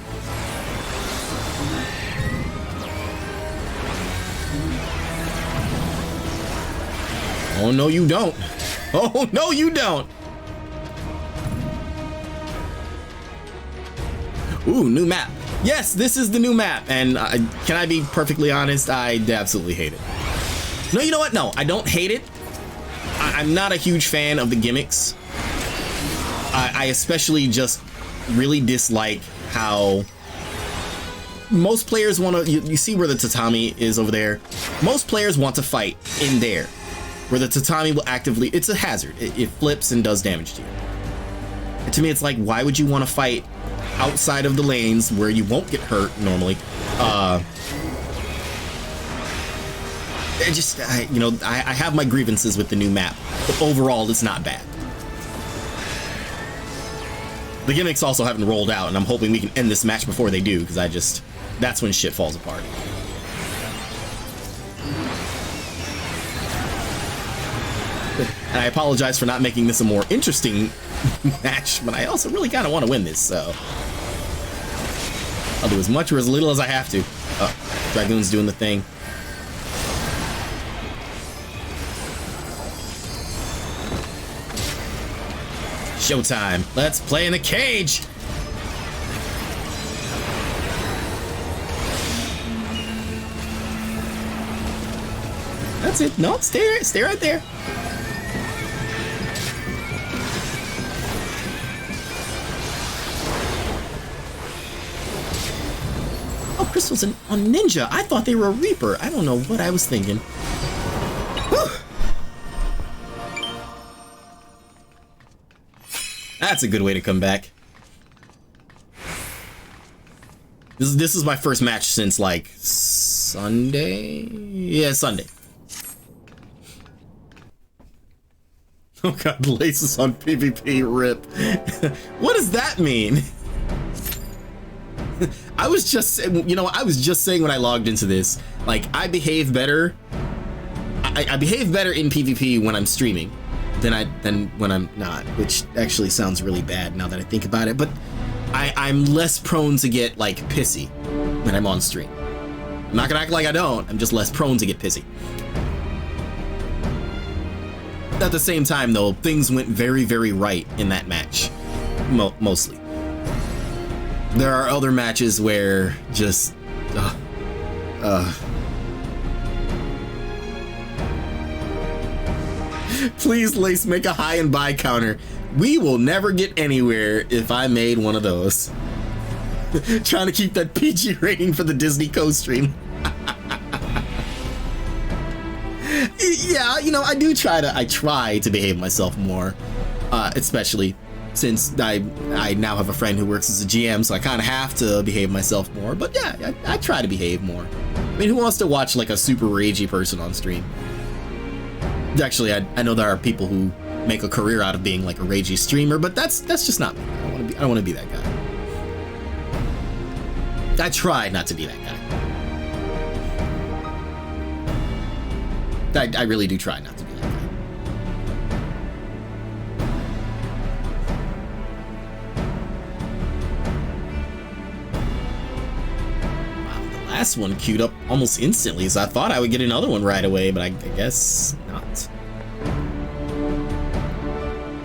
Oh, no, you don't. Oh, no, you don't. Ooh, new map. Yes, this is the new map. And can I be perfectly honest? I absolutely hate it. No, you know what? No, I don't hate it. I'm not a huge fan of the gimmicks. I especially just really dislike how most players want to, you see where the tatami is over there? Most players want to fight in there, where the tatami will actively, it's a hazard. It flips and does damage to you. And to me, it's like, why would you want to fight outside of the lanes where you won't get hurt normally? You know, I have my grievances with the new map, but overall, it's not bad. The gimmicks also haven't rolled out, and I'm hoping we can end this match before they do, because that's when shit falls apart. And I apologize for not making this a more interesting match, but I also really kind of want to win this, so I'll do as much or as little as I have to. Oh, Dragoon's doing the thing. Showtime. Let's play in the cage. That's it. No, stay right there. Oh, Crystal's on Ninja. I thought they were a Reaper. I don't know what I was thinking. Whew. That's a good way to come back. This is my first match since like Sunday. Yeah, Sunday. Oh god, laces on PvP rip. What does that mean? I was just saying when I logged into this, like, I behave better. I behave better in PvP when I'm streaming than when I'm not, which actually sounds really bad now that I think about it, but I'm less prone to get like pissy when I'm on stream. I'm not gonna act like I don't, I'm just less prone to get pissy. At the same time though, things went very, very right in that match. Mostly. There are other matches where just please, Lace, make a high and buy counter. We will never get anywhere if I made one of those. Trying to keep that PG rating for the Disney co-stream. Yeah, you know, I try to behave myself more, especially since I now have a friend who works as a GM, so I kind of have to behave myself more. But yeah, I try to behave more. I mean, who wants to watch like a super ragey person on stream? Actually, I know there are people who make a career out of being like a ragey streamer, but that's just not me. I don't want to be that guy. I try not to be that guy. I really do try not to be that guy. Wow, the last one queued up almost instantly, so I thought I would get another one right away, but I guess not.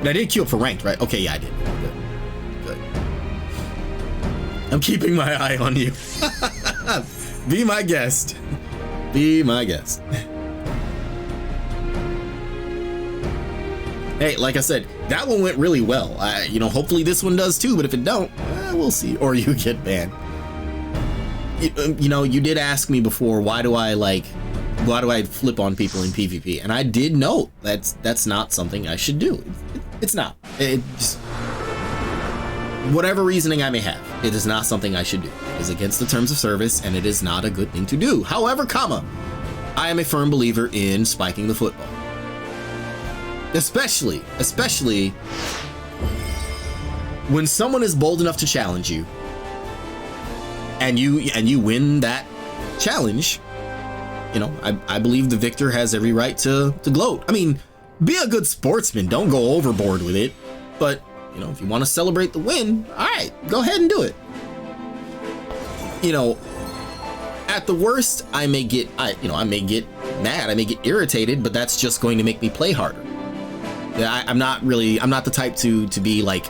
But I did queue up for ranked, right? Okay, yeah, I did. Good. I'm keeping my eye on you. Be my guest. Be my guest. Hey, like I said, that one went really well. You know, hopefully this one does too, but if it don't, we'll see. Or you get banned. You know, you did ask me before, why do I flip on people in PvP? And I did note that's not something I should do. It's not. It just, whatever reasoning I may have, it is not something I should do. It is against the terms of service, and it is not a good thing to do. However, I am a firm believer in spiking the football. Especially when someone is bold enough to challenge you, and you win that challenge. You know, I believe the victor has every right to gloat. I mean, be a good sportsman. Don't go overboard with it. But, you know, if you want to celebrate the win, all right, go ahead and do it. You know, at the worst, I may get mad, I may get irritated, but that's just going to make me play harder. I'm not the type to be like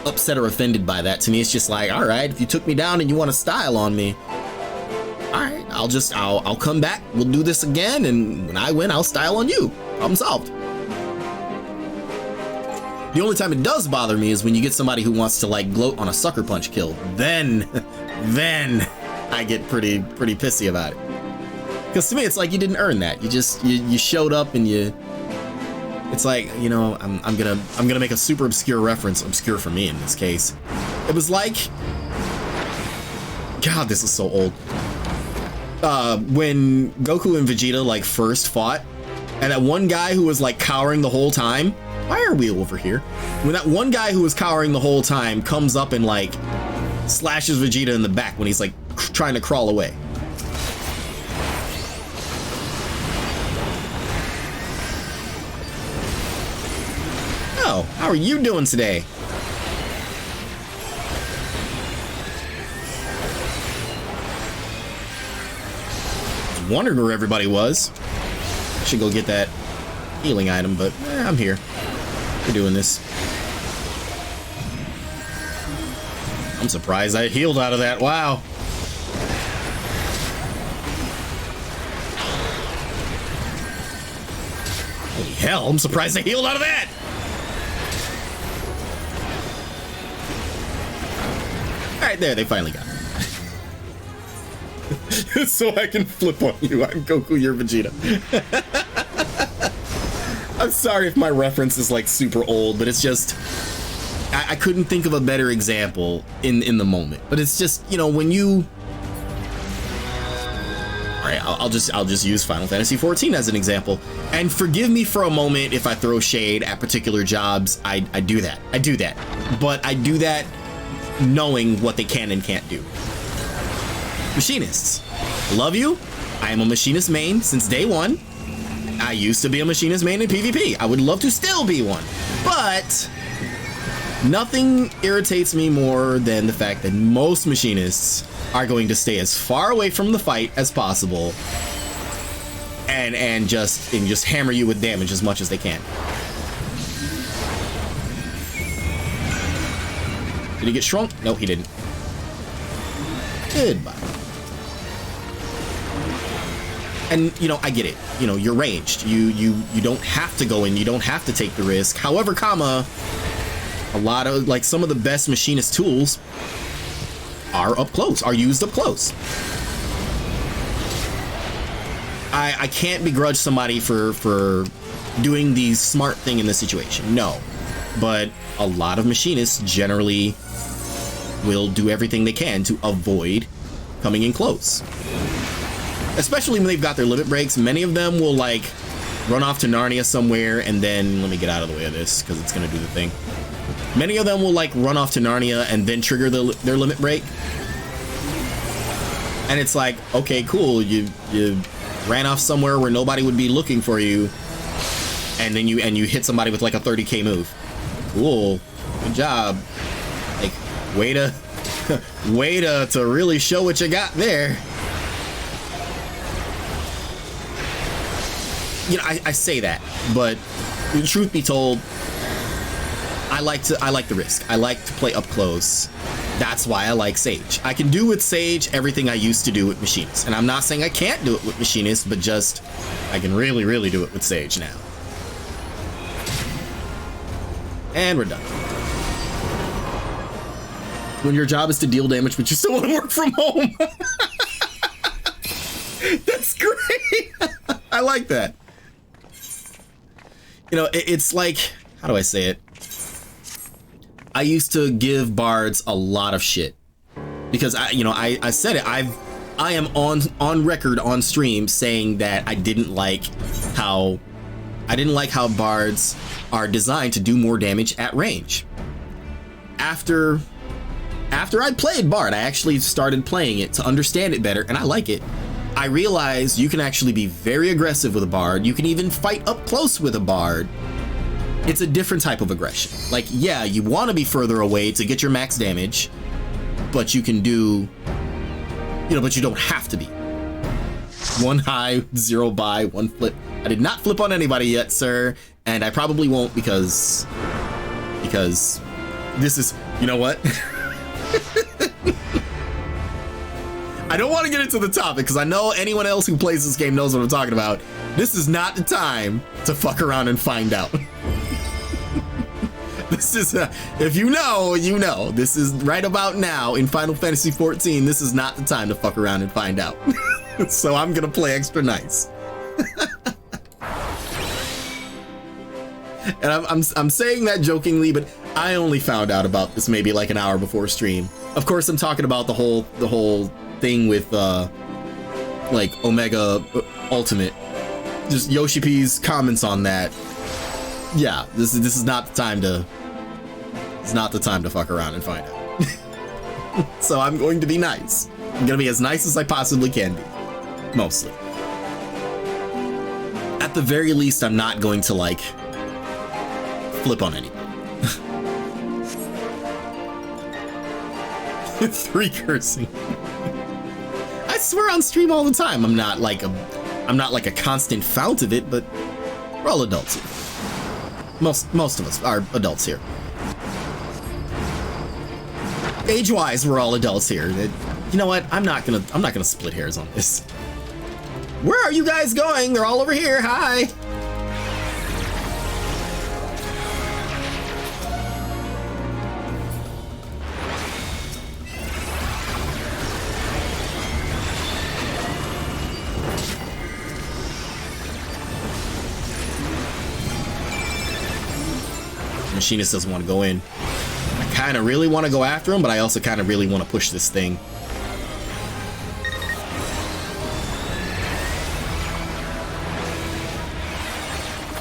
upset or offended by that. To me, it's just like, all right, if you took me down and you want to style on me, all right, I'll come back. We'll do this again, and when I win, I'll style on you. Problem solved. The only time it does bother me is when you get somebody who wants to like gloat on a sucker punch kill. Then I get pretty pissy about it. Because to me, it's like you didn't earn that. You showed up and it's like, you know, I'm gonna make a super obscure reference, obscure for me in this case. It was like, God, this is so old. When Goku and Vegeta like first fought, and that one guy who was like cowering the whole time. Why are we over here? When that one guy who was cowering the whole time comes up and like slashes Vegeta in the back when he's like trying to crawl away. Oh, how are you doing today? Wondered where everybody was. Should go get that healing item, but I'm here. We're doing this. I'm surprised I healed out of that. Wow. Holy hell, I'm surprised I healed out of that. All right, there, they finally got it. So I can flip on you. I'm Goku, you're Vegeta. I'm sorry if my reference is like super old, but it's just I couldn't think of a better example in the moment. But it's just, you know, when you, all right, I'll just use Final Fantasy XIV as an example. And forgive me for a moment if I throw shade at particular jobs. I do that. But I do that knowing what they can and can't do. Machinists, love you. I am a machinist main since day one. I used to be a machinist main in PvP. I would love to still be one, but nothing irritates me more than the fact that most machinists are going to stay as far away from the fight as possible and just hammer you with damage as much as they can. Did he get shrunk? No, he didn't. Goodbye. And, you know, I get it. You know, you're ranged. You don't have to go in. You don't have to take the risk. However, a lot of, like, some of the best machinist tools are up close, are used up close. I can't begrudge somebody for doing the smart thing in this situation. No. But a lot of machinists generally will do everything they can to avoid coming in close. Especially when they've got their limit breaks. Many of them will like run off to Narnia somewhere and then, let me get out of the way of this because it's going to do the thing. Many of them will like run off to Narnia and then trigger their limit break. And it's like, okay, cool. You ran off somewhere where nobody would be looking for you, and then you hit somebody with like a 30k move. Cool, good job. Like, way to really show what you got there. You know, I say that, but truth be told, I like the risk. I like to play up close. That's why I like Sage. I can do with Sage everything I used to do with Machinist. And I'm not saying I can't do it with Machinist, but just I can really, really do it with Sage now. And we're done. When your job is to deal damage, but you still want to work from home. That's great. I like that. You know, it's like, how do I say it? I used to give bards a lot of shit because I said it. I am on record on stream saying that I didn't like how bards are designed to do more damage at range. After I played bard, I actually started playing it to understand it better, and I like it. I realized you can actually be very aggressive with a bard. You can even fight up close with a bard. It's a different type of aggression. Like, yeah, you want to be further away to get your max damage, but you can do, but you don't have to be. 1 high, 0 buy, 1 flip. I did not flip on anybody yet, sir, and I probably won't because this is, you know what? I don't want to get into the topic because I know anyone else who plays this game knows what I'm talking about. This is not the time to fuck around and find out. This is, if you know, you know. This is right about now in Final Fantasy XIV. This is not the time to fuck around and find out. So I'm gonna play extra nice. And I'm saying that jokingly, but I only found out about this maybe like an hour before stream. Of course, I'm talking about the whole thing with like Omega Ultimate. Just Yoshi P's comments on that. Yeah, this is not the time to. It's not the time to fuck around and find out. So I'm going to be nice. I'm gonna be as nice as I possibly can be. Mostly. At the very least, I'm not going to like flip on anybody. 3 cursing. I swear on stream all the time. I'm not like a constant fount of it, but we're all adults here. Most of us are adults here. Age-wise, we're all adults here. You know what? I'm not gonna split hairs on this. Where are you guys going? They're all over here. Hi. Machinist doesn't want to go in. I kind of really want to go after him, but I also kind of really want to push this thing.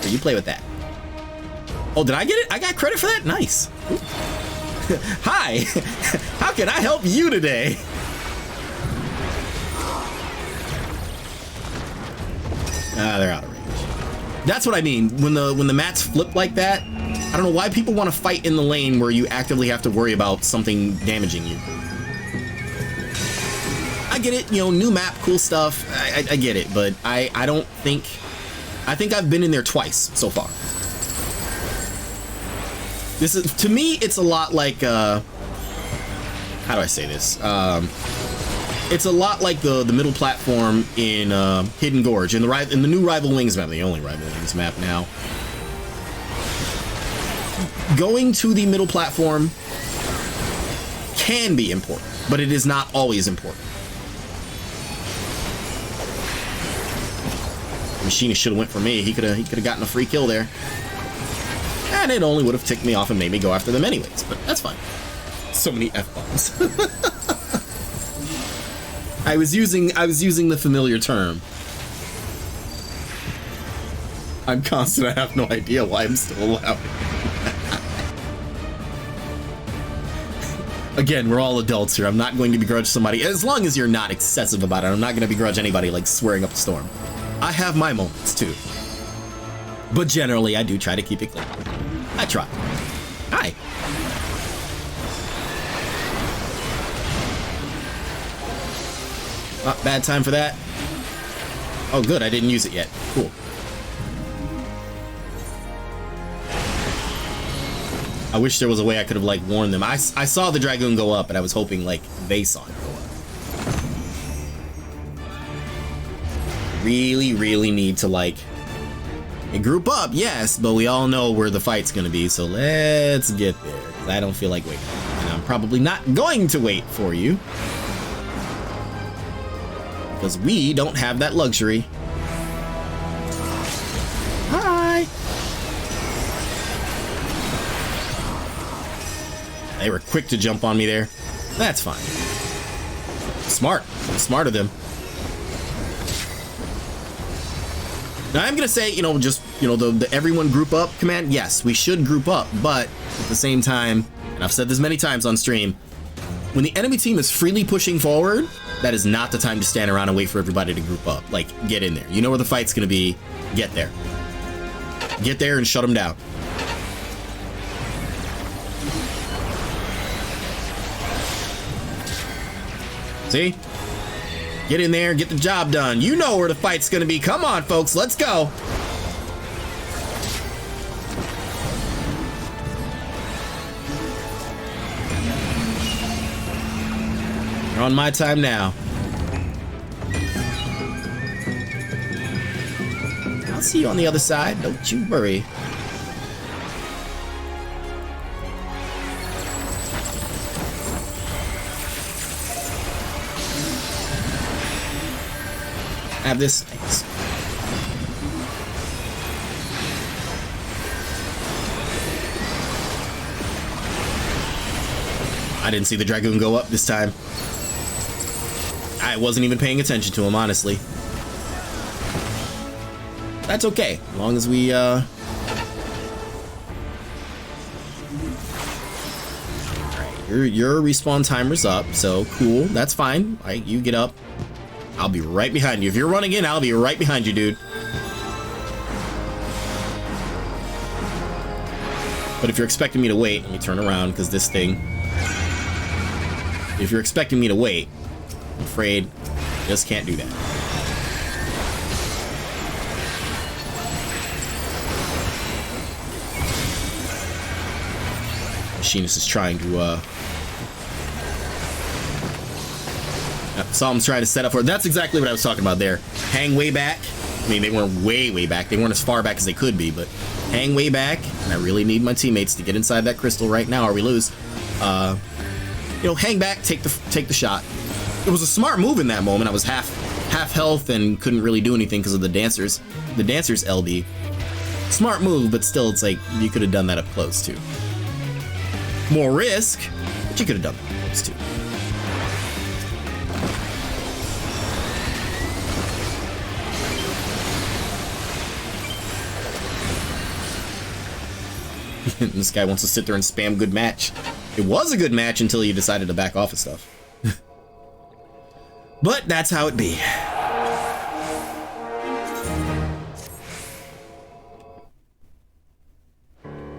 Here, you play with that. Oh, did I get it? I got credit for that? Nice. Hi. How can I help you today? They're out of range. That's what I mean. When the mats flip like that, I don't know why people want to fight in the lane where you actively have to worry about something damaging you. I get it, new map, cool stuff. I get it, but I don't think... I think I've been in there twice so far. This is, to me, it's a lot like, how do I say this? It's a lot like the middle platform in Hidden Gorge, in the new Rival Wings map, the only Rival Wings map now. Going to the middle platform can be important, but it is not always important. Machinist should have went for me. He could have gotten a free kill there. And it only would have ticked me off and made me go after them anyways, but that's fine. So many F-bombs. I was using the familiar term. I'm constant, I have no idea why I'm still allowed. Again, we're all adults here. I'm not going to begrudge somebody, as long as you're not excessive about it. I'm not going to begrudge anybody like swearing up a storm. I have my moments too. But generally, I do try to keep it clean. I try. Hi. Oh, bad time for that. Oh, good. I didn't use it yet. Cool. I wish there was a way I could have, like, warned them. I saw the Dragoon go up, and I was hoping, like, they saw it go up. Really, really need to, like, group up, yes, but we all know where the fight's gonna be, so let's get there, because I don't feel like waiting. And I'm probably not going to wait for you, because we don't have that luxury. Hi! They were quick to jump on me there. That's fine. Smart. Smart of them. Now I'm gonna say, you know, just, you know, the everyone group up command. Yes, we should group up, but at the same time, and I've said this many times on stream, when the enemy team is freely pushing forward, that is not the time to stand around and wait for everybody to group up. Like, get in there. You know where the fight's gonna be. Get there. Get there and shut them down. See? Get in there, get the job done. You know where the fight's gonna be. Come on, folks, let's go. You're on my time now. I'll see you on the other side, don't you worry. Have this. Thanks. I didn't see the Dragoon go up this time. I wasn't even paying attention to him, honestly. That's okay, as long as we Alright, your respawn timer's up, so cool, that's fine. Alright, you get up. I'll be right behind you. If you're running in, I'll be right behind you, dude. But if you're expecting me to wait, let me turn around, because this thing... If you're expecting me to wait, I'm afraid I just can't do that. Machinist is trying to, Psalm's trying to set up for it. That's exactly what I was talking about there. Hang way back. I mean, they weren't way back. They weren't as far back as they could be, but hang way back. And I really need my teammates to get inside that crystal right now, or we lose. You know, hang back, take the shot. It was a smart move in that moment. I was half health and couldn't really do anything because of the dancers. The dancers LD. Smart move, but still, it's like you could have done that up close too. More risk, but you could have done that up close too. This guy wants to sit there and spam good match. It was a good match until you decided to back off of stuff. But that's how it be.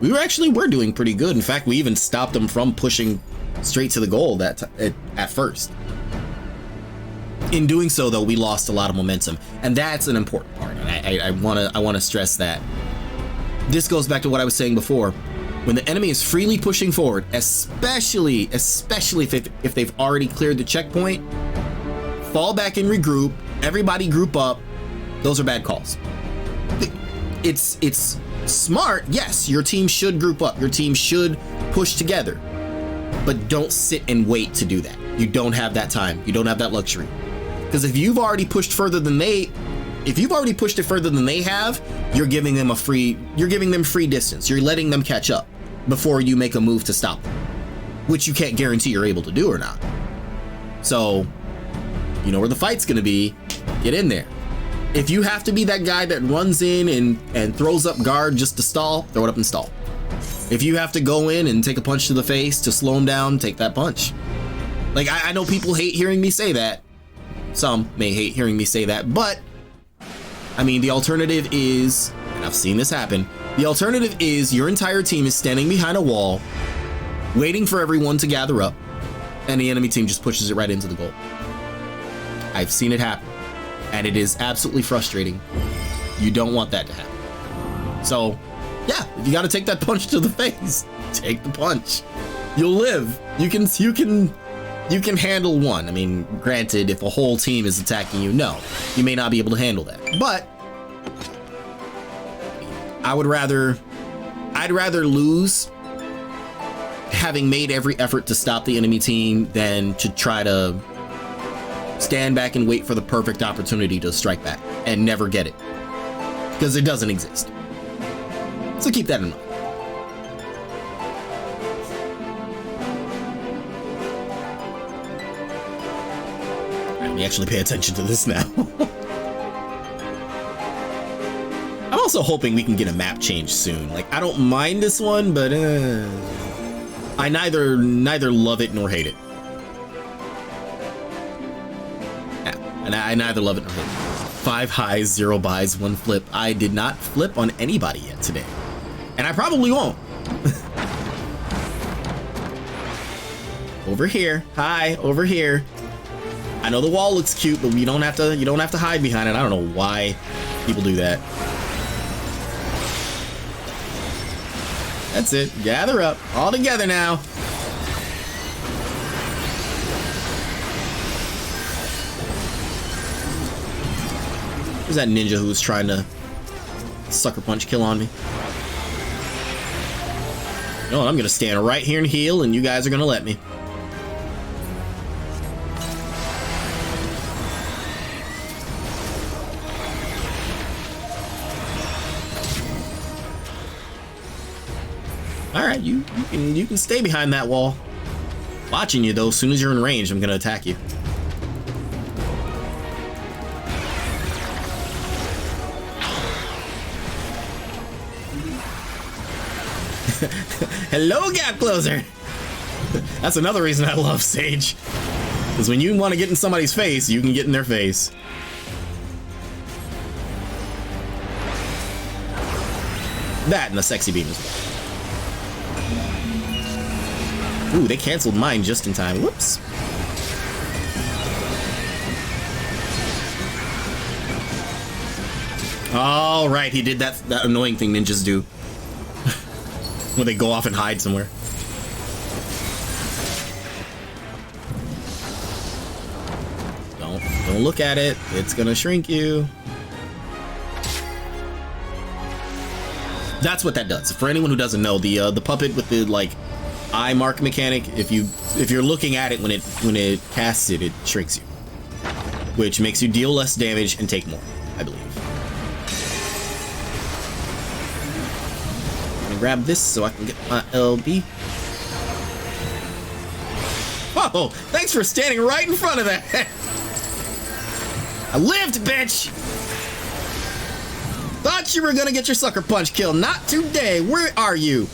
We're doing pretty good. In fact, we even stopped them from pushing straight to the goal at first. In doing so, though, we lost a lot of momentum, and that's an important part. And I wanna stress that. This goes back to what I was saying before. When the enemy is freely pushing forward, especially if they've already cleared the checkpoint, fall back and regroup, everybody group up, those are bad calls. It's smart, yes, your team should group up, your team should push together, but don't sit and wait to do that. You don't have that time, you don't have that luxury. Because if you've already pushed further than they have, you're giving them free distance. You're letting them catch up before you make a move to stop them, which you can't guarantee you're able to do or not. So, you know where the fight's gonna be, get in there. If you have to be that guy that runs in and throws up guard just to stall, throw it up and stall. If you have to go in and take a punch to the face to slow him down, take that punch. Like, I know people hate hearing me say that. Some may hate hearing me say that, but I mean, the alternative is, and I've seen this happen, the alternative is your entire team is standing behind a wall, waiting for everyone to gather up, and the enemy team just pushes it right into the goal. I've seen it happen, and it is absolutely frustrating. You don't want that to happen. So, yeah, if you got to take that punch to the face, take the punch. You'll live. You can handle one. I mean, granted, if a whole team is attacking you, no, you may not be able to handle that. But I'd rather lose having made every effort to stop the enemy team than to try to stand back and wait for the perfect opportunity to strike back and never get it, because it doesn't exist. So keep that in mind. Let me actually pay attention to this now. I'm also hoping we can get a map change soon. Like, I don't mind this one, but I neither love it nor hate it. Yeah, and I neither love it nor hate it. 5 highs, 0 buys, 1 flip. I did not flip on anybody yet today, and I probably won't. Over here, hi, over here. I know the wall looks cute, but you don't have to hide behind it. I don't know why people do that. That's it. Gather up. All together now. There's that ninja who was trying to sucker punch kill on me. No, I'm gonna stand right here and heal, and you guys are gonna let me. All right, you can stay behind that wall. Watching you though. As soon as you're in range, I'm gonna attack you. Hello, gap closer. That's another reason I love Sage. Because when you want to get in somebody's face, you can get in their face. That and the sexy beam as well. Ooh, they canceled mine just in time. Whoops. All right, he did that annoying thing ninjas do. Where they go off and hide somewhere. Don't look at it. It's gonna shrink you. That's what that does. For anyone who doesn't know, the puppet with the like eye mark mechanic, if you're looking at it when it casts it, it shrinks you, which makes you deal less damage and take more, I believe. Grab this so I can get my LB. Whoa! Thanks for standing right in front of that. I lived, bitch! Thought you were gonna get your sucker punch kill. Not today. Where are you?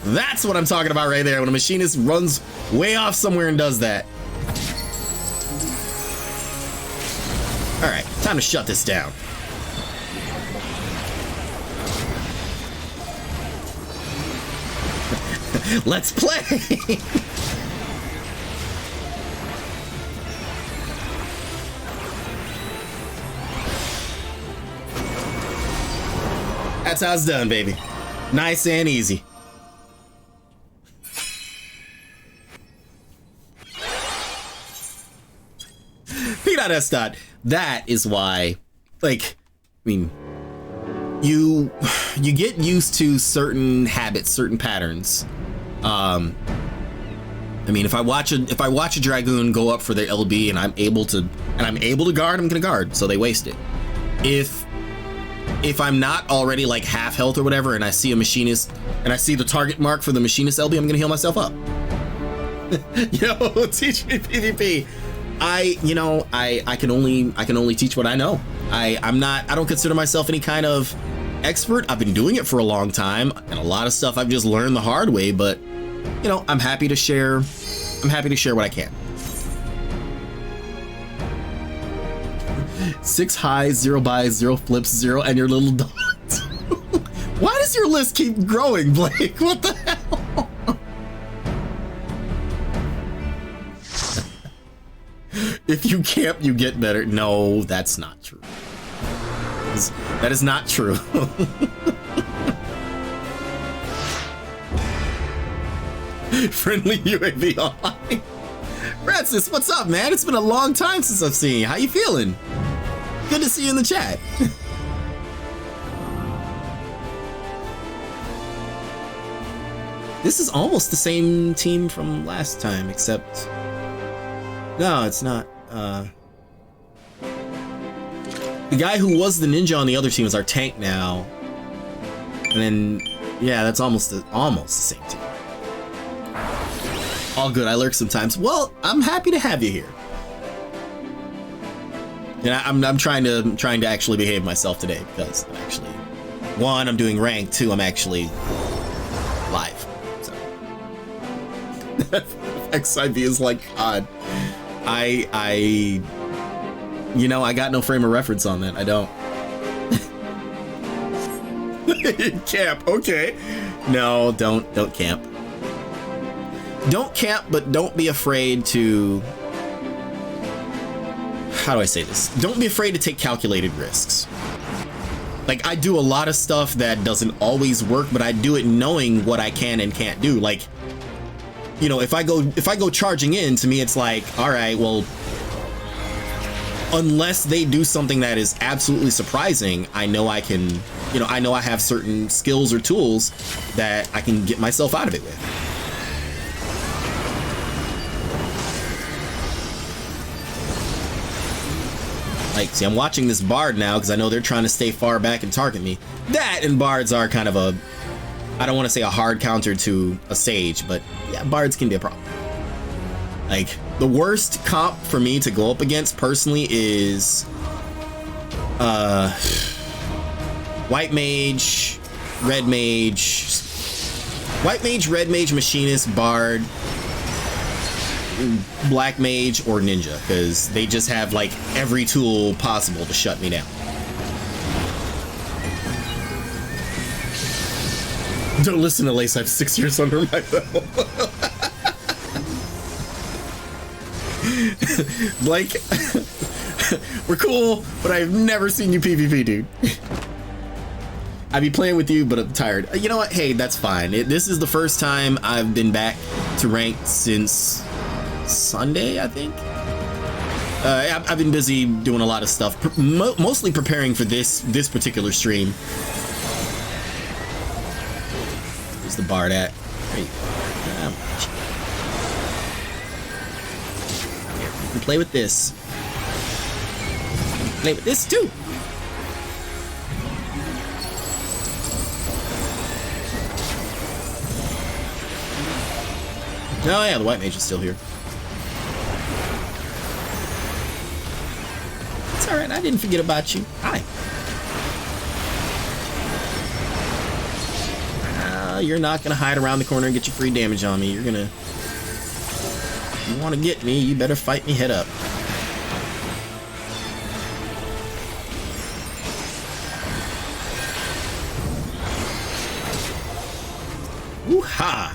That's what I'm talking about right there. When a machinist runs way off somewhere and does that. Alright, time to shut this down. Let's play! That's how it's done, baby. Nice and easy. P.S. That is why, like, I mean, you get used to certain habits, certain patterns. I mean, if I watch a dragoon go up for their LB and I'm able to guard, I'm gonna guard. So they waste it. If I'm not already like half health or whatever, and I see a machinist and I see the target mark for the machinist LB, I'm gonna heal myself up. Yo, teach me PvP. I can only teach what I know. I don't consider myself any kind of expert. I've been doing it for a long time, and a lot of stuff I've just learned the hard way, but I'm happy to share what I can. 6 highs, 0 buys, 0 flips, 0 and your little dots. Why does your list keep growing, Blake? What the hell? If you camp, you get better. No, that's not true. That is not true. Friendly UAV online. Francis, what's up, man? It's been a long time since I've seen you. How you feeling? Good to see you in the chat. This is almost the same team from last time, except... No, it's not. The guy who was the ninja on the other team is our tank now. And then, yeah, that's almost the same team. All good, I lurk sometimes. Well, I'm happy to have you here. And I'm trying to actually behave myself today because I'm actually, 1, I'm doing rank, 2, I'm actually live. So XIV is like God. I got no frame of reference on that. I don't. Camp, okay. No, don't camp. Don't camp, but don't be afraid to... How do I say this? Don't be afraid to take calculated risks. Like, I do a lot of stuff that doesn't always work, but I do it knowing what I can and can't do. Like, if I go charging in, to me it's like, all right, well, unless they do something that is absolutely surprising, I know I can, I know I have certain skills or tools that I can get myself out of it with. Like, see, I'm watching this Bard now because I know they're trying to stay far back and target me. That and Bards are kind of a, I don't want to say a hard counter to a Sage, but yeah, Bards can be a problem. Like, the worst comp for me to go up against personally is White Mage, Red Mage, Red Mage, Machinist, Bard, Black Mage, or Ninja, because they just have like every tool possible to shut me down. Don't listen to Lace, I have 6 years under my belt. Like, we're cool, but I've never seen you PvP, dude. I'd be playing with you, but I'm tired. You know what? Hey, that's fine. This is the first time I've been back to ranked since Sunday, I think. I've been busy doing a lot of stuff, mostly preparing for this particular stream. Where's the Bard at? There you go. Here, you can play with this. Play with this too. Oh yeah, the White Mage is still here. It's alright, I didn't forget about you. Hi. You're not gonna hide around the corner and get your free damage on me. You're gonna... If you wanna get me, you better fight me head up. Woo-ha!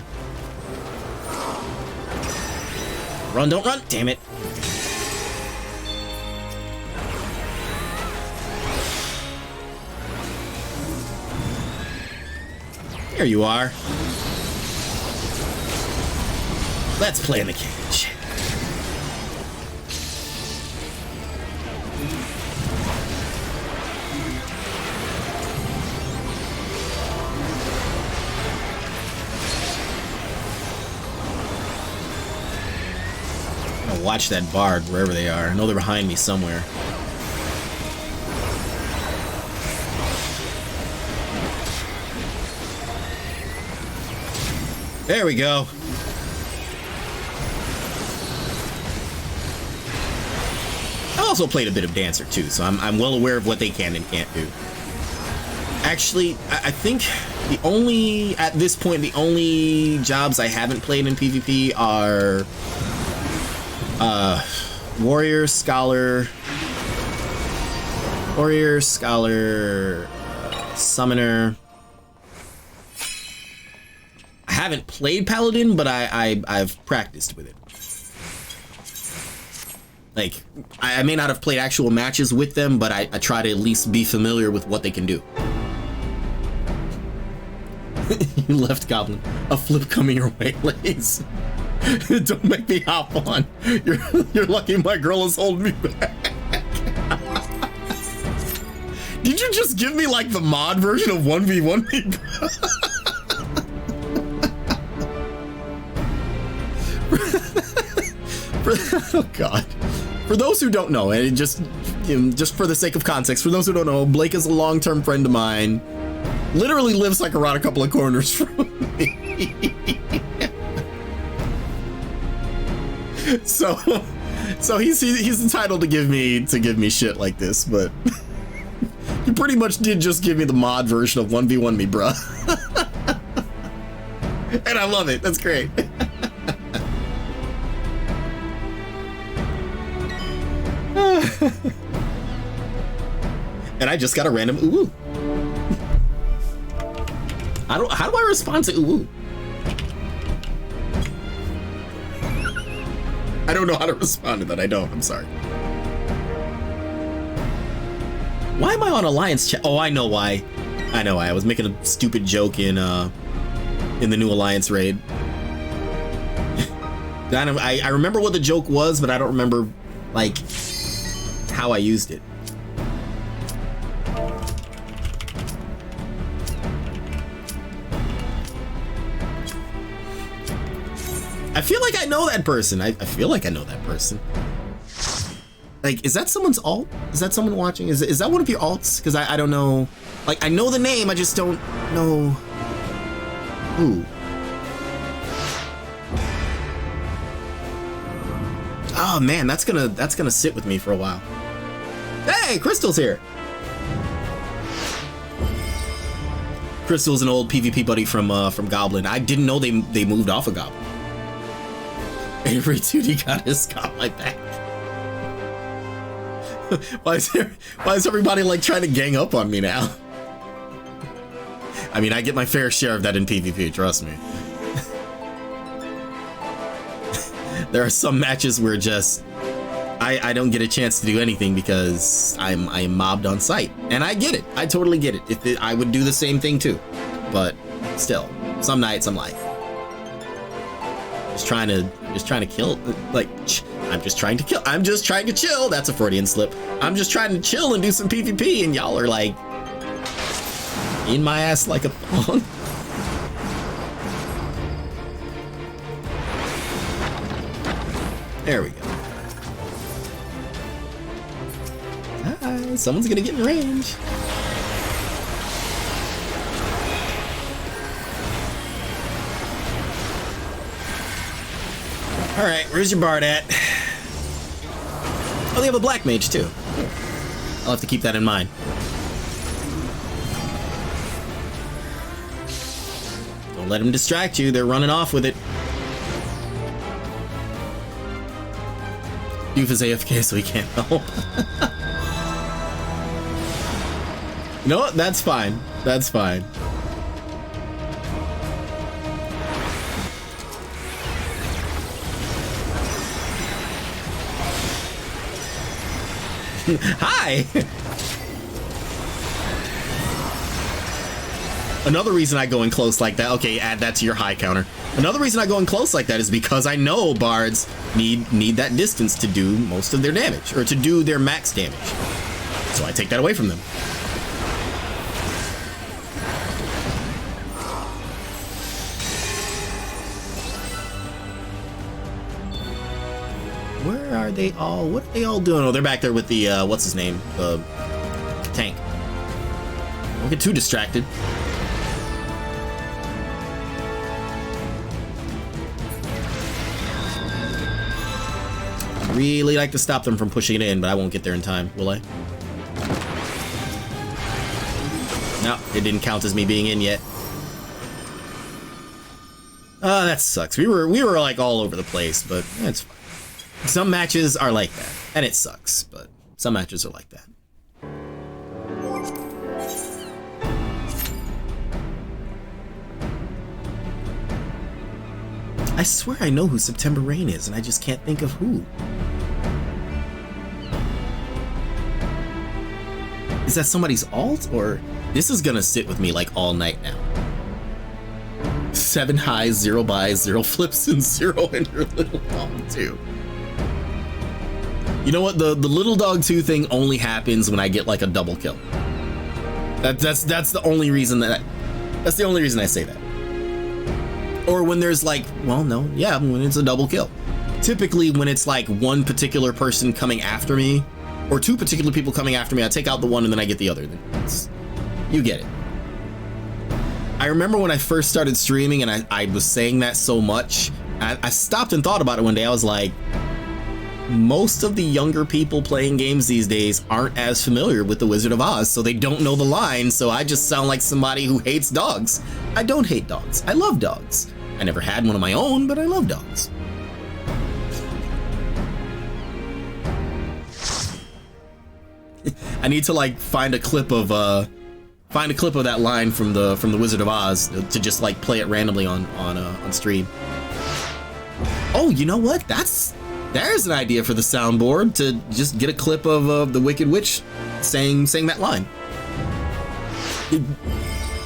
Run, don't run, damn it. There you are. Let's play in the cage. I'll watch that Bard wherever they are. I know they're behind me somewhere. There we go. I've also played a bit of Dancer too, so I'm well aware of what they can and can't do. Actually, I think at this point, the only jobs I haven't played in PvP are Warrior, Scholar, Summoner. I haven't played Paladin, but I've practiced with it. Like, I may not have played actual matches with them, but I try to at least be familiar with what they can do. You left, Goblin. A flip coming your way, Lays. Don't make me hop on. You're lucky my girl is holding me back. Did you just give me like the mod version of 1v1 me, bro? Oh god. For those who don't know, and just for the sake of context, for those who don't know, Blake is a long-term friend of mine. Literally lives like around a couple of corners from me. So he's entitled to give me shit like this, but you pretty much did just give me the mod version of 1v1 me, bruh. And I love it. That's great. And I just got a random ooh. How do I respond to ooh? I don't know how to respond to that. I don't. I'm sorry. Why am I on Alliance chat? Oh, I know why. I know why. I was making a stupid joke in the new Alliance raid. I remember what the joke was, but I don't remember like how I used it. I feel like I know that person. I feel like I know that person. Like, is that someone's alt? Is that someone watching? Is that one of your alts? Because I don't know. Like, I know the name, I just don't know who. Oh man, that's gonna sit with me for a while. Hey, Crystal's here. Crystal's an old PvP buddy from Goblin. I didn't know they moved off of Goblin. Avery Tootie got my back. Why is everybody like trying to gang up on me now? I mean, I get my fair share of that in PvP, trust me. There are some matches where just I don't get a chance to do anything because I am mobbed on sight, and I get it. I totally get it. I would do the same thing too, but still, some nights I'm like, just trying to kill. Like, I'm just trying to chill. That's a Freudian slip. I'm just trying to chill and do some PvP, and y'all are like in my ass like a thong. There we go. Someone's gonna get in range. All right, where's your bard at? Oh, they have a black mage too. I'll have to keep that in mind. Don't let them distract you. They're running off with it. Youth is AFK, so he can't help. You know what? That's fine. That's fine. Hi! Another reason I go in close like that, okay, add that to your high counter. Another reason I go in close like that is because I know bards need that distance to do most of their damage, or to do their max damage. So I take that away from them. Where are they all? What are they all doing? Oh, they're back there with the, what's his name? The tank. Don't get too distracted. really like to stop them from pushing it in, but I won't get there in time, will I? No, it didn't count as me being in yet. That sucks. We were like all over the place, but that's fine. Some matches are like that, and it sucks, but some matches are like that. I swear I know who September Rain is, and I just can't think of who. Is that somebody's alt, or this is gonna sit with me like all night now? 7 highs, 0 buys, 0 flips, and 0 in your Little Dog 2. You know what? The Little Dog 2 thing only happens when I get like a double kill. That's the only reason that's the only reason I say that. Or when there's like, well, no, yeah, when it's a double kill. Typically when it's like one particular person coming after me, or 2 particular people coming after me, I take out the one and then I get the other. You get it. I remember when I first started streaming and I was saying that so much, I stopped and thought about it one day. I was like, most of the younger people playing games these days aren't as familiar with the Wizard of Oz, so they don't know the line, so I just sound like somebody who hates dogs. I don't hate dogs. I love dogs. I never had one of my own, but I love dogs. I need to like find a clip of that line from the Wizard of Oz to just like play it randomly on stream. Oh, you know what? There's an idea for the soundboard, to just get a clip of the Wicked Witch saying that line.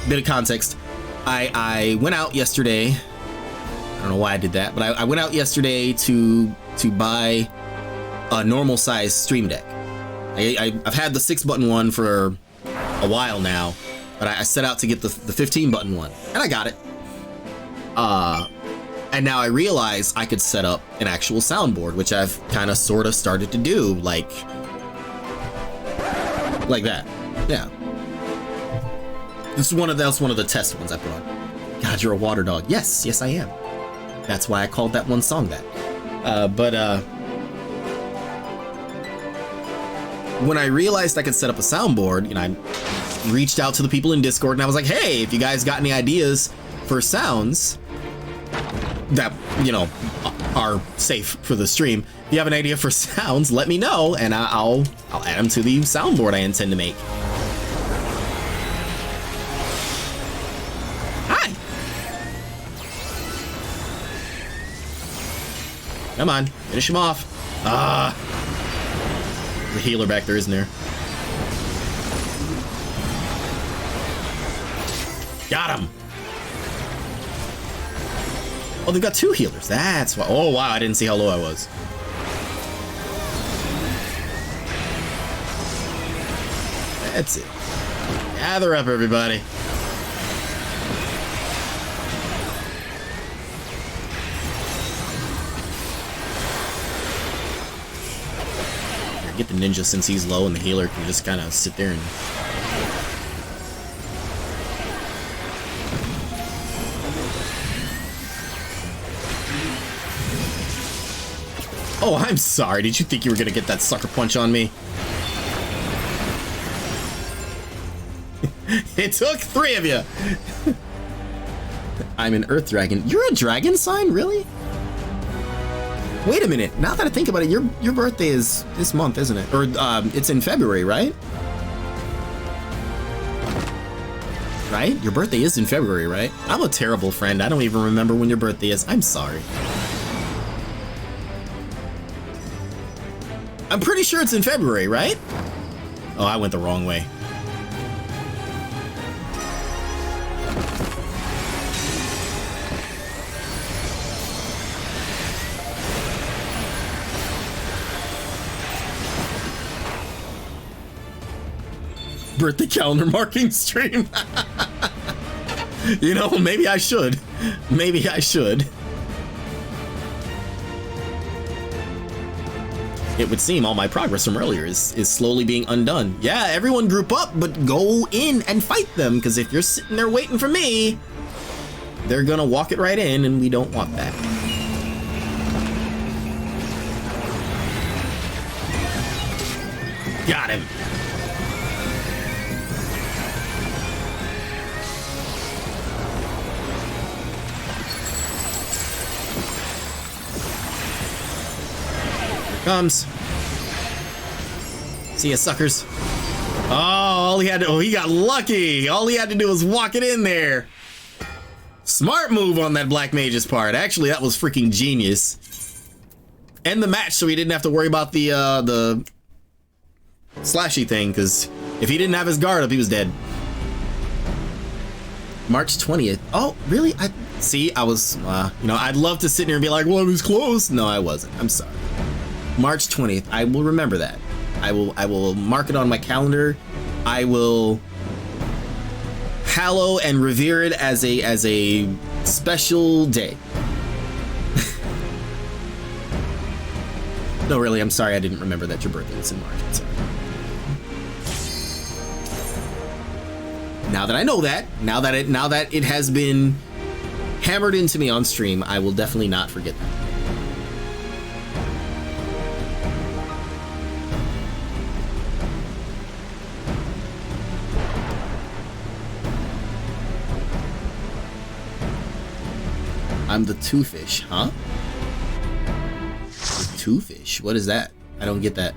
Bit of context. I went out yesterday. I don't know why I did that, but I went out yesterday to buy a normal size stream deck. I've had the 6-button one for a while now, but I set out to get the 15-button one, and I got it. And now I realize I could set up an actual soundboard, which I've kind of sort of started to do, like that. Yeah. That's one of the test ones I put on. God, you're a water dog. Yes, I am. That's why I called that one song that. When I realized I could set up a soundboard, you know, I reached out to the people in Discord and I was like, hey, if you guys got any ideas for sounds that, you know, are safe for the stream, if you have an idea for sounds, let me know and I'll add them to the soundboard I intend to make. Hi. Come on, finish him off. There's a healer back there, isn't there? Got him. Oh, they've got 2 healers. That's why. Oh, wow. I didn't see how low I was. That's it. Gather up, everybody. Get the ninja since he's low, and the healer can just kind of sit there and... Oh, I'm sorry. Did you think you were gonna get that sucker punch on me? It took 3 of you. I'm an Earth Dragon. You're a dragon sign, really? Wait a minute. Now that I think about it, your birthday is this month, isn't it? Or it's in February, right? Right? Your birthday is in February, right? I'm a terrible friend. I don't even remember when your birthday is. I'm sorry. I'm pretty sure it's in February, right? Oh, I went the wrong way. Birthday calendar marking stream. You know, maybe I should. Maybe I should. It would seem all my progress from earlier is slowly being undone. Yeah, everyone group up, but go in and fight them, because if you're sitting there waiting for me, they're gonna walk it right in, and we don't want that. comes. See ya, suckers. Oh, all he had to, he got lucky. All he had to do was walk it in there. Smart move on that Black Mage's part. Actually, that was freaking genius. End the match so he didn't have to worry about the slashy thing, because if he didn't have his guard up, he was dead. March 20th. Oh, really? I was, you know, I'd love to sit here and be like, well, it was close. No, I wasn't. I'm sorry. March 20th. I will remember that. I will mark it on my calendar. I will hallow and revere it as a special day. No, really, I'm sorry I didn't remember that your birthday is in March. I'm sorry. Now that I know that, now that it has been hammered into me on stream, I will definitely not forget that. I'm the two fish, huh? The two fish? What is that? I don't get that.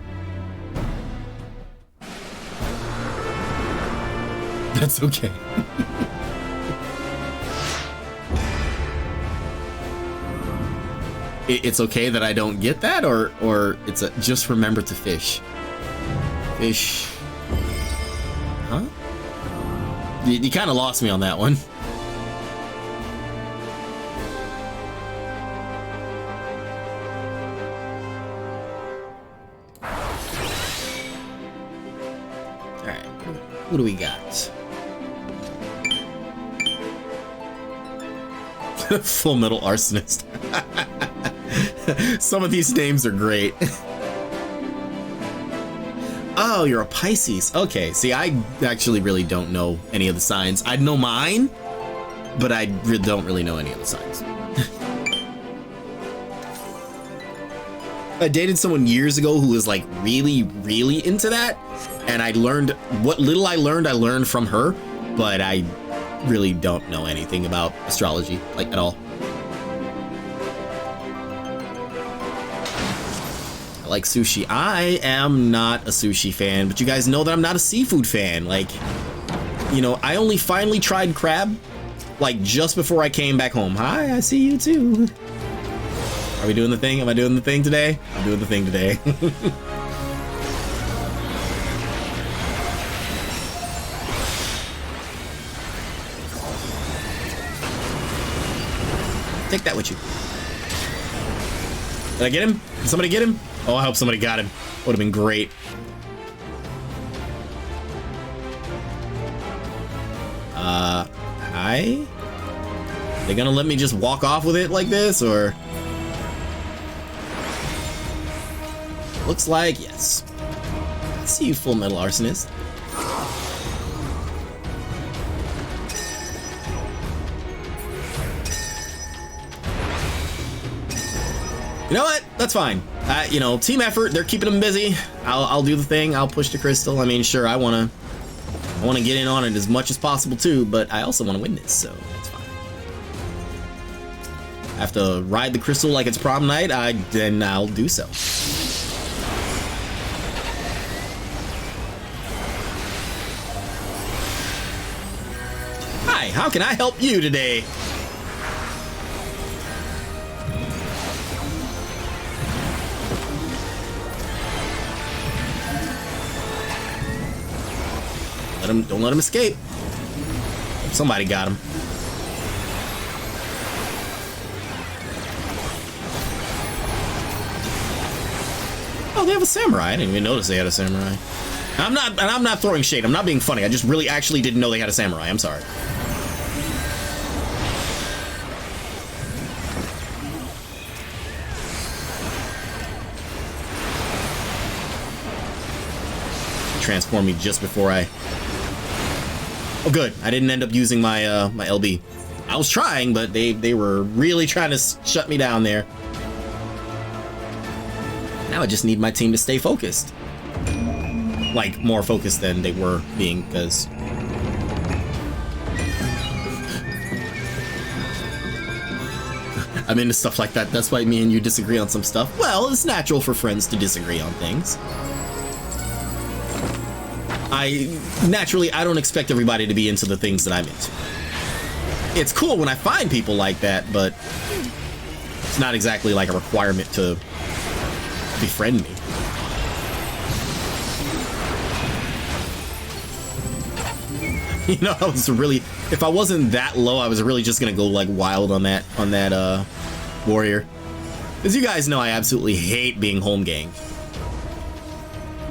That's okay. It's okay that I don't get that, or it's just remember to fish. Fish. Huh? You kind of lost me on that one. What do we got? Full Metal Arsonist. Some of these names are great. Oh, you're a Pisces. Okay, see, I actually really don't know any of the signs. I know mine, but I don't really know any of the signs. I dated someone years ago who was like really, really into that. And I learned what little I learned from her, but I really don't know anything about astrology, like, at all. I like sushi. I am not a sushi fan, but you guys know that I'm not a seafood fan. Like, you know, I only finally tried crab, like, just before I came back home. Hi, I see you too. Are we doing the thing? Am I doing the thing today? I'm doing the thing today. Take that with you. Did I get him? Did somebody get him? Oh, I hope somebody got him. Would have been great. Hi? They gonna let me just walk off with it like this, or? Looks like yes. I see you, Full Metal Arsonist. You know what? That's fine. You know, team effort. They're keeping them busy. I'll do the thing. I'll push the crystal. I mean, sure, I wanna get in on it as much as possible too, but I also want to win this, so that's fine. I have to ride the crystal like it's prom night. Then I'll do so. Hi, how can I help you today? Don't let him escape. Somebody got him. Oh, they have a samurai. I didn't even notice they had a samurai. I'm not throwing shade. I'm not being funny. I just really actually didn't know they had a samurai. I'm sorry. Transform me just before I... Oh, good. I didn't end up using my my LB. I was trying, but they were really trying to shut me down there. Now I just need my team to stay focused. Like, more focused than they were being, because... I'm into stuff like that. That's why me and you disagree on some stuff. Well, it's natural for friends to disagree on things. I don't expect everybody to be into the things that I'm into. It's cool when I find people like that, but it's not exactly like a requirement to befriend me. You know, if I wasn't that low, I was really just gonna go like wild on that warrior. As you guys know, I absolutely hate being home ganged.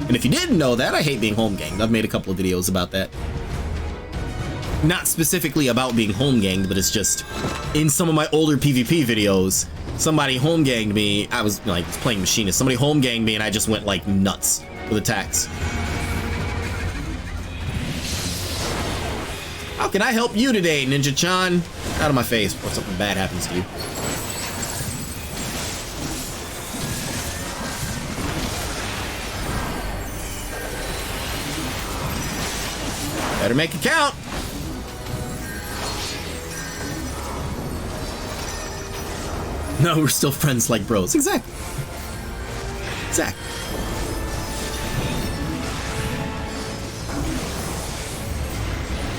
And if you didn't know that, I hate being home ganged. I've made a couple of videos about that. Not specifically about being home ganged, but it's just in some of my older PvP videos, somebody home ganged me. I was like playing machinist. Somebody home ganged me and I just went like nuts with attacks. How can I help you today, Ninja-chan? Out of my face before something bad happens to you. Better make it count. No, we're still friends like bros. Exactly. Exactly.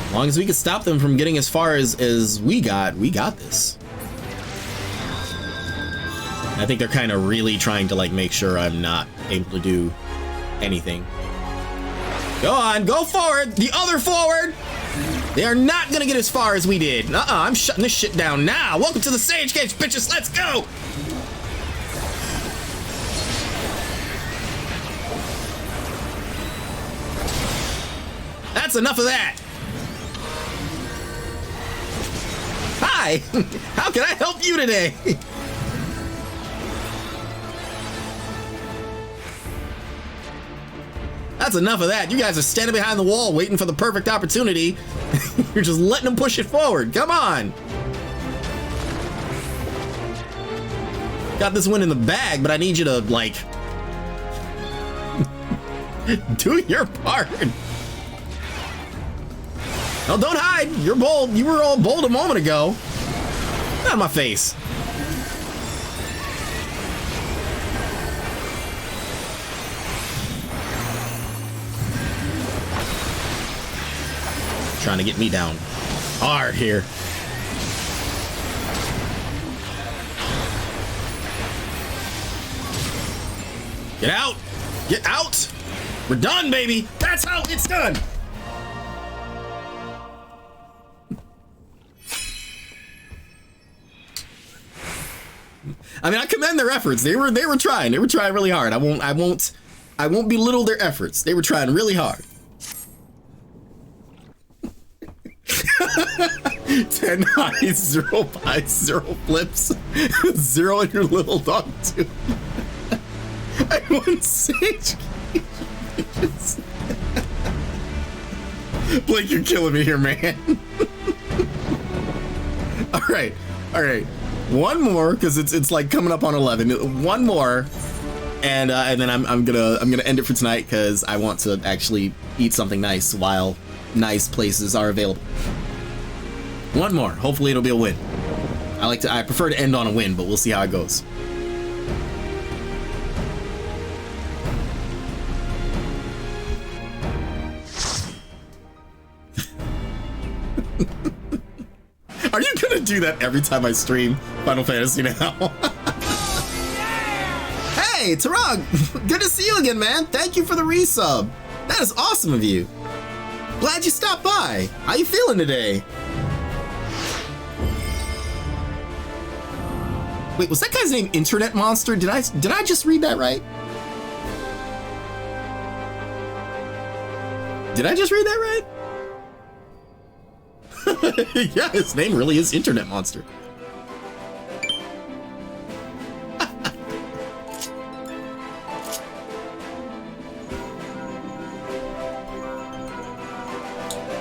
As long as we can stop them from getting as far as we got this. I think they're kind of really trying to like make sure I'm not able to do anything. Go on, go forward, the other forward. They are not gonna get as far as we did. I'm shutting this shit down now. Welcome to the Sage Cage, bitches. Let's go. That's enough of that. Hi, how can I help you today? That's enough of that. You guys are standing behind the wall waiting for the perfect opportunity. You're just letting them push it forward. Come on. Got this win in the bag, but I need you to, like, do your part. No, don't hide. You're bold. You were all bold a moment ago. Out of my face. Trying to get me down hard here. Get out! Get out! We're done, baby! That's how it's done! I mean, I commend their efforts. They were trying. They were trying really hard. I won't belittle their efforts. They were trying really hard. 10 eyes, 0 pies, 0 flips, 0 in your little dog too. I want Sage Cages. Blake, you're killing me here, man. All right. One more, because it's like coming up on 11. One more, and then I'm gonna end it for tonight because I want to actually eat something nice while nice places are available. One more. Hopefully it'll be a win. I prefer to end on a win, but we'll see how it goes. Are you gonna do that every time I stream Final Fantasy now? Hey, Tarang! Good to see you again, man. Thank you for the resub. That is awesome of you. Glad you stopped by. How you feeling today? Wait, was that guy's name Internet Monster? Did I just read that right? Did I just read that right? Yeah, his name really is Internet Monster.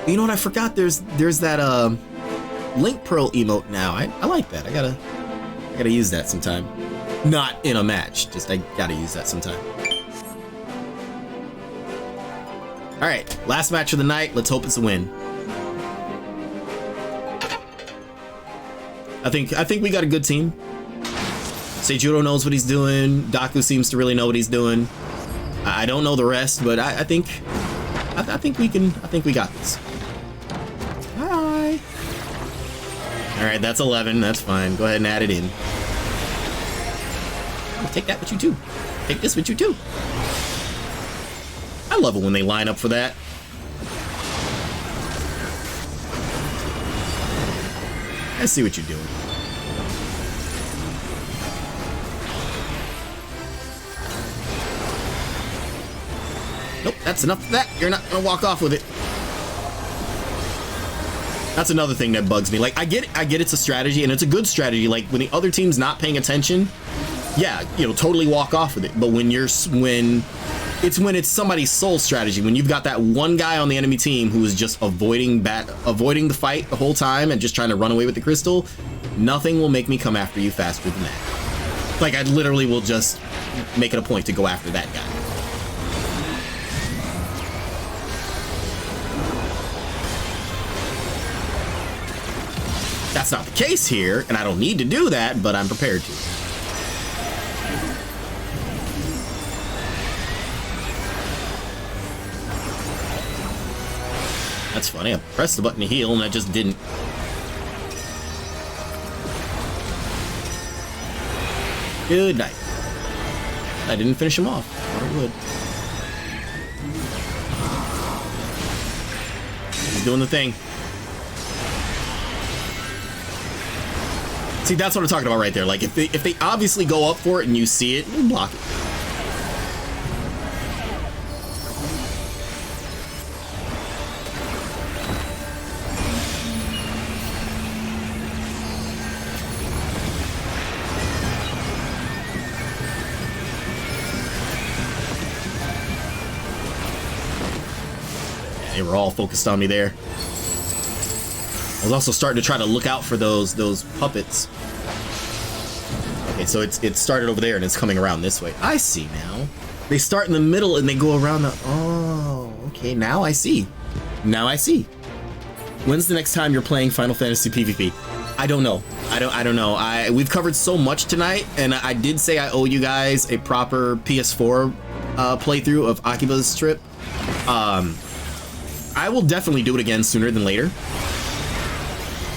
You know what? I forgot. There's that Link Pearl emote now. I like that. I gotta use that sometime. Not in a match. Just I gotta use that sometime. All right, last match of the night. Let's hope it's a win. I think we got a good team. Seijuro knows what he's doing. Daku seems to really know what he's doing. I don't know the rest, but I think we got this. Hi. All right, that's 11. That's fine. Go ahead and add it in. Take that with you too. Take this with you too. I love it when they line up for that. I see what you're doing. Nope, that's enough of that. You're not gonna walk off with it. That's another thing that bugs me. Like, I get it's a strategy, and it's a good strategy. Like, when the other team's not paying attention, yeah, you know, totally walk off with it. But when it's somebody's sole strategy, when you've got that one guy on the enemy team who is just avoiding the fight the whole time and just trying to run away with the crystal, nothing will make me come after you faster than that. Like, I literally will just make it a point to go after that guy. That's not the case here, and I don't need to do that, but I'm prepared to. That's funny. I pressed the button to heal, and I just didn't. Good night. I didn't finish him off. Thought I would. He's doing the thing. See, that's what I'm talking about right there. Like, if they obviously go up for it and you see it, you block it. Yeah, they were all focused on me there. I was also starting to try to look out for those puppets. Okay, so it started over there and it's coming around this way. I see now. They start in the middle and they go around the... Oh, okay, now I see. Now I see. When's the next time you're playing Final Fantasy PvP? I don't know. I don't know. We've covered so much tonight, and I did say I owe you guys a proper PS4 playthrough of Akiba's trip. I will definitely do it again sooner than later.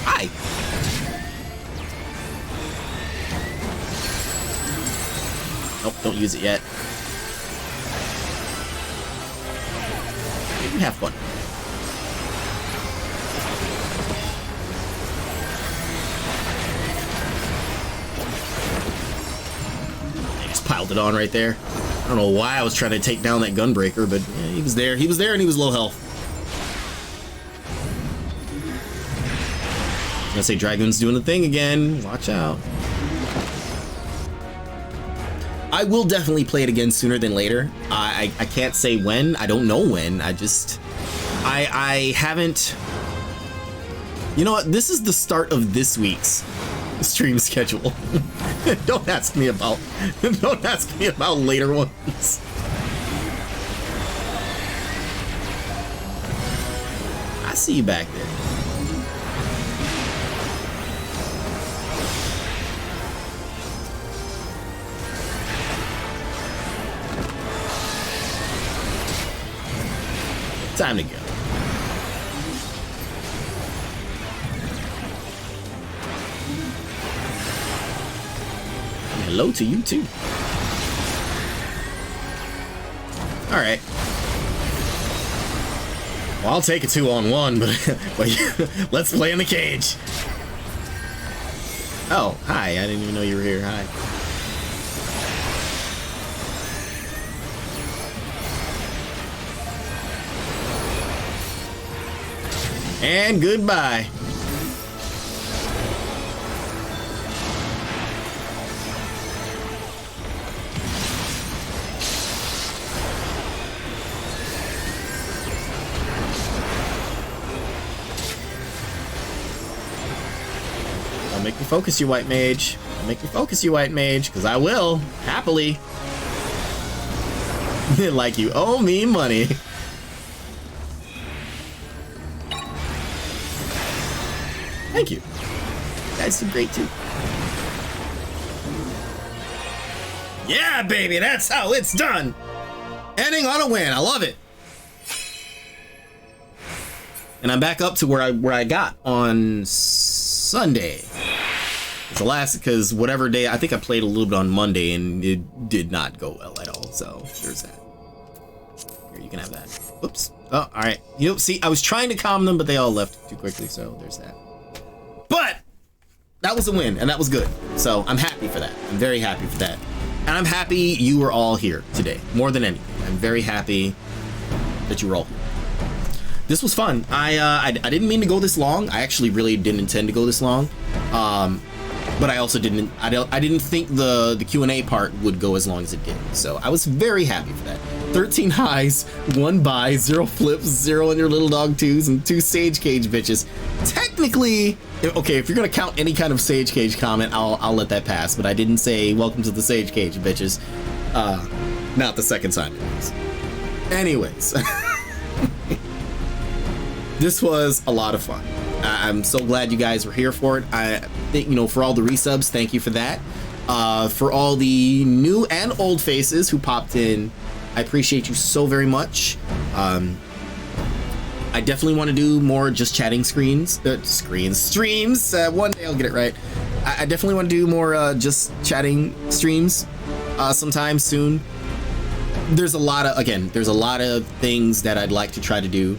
Hi. Nope, don't use it yet. You can have fun. I just piled it on right there. I don't know why I was trying to take down that gunbreaker, but yeah, he was there. He was there and he was low health. I was gonna say Dragoon's doing the thing again. Watch out. I will definitely play it again sooner than later. I can't say when. I don't know when. I haven't. You know what? This is the start of this week's stream schedule. Don't ask me about. Don't ask me about later ones. I see you back there. Time to go. Hello to you too. All right. Well, I'll take a 2-on-1, but let's play in the cage. Oh, hi. I didn't even know you were here. Hi. And goodbye. Don't make me focus you, white mage. Don't make me focus you, white mage, because I will, happily. Like you owe me money. Thank you. You guys did great too. Yeah, baby, that's how it's done. Ending on a win. I love it. And I'm back up to where I got on Sunday. It's the last, because whatever day, I think I played a little bit on Monday and it did not go well at all. So there's that. Here, you can have that. Oops. Oh, all right. You know, see, I was trying to calm them, but they all left too quickly. So there's that. But that was a win, and that was good. So I'm happy for that. I'm very happy for that. And I'm happy you were all here today, more than anything. I'm very happy that you were all here. This was fun. I didn't mean to go this long. I actually really didn't intend to go this long. But I also didn't think the Q&A part would go as long as it did. So I was very happy for that. 13 highs, 1 buy, 0 flips, 0 in your little dog 2s, and 2 Sage Cage bitches. Technically, okay, if you're gonna count any kind of Sage Cage comment, I'll let that pass. But I didn't say welcome to the Sage Cage bitches. Not the second time. Anyways. This was a lot of fun. I'm so glad you guys were here for it. I think, you know, for all the resubs, thank you for that. For all the new and old faces who popped in, I appreciate you so very much. I definitely want to do more just chatting streams. One day I'll get it right. I definitely want to do more just chatting streams sometime soon. There's a lot of things that I'd like to try to do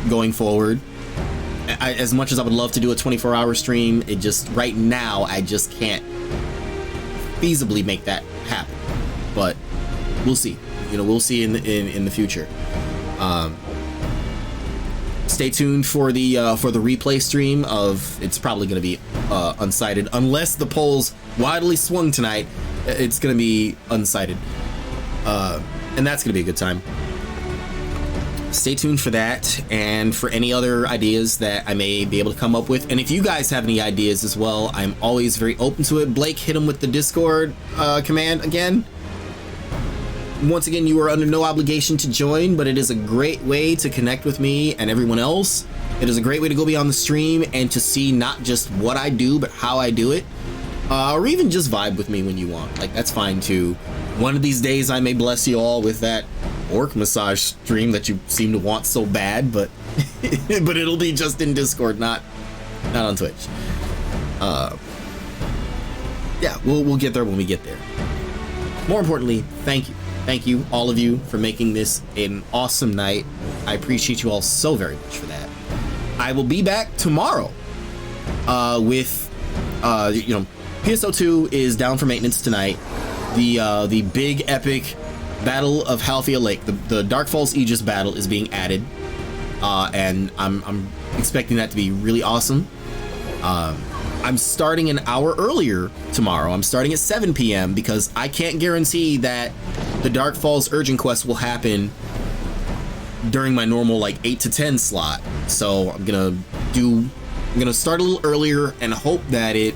going forward. As much as I would love to do a 24-hour stream, it just right now I just can't feasibly make that happen. But we'll see. You know, we'll see in the future. Stay tuned for the replay stream of. It's probably going to be unsighted unless the polls wildly swung tonight. It's going to be unsighted, and that's going to be a good time. Stay tuned for that and for any other ideas that I may be able to come up with. And if you guys have any ideas as well, I'm always very open to it. Blake, hit him with the Discord command again. Once again, you are under no obligation to join, but it is a great way to connect with me and everyone else. It is a great way to go beyond the stream and to see not just what I do, but how I do it. Or even just vibe with me when you want. Like, that's fine too. One of these days I may bless you all with that orc massage stream that you seem to want so bad, but but it'll be just in Discord, not on Twitch. Yeah, we'll get there when we get there. More importantly, thank you all of you for making this an awesome night. I appreciate you all so very much for that. I will be back tomorrow with you know, PSO2 is down for maintenance tonight. The big epic Battle of Halfia Lake, the Dark Falls Aegis battle is being added, and I'm expecting that to be really awesome. I'm starting an hour earlier tomorrow. I'm starting at 7 p.m. because I can't guarantee that the Dark Falls Urgent Quest will happen during my normal like 8 to 10 slot. So I'm gonna start a little earlier and hope that it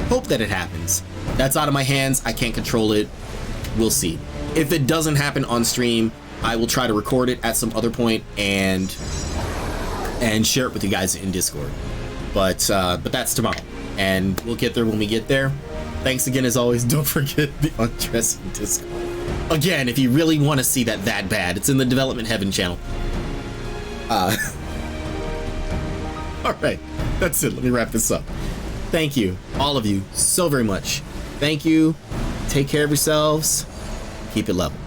happens. That's out of my hands. I can't control it. We'll see. If it doesn't happen on stream, I will try to record it at some other point and share it with you guys in Discord. But that's tomorrow, and we'll get there when we get there. Thanks again as always. Don't forget the Undressing Discord. Again, if you really want to see that bad, it's in the Development Heaven channel. All right, that's it. Let me wrap this up. Thank you, all of you, so very much. Thank you. Take care of yourselves. Keep it level.